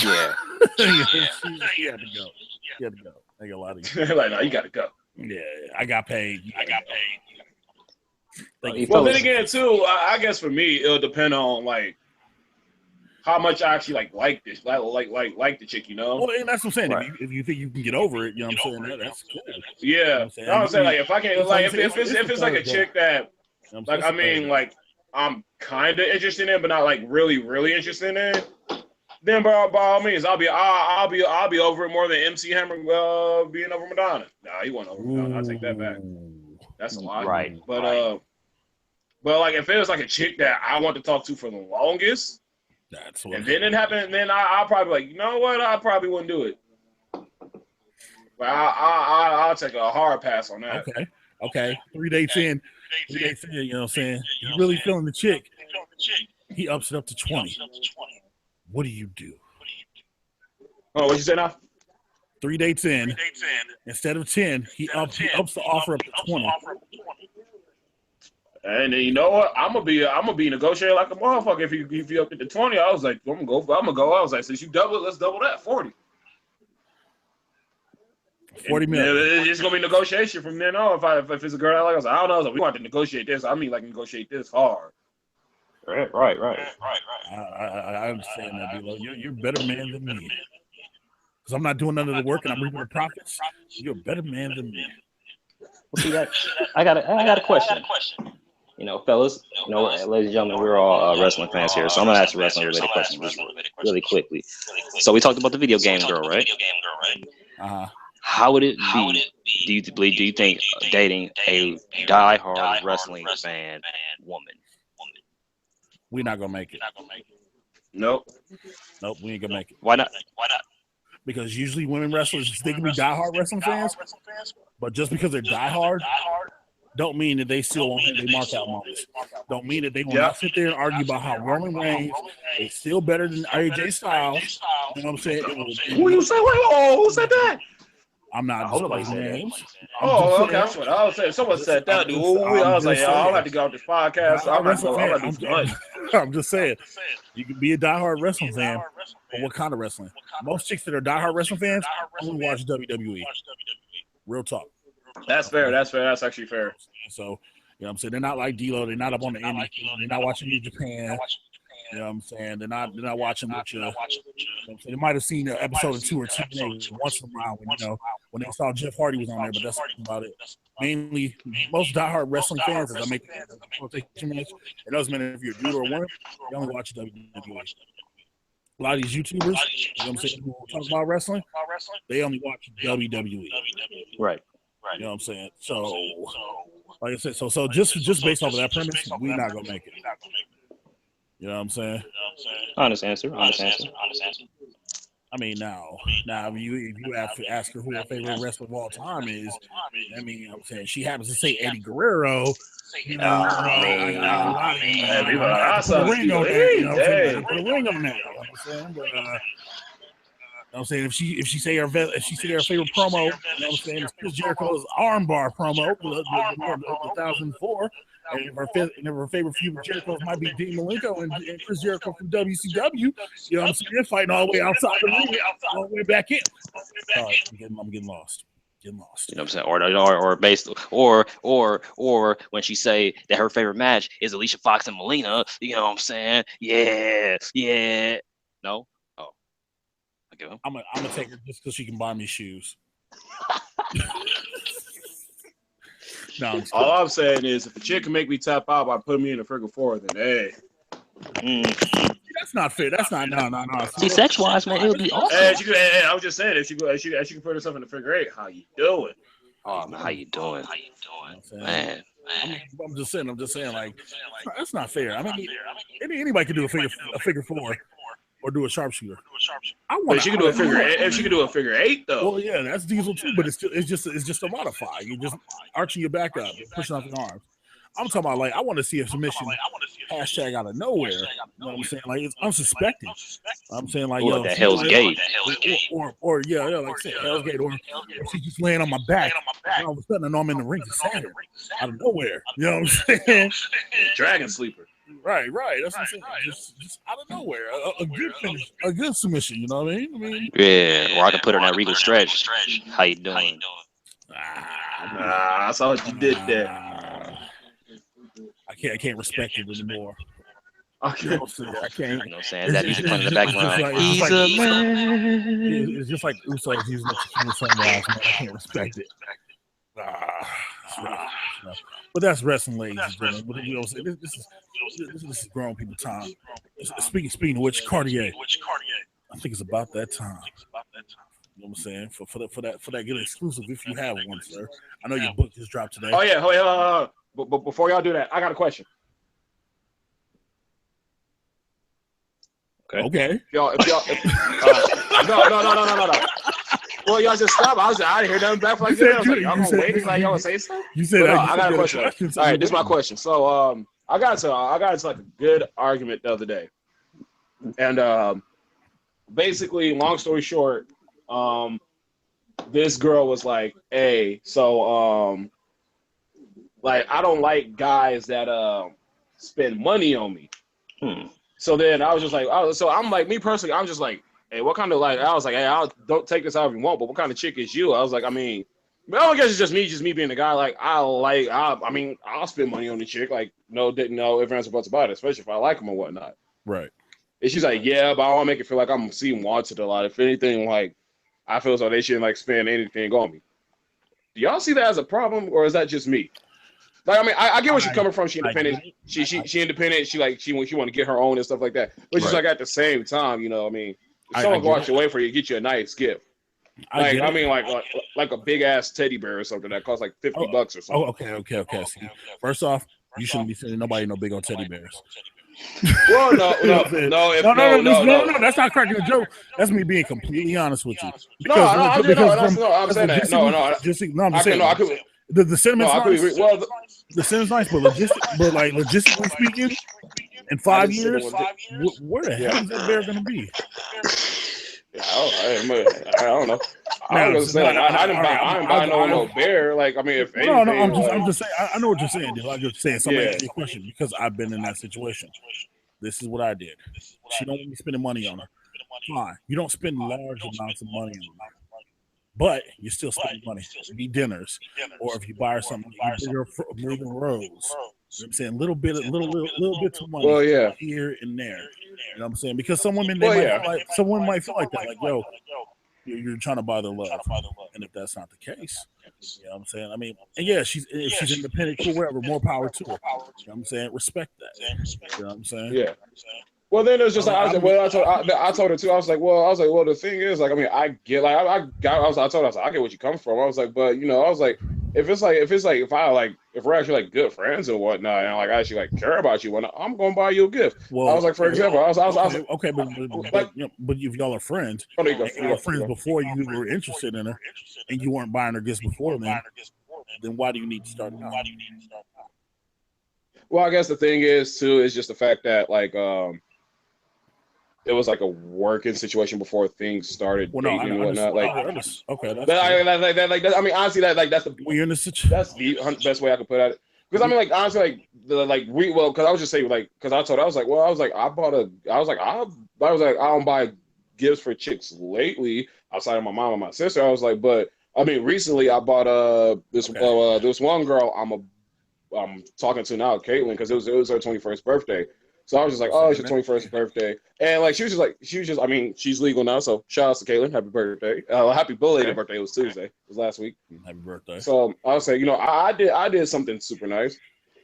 Yeah. she had to go. She had to go. I ain't gonna lie to you. Like, no, you got to go. Yeah, I got paid. Well, then again, too, I guess for me, it'll depend on like how much I actually like this, like the chick, you know. Well, and that's what I'm saying. Right. If you think you can get over it, you know what I'm saying? That's cool. Yeah, You know what I'm saying like if I can, like if it's like a chick that, You know like I mean, like I'm kind of interested in, but not like really interested in. Then by all means, I'll be over it more than MC Hammer being over Madonna. Nah, he wasn't over Madonna. I'll take that back. That's a lot. Right. But like if it was like a chick that I want to talk to for the longest, and then it happened, then I'll probably like, you know what? I probably wouldn't do it. But I'll take a hard pass on that. Okay. 3 dates in, you know what I'm saying? You really feeling the chick. He ups it up to 20. What do you do? Oh, what you say now? 3 dates in, instead of 10, he ups the offer up to 20. And then you know what? I'm gonna be negotiating like a motherfucker if you up to 20. I was like, I'm gonna go. I was like, since you double it, let's double that, 40. 40 million. It's gonna be negotiation from then on. If it's a girl I like, I was like, I don't know. I was like, we want to negotiate this. I mean, like negotiate this hard. Right. I understand that, D-Lo. You're a better man than me. Because I'm not doing none of the work and I'm reaping the profits. You're a better man than me. Well, see, I got a question. You know, fellas, you know, ladies and gentlemen, we're all wrestling fans here, so I'm gonna ask a wrestling-related question just really quickly. So we talked about the video game girl, right? How would it be? Do you think dating a die-hard wrestling fan woman? We're not gonna make it. Nope, we ain't gonna make it. Why not? Because usually women wrestlers, they can be diehard wrestling fans, but just because they're diehard, don't mean that they still won't hit their markout moments. Don't mean that they will not sit there and argue about how Roman Reigns is still better than AJ Styles. You know what I'm saying? Who you say? Who said that? I'm not disclosing names. Oh, okay. That's what I was saying. Someone said that, dude. I was like, I'll have to go off this podcast. I'm just saying, you can be a diehard wrestling fan, but what kind of wrestling? Most chicks that are diehard wrestling fans only watch WWE. Real talk. That's fair. That's actually fair. So, you know what I'm saying? They're not like D-Lo. They're not up on the indie. They're not watching New Japan. You know what I'm saying? They're not watching with you. They might have seen an episode or two or two once in a while when they saw Jeff Hardy was on there, but that's about it. Mainly, most diehard wrestling fans, as I make quotation marks, it doesn't matter if you're a dude or a woman, they only watch WWE. A lot of these YouTubers, you know what I'm saying, who talk about wrestling, they only watch WWE. Right. You know what I'm saying? So, like I said, so just based off of that premise, we're not gonna make it. You know what I'm saying? Honest answer. I mean, now, if you have to ask her who her favorite wrestler of all time is, I mean, you know what I'm saying, she happens to say Eddie Guerrero. You know, I put a ring on that. You know what I'm saying? Put a ring on that. You know what I'm saying? But, you know what I'm saying, if she say her favorite promo, you know what I'm saying, it's Chris Jericho's armbar promo, the 2004. And if her favorite feud with Jericho might be Dean Malenko and Chris Jericho from WCW, you know what I'm saying? They're fighting all the way outside the ring, all the way back in. Sorry, I'm getting lost. You know what I'm saying? Or based or when she say that her favorite match is Alicia Fox and Melina, you know what I'm saying? Yeah. No? Oh. Okay. I'm gonna take her just because she can buy me shoes. No, all I'm saying is, if a chick can make me tap out by putting me in a figure four, then hey. That's not fair. That's not no. See, sex-wise, man, it would be awesome. Hey, I was just saying, if she can put herself in a figure eight, how you doing? Oh, man, how you doing? Man. I'm just saying, like, that's not fair. I mean, anybody can do a figure four. Or do a sharpshooter. But she can do a figure eight. If she can do a figure eight, though. Well, yeah, that's Diesel too. But it's just a modify. You're just arching your back up, pushing off your arms. I'm talking about, like, I want to see a submission hashtag out of nowhere. You know what I'm saying? Like it's unsuspected. I'm saying like, yo, that Hell's Gate, or yeah, like I said, Hell's Gate, or she's just laying on my back. And all of a sudden, I know I'm in the ring of Saturn out of nowhere. You know what I'm saying? Dragon sleeper. Right. That's what I'm saying. Just out of nowhere, a good finish, a good submission. You know what I mean? Yeah, or I can put her in that regal stretch. How you doing? I saw what you did there. I can't respect it anymore. Okay. I can't. You know what I'm saying? That music playing in the background. He's a man. It's just like Usos using the tequila sunrise, man. I can't respect it. But that's wrestling, ladies and gentlemen. But you know, this is grown people time. Speaking of which, Quardeay, I think it's about that time. You know what I'm saying? For that good exclusive, if you have one, sir. I know your book just dropped today. Oh yeah, but before y'all do that, I got a question. Okay. No. Well, y'all just stop. I didn't hear nothing back from like that. Y'all gonna wait? Like y'all gonna say something? You said I got a question. All right, this is my question. So I got into like a good argument the other day, and basically, long story short, this girl was like, "Hey, so like I don't like guys that spend money on me." So then I was just like, so I'm like, me personally, I'm just like, hey, what kind of like? I was like, hey, don't take this however you want, but what kind of chick is you? I was like, I mean, I guess it's just me being the guy. Like, I mean, I'll spend money on the chick. Like, no, didn't know if answer buts about it, especially if I like them or whatnot. Right. And she's like, yeah, but I want to make it feel like I'm seeing wanted a lot. If anything, like, I feel as though they shouldn't like spend anything on me. Do y'all see that as a problem, or is that just me? Like, I mean, I get where she's coming from. She independent. She independent. She want to get her own and stuff like that. But she's like at the same time, you know, I mean, if someone go out your way for you, get you a nice gift. Like, I mean, like a big ass teddy bear or something that costs like $50 or something. Oh, okay. See, first off, you shouldn't be sending nobody no big old teddy bears. Well, no. That's not cracking a joke. That's me being completely honest with you. I'm saying that. No. The sentiment's nice. Well, the sentiment's nice, but logistically speaking, in 5 years, where the hell is that bear going to be? I don't know. I was saying, I didn't buy no bear. Like, I mean, if anything, I'm just saying. I know what you're saying, dude. I'm just saying something answer your question because I've been in that situation. This is what I did. She don't want me spending money on her. Fine. You don't spend large amounts of money on her. But you're still spending money. Be dinners, or if you buy her something, you bring her rose. You know what I'm saying? Little bits of money here and there. You know what I'm saying? Because some women might feel like that. Like, yo, you're trying to buy their love. And if that's not the case, you know what I'm saying? I mean, and yeah, she's independent, cool, whatever, more power to her. You know what I'm saying? Respect that. You know what I'm saying? Yeah. Well, then there's just like I told her too. I was like, well, the thing is, like, I mean, I get like I told her, I was like, I get what you come from. I was like, but you know, I was like, if we're actually like good friends and whatnot, and like I actually like care about you, I'm gonna buy you a gift. Well, I was like, for example, I was like, okay, but if y'all are friends, y'all friends before you were interested in her, and you weren't buying her gifts before then why do you need to start now? Well, I guess the thing is too is just the fact that like it was like a working situation before things started dating and whatnot. Like, okay, I mean, honestly, that's the when you're in the situation. That's the best way I could put it. Because I mean, like honestly, because I was just saying, like, because I told her, I don't buy gifts for chicks lately outside of my mom and my sister. I was like, but I mean, recently I bought this one girl I'm talking to now, Caitlin, because it was her 21st birthday. So I was just like, oh, it's your 21st birthday. And like, she was I mean, she's legal now. So shout out to Caitlin. Happy birthday. Happy belated birthday. It was Tuesday. It was last week. Happy birthday. So I was saying, you know, I did something super nice.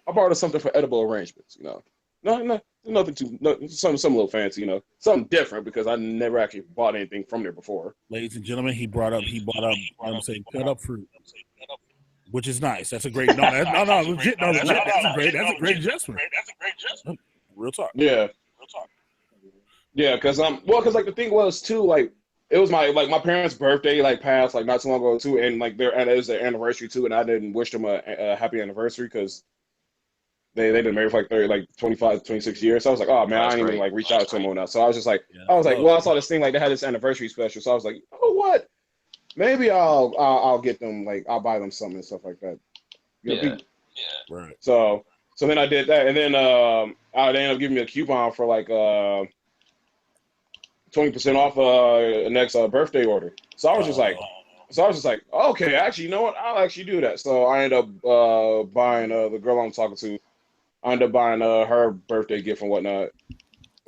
I bought her something for edible arrangements, you know. Nothing some little fancy, you know, something different because I never actually bought anything from there before. Ladies and gentlemen, he bought up, I'm saying, cut up fruit. Which is nice. That's a great legit. That's a great gesture. Real talk. Yeah. Because like the thing was too, like it was my parents' birthday like passed like not too long ago too, and like it was their anniversary too, and I didn't wish them a happy anniversary because they've been married for like 30, like 25, 26 years. So I was like, oh man, I didn't even like reach out to him or not. So I was just like, I was like, well, I saw this thing like they had this anniversary special. So I was like, oh what? Maybe I'll get them, like I'll buy them something and stuff like that. Right. So then I did that, and then they ended up giving me a coupon for like 20% off next birthday order. So I was just like, okay, actually, you know what? I'll actually do that. So I ended up buying the girl I'm talking to. I ended up buying her birthday gift and whatnot.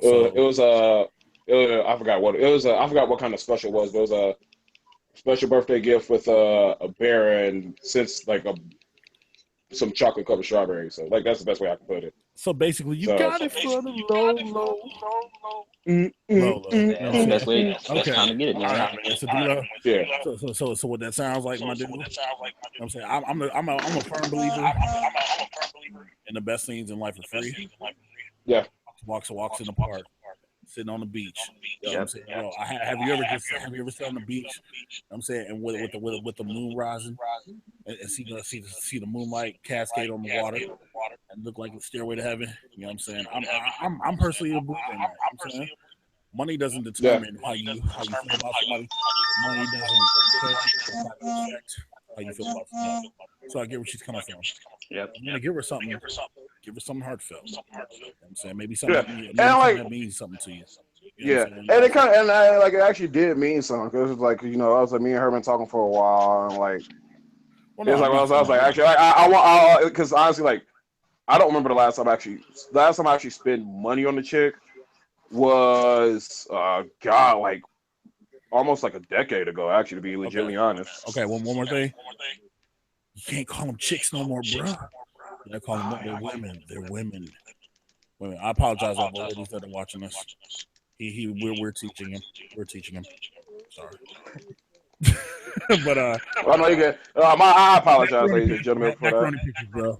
I forgot what it was. I forgot what kind of special it was, but it was a special birthday gift with a bear and some chocolate covered strawberries. So like that's the best way I can put it. So basically, you got it for the low. That's the best way. Best time to get it, man. All right, man. So, so what that sounds like, my dude. I'm saying I'm a firm believer in the best things in life are free. Yeah. Walks in the park, sitting on the beach. You know what I'm saying? Have you ever sat on the beach? You know what I'm saying, and with the moon rising, and see the moonlight cascade on the water, and look like a stairway to heaven. You know what I'm saying? I'm personally a believer in that. I'm saying money doesn't determine how you feel about somebody. Money doesn't affect how you feel about somebody. So I get where she's coming from. Yep. I'm gonna give her something heartfelt. You know what I'm saying? Maybe something that means something to you. You know and it it actually did mean something because it's like, you know, I was like, me and her been talking for a while, and like, I was like, actually, I want, because honestly, like, I don't remember the last time I actually spent money on the chick was like almost like a decade ago, actually, to be legitimately honest. Okay, one more thing. You can't call them chicks no more, bro. I call them women. They're women. I apologize to all the ladies that are watching this. We're teaching him. Sorry. But I know you get. I apologize, ladies and gentlemen, for that. Pictures, bro.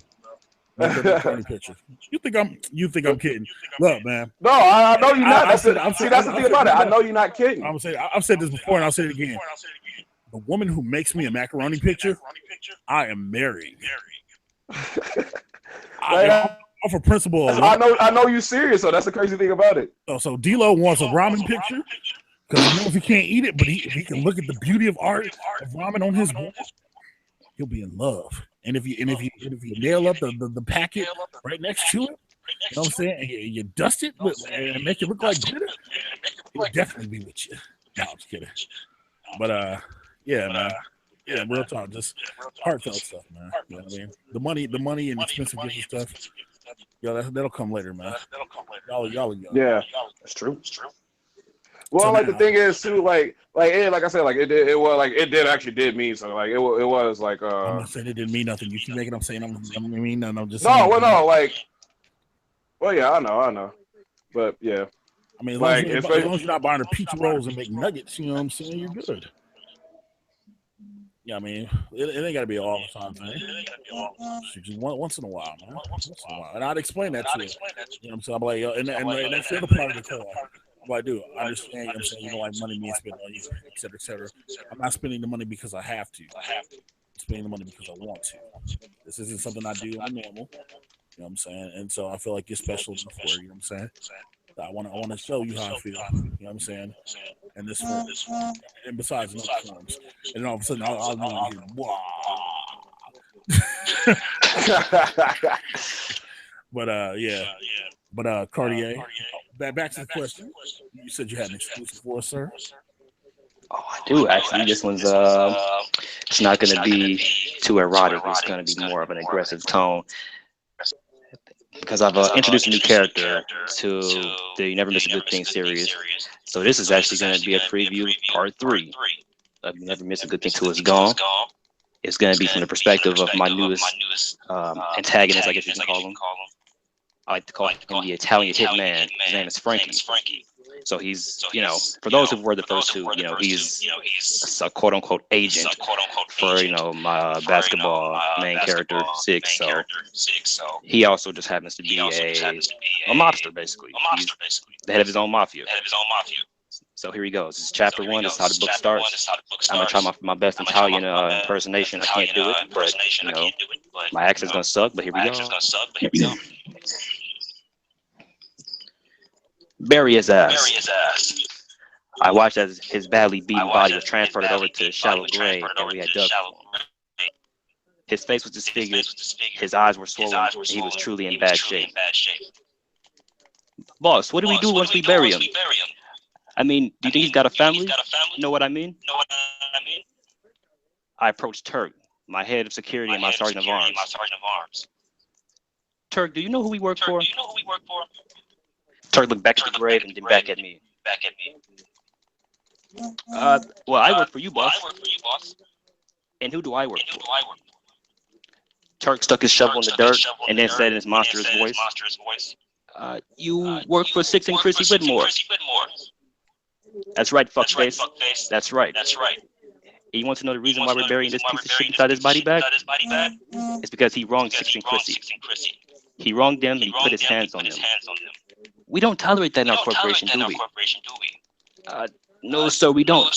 Macaroni pictures. You think I'm kidding? Look, man. No, I know you're not. That's the thing about it. I know you're not kidding. I've said this before, and I'll say it again. The woman who makes me a macaroni picture, I am married. I'm for principle. I know you're serious, so that's the crazy thing about it. So D-Lo wants a ramen picture because he knows he can't eat it, but if he can look at the beauty of art of ramen on his wall, he'll be in love. And if you nail up the packet right next to it, you know what I'm saying, and you dust it and make it look like glitter, he'll definitely be with you. No, I'm just kidding. But yeah, man. Yeah, real talk, just heartfelt stuff, man. You know what I mean? The money and expensive gifts and stuff. Yo, that'll come later, man. Y'all are young. Yeah, that's true. Well, so like the thing is too, like I said, like it did actually mean something. Like it was like I'm not saying it didn't mean nothing. You keep making up saying I'm mean nothing. I'm just yeah, I know, but yeah. I mean, as long as you're not buying her pizza rolls and make nuggets, you know what I'm saying, you're good. Yeah, I mean, it ain't got to be all the time, man. Just once in a while, man. And I'd explain that to you. You know what I'm saying? I'm like, yo, and that's the other part of the call. I'm like, dude, I understand, you know what I'm saying, you don't like money being spent on you, et cetera, et cetera. I'm not spending the money because I have to. I'm spending the money because I want to. This isn't something I do on normal. You know what I'm saying? And so I feel like you're special enough for it, you know what I'm saying? I want to show you how I feel, you know what I'm saying? And this form, and besides in other forms, and then all of a sudden I'll hear, wow. But yeah. But Quardeay, back to the question. You said you had an exclusive for us, sir. Oh, I do actually. This one's it's not going to be too erotic. It's going to be more of an aggressive tone. Because I've introduced a new character to the You Never Miss a Good Thing series. So this is actually going to be a preview part 3 of You Never Miss a Good Thing Till It's Gone. It's going to be from the perspective of my newest antagonist, I guess you can call him. I like to call him the Italian hitman. His name is Frankie. So he's, you know, for those who were the first two, you know, he's a quote-unquote agent for, you know, my basketball main character, Six. So he also just happens to be a mobster, basically. He's the head of his own mafia. So here he goes. This is chapter 1. This is how the book starts. I'm going to try my best Italian impersonation. I can't do it, but, you know, my accent's going to suck, but here we go. Bury his ass. I watched as his badly beaten body was transported over to a shallow grave that we had dug for him. His face was disfigured, his eyes were swollen, and he was truly in bad shape. Boss, what do we do once we bury him? I mean, do you think he's got a family? You know what I mean? I approached Turk, my head of security and my sergeant of arms. Turk, do you know who we work for? Turk looked back at the grave and then back at me. Well, I work for you, boss. And who do I work for? Turk stuck his shovel in the dirt and then said in his monstrous voice, you work for Six and Chrissy Whitmore. That's right, fuckface. That's right. You want to know the reason why we're burying this piece of shit inside his body bag? It's because he wronged Six and Chrissy. He wronged them and he put his hands on them. We don't tolerate that in our corporation, do we? No, sir, we don't.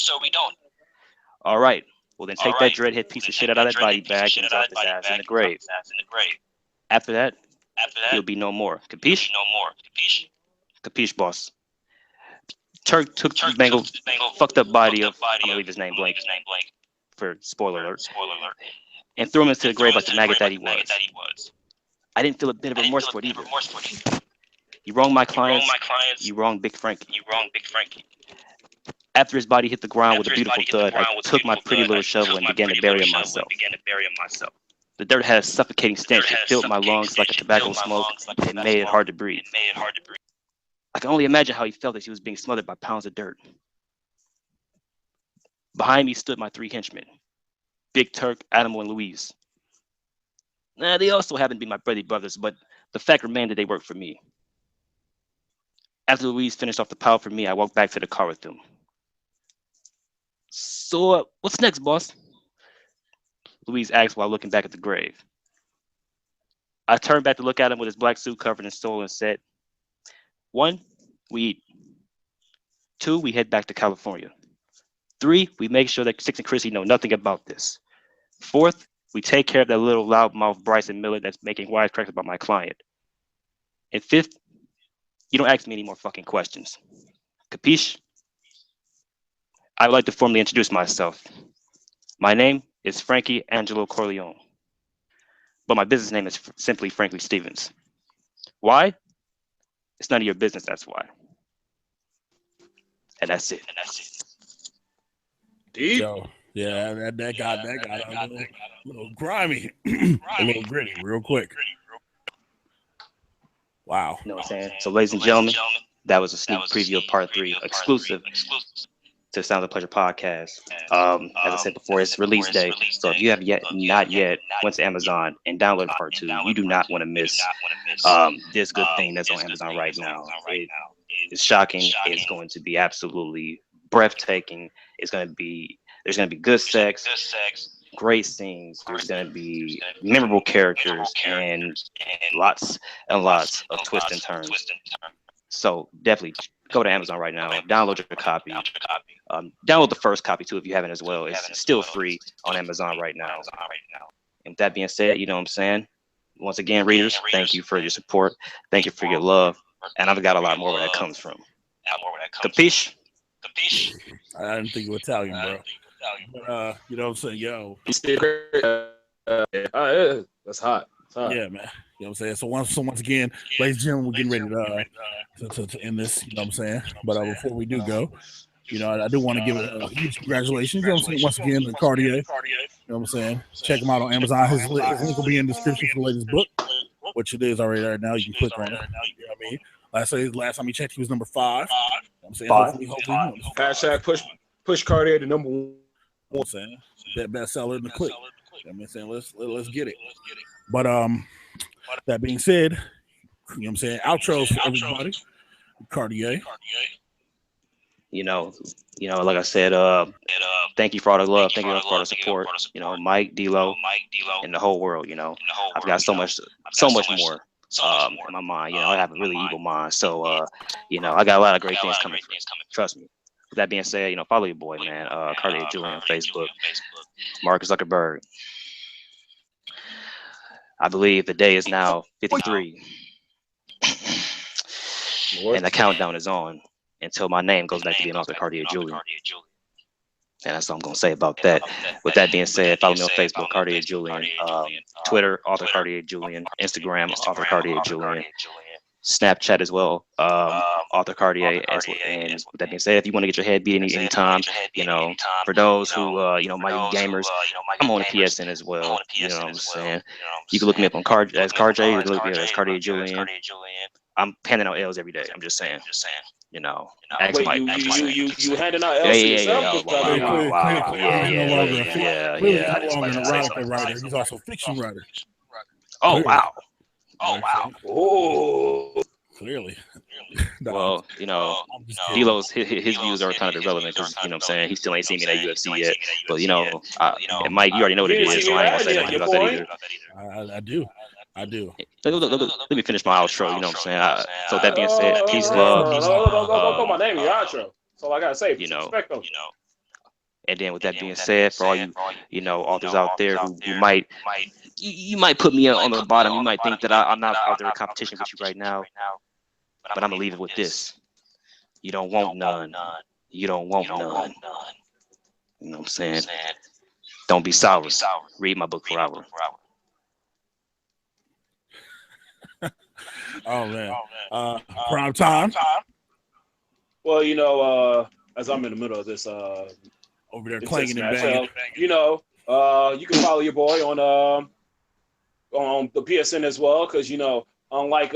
All right. Well, then take that dreadhead piece of shit out of that body bag and drop his ass in the grave. After that, he'll be no more. Capiche? Capiche, boss. Turk took the mangled, fucked up body of, I'm gonna leave his name blank for spoiler alert, and threw him into the grave like the maggot that he was. I didn't feel a bit of remorse for it either. You wronged my clients, you wronged Big Frankie. After his body hit the ground with a beautiful thud, I took my pretty little shovel and began to bury him myself. The dirt had a suffocating stench. It filled my lungs like a tobacco smoke. It made it hard to breathe. I can only imagine how he felt as he was being smothered by pounds of dirt. Behind me stood my three henchmen, Big Turk, Animal, and Louise. They also happened to be my bloody brothers, but the fact remained that they worked for me. After Louise finished off the pile for me, I walked back to the car with them. So, what's next, boss? Louise asked while looking back at the grave. I turned back to look at him with his black suit covered in soil and said, 1, we eat. 2, we head back to California. 3, we make sure that Six and Chrissy know nothing about this. 4th, we take care of that little loudmouth Bryson Miller that's making wisecracks about my client. And 5th, you don't ask me any more fucking questions. Capiche? I would like to formally introduce myself. My name is Frankie Angelo Corleone, but my business name is simply Franklin Stevens. Why? It's none of your business, that's why. And that's it. Deep. So, yeah, that got a little grimy, a little gritty, real quick. Wow. You know what I'm saying? So, ladies and gentlemen, that was a sneak preview of part 3, exclusive to Sound of Pleasure podcast. As I said before, it's release day. So if you have not yet went to Amazon and downloaded part 2, you do not want to miss this good thing that's on Amazon right now. It's shocking. It's going to be absolutely breathtaking. There's going to be good sex, great scenes. There's going to be memorable characters and lots and lots of twists and turns. So definitely go to Amazon right now, download your copy. Download the first copy too if you haven't as well. It's still free on Amazon right now. And with that being said, you know what I'm saying? Once again, readers, thank you for your support. Thank you for your love. And I've got a lot more where that comes from. Capiche? I didn't think you were Italian, bro. You know what I'm saying? Yo. That's hot. Yeah, man. You know what I'm saying? So once again, ladies and gentlemen, we're getting ready to end this, you know what I'm saying? But before we do go, you know, I do want to give a huge congratulations, you know what I'm saying, once again to Quardeay. You know what I'm saying? Check him out on Amazon. His link will be in the description for the latest book, which it is already right now. You can click on it. You know what I mean? Last time he checked, he was number 5. You know what I'm saying? Hopefully, hashtag push Quardeay to number 1. You know what I'm saying? Bestseller in the click. You know what I'm saying? Let's get it. But that being said, you know what I'm saying? Outros for everybody. Quardeay. You know, like I said, thank you for all the love. Thank you for all the support. You know, Mike, D-Lo, and the whole world, you know. I've got so much more in my mind. You know, I have a really evil mind. So, you know, I got a lot of great things coming. Trust me. With that being said, you know, follow your boy, man. Quardeay Julien on Facebook. Mark Zuckerberg. I believe the day is now 53. And the countdown is on until my name goes back to being Author Quardeay Julien. And that's all I'm going to say about that. With that being said, follow me on Facebook, Quardeay Julien, Twitter, Author Quardeay Julien, Instagram, Author Quardeay Julien, Snapchat as well, Author Quardeay. And with that being said, if you want to get your head beat anytime, for those who, might be gamers, I'm on the PSN as well. You know what I'm saying? You can look me up on as Quardeay, you can look me up as Quardeay Julien. I'm handing out L's every day. I'm just saying. Ask Wait, Mike. you handing out L's to yourself? Wow. Yeah. He's no longer an erotica writer. He's also a fiction writer. Oh, wow. Oh. Clearly. Well, D-Lo's his views are kind of irrelevant because what I'm saying, he still ain't seen me in that UFC yet. But and Mike, you already know what it is, so I ain't gonna say nothing about that either. I do. Let me finish my outro. You know what I'm saying? So that being said, peace, love. Don't call my name in your outro. That's all I gotta say. And then with that being said, for all you authors out there who might you might put me on the bottom. You might think that I'm not out there in competition with you right now. But I'm gonna leave it with this: you don't want none. You don't want none. You know what I'm saying? Don't be sour. Read my book for hours. Oh man, prime time. Well, as I'm in the middle of this, over there clanging and banging. You can follow your boy on the PSN as well, because unlike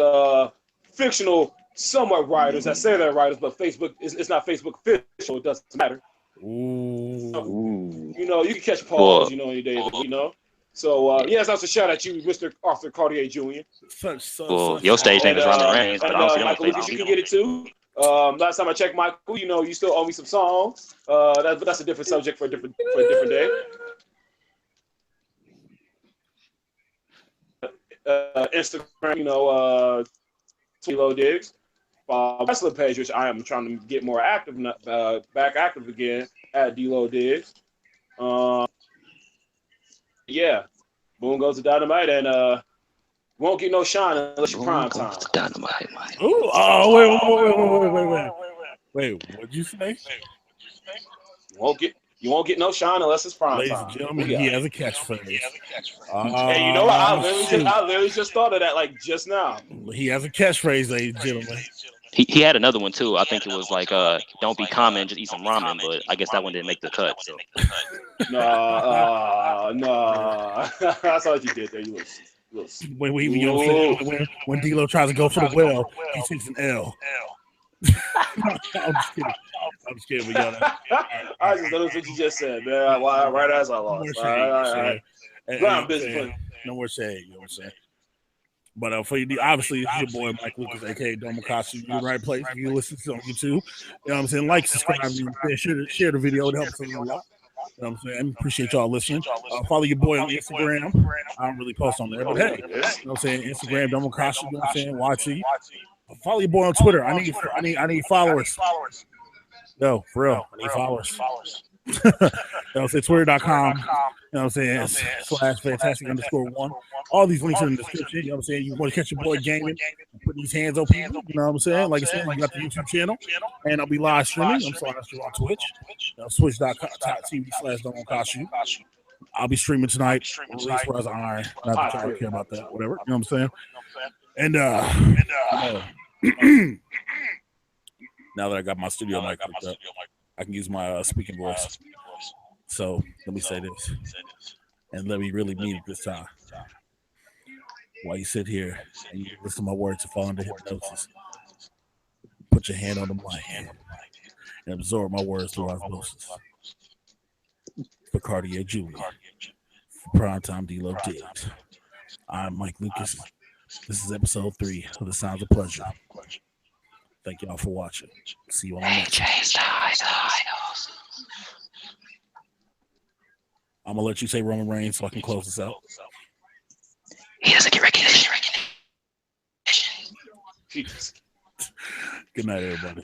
fictional somewhat writers that say they're writers, but Facebook it's not Facebook official. It doesn't matter. Ooh. You can catch Paul, in your days, So yes, that's a shout at you, Mr. Author Quardeay Julien. Your stage name is Roman Reigns, but Michael Lucas, you can get it too. Last time I checked, Michael, you still owe me some songs. That's a different subject for a different day. Instagram, D-Lo Diggs. Wrestling page, which I am trying to get more active, back active again at D-Lo Diggs. Yeah, boom goes to Dynamite, and won't get no shine unless you're prime time. Dynamite. Ooh, oh, wait, what'd you say? You won't get no shine unless it's prime time. Ladies and gentlemen, he has a catchphrase. Hey, I literally just thought of that just now. He has a catchphrase, ladies and gentlemen. He had another one too. I think it was like, "Don't be common, just eat some ramen." But I guess that one didn't make the cut. So. No. I saw what you did there. You was when D-Lo tries to go for the well, he takes an L. I'm just kidding. I just noticed what you just said, man. Right as I lost. No more shade. You know what I'm saying? But for you, obviously, it's your boy Mike Lucas, aka Domokashi. You're in the right place. If you listen to it on YouTube, you know what I'm saying? Like, subscribe, share the video. It helps us a lot. You know what I'm saying? Appreciate y'all listening. Follow your boy on Instagram. I don't really post on there, but hey, you know what I'm saying? Instagram, Domokashi, you know what I'm saying? YT. Follow your boy on Twitter. I need followers. No, for real. I need followers. You know what I'm saying? Twitter.com. You know what I'm saying? /fantastic_1. All these links are in the description. You know what I'm saying? You want to catch your boy gaming, put these hands open. You know what I'm saying? Like I said, you got the YouTube channel, and I'll be live streaming. I'm live streaming on Twitch. Twitch.com/Domokashi. I'll be streaming tonight. Release Rise of Iron. Not that y'all care about that. Whatever. You know what I'm saying? And now that I got my studio mic hooked up, I can use my speaking voice. So let me say this, and let me really mean it this time. While you sit here and you listen to my words and fall into hypnosis, put your hand on the mic and absorb my words through osmosis. For Quardeay Julien, for Primetime D-Lo Diggs, I'm Mike Lucas. This is episode 3 of The Sounds of Pleasure. Thank y'all for watching. See you on the next one. I'm going to let you say Roman Reigns so I can close this out. He doesn't get recognition. Good night, everybody.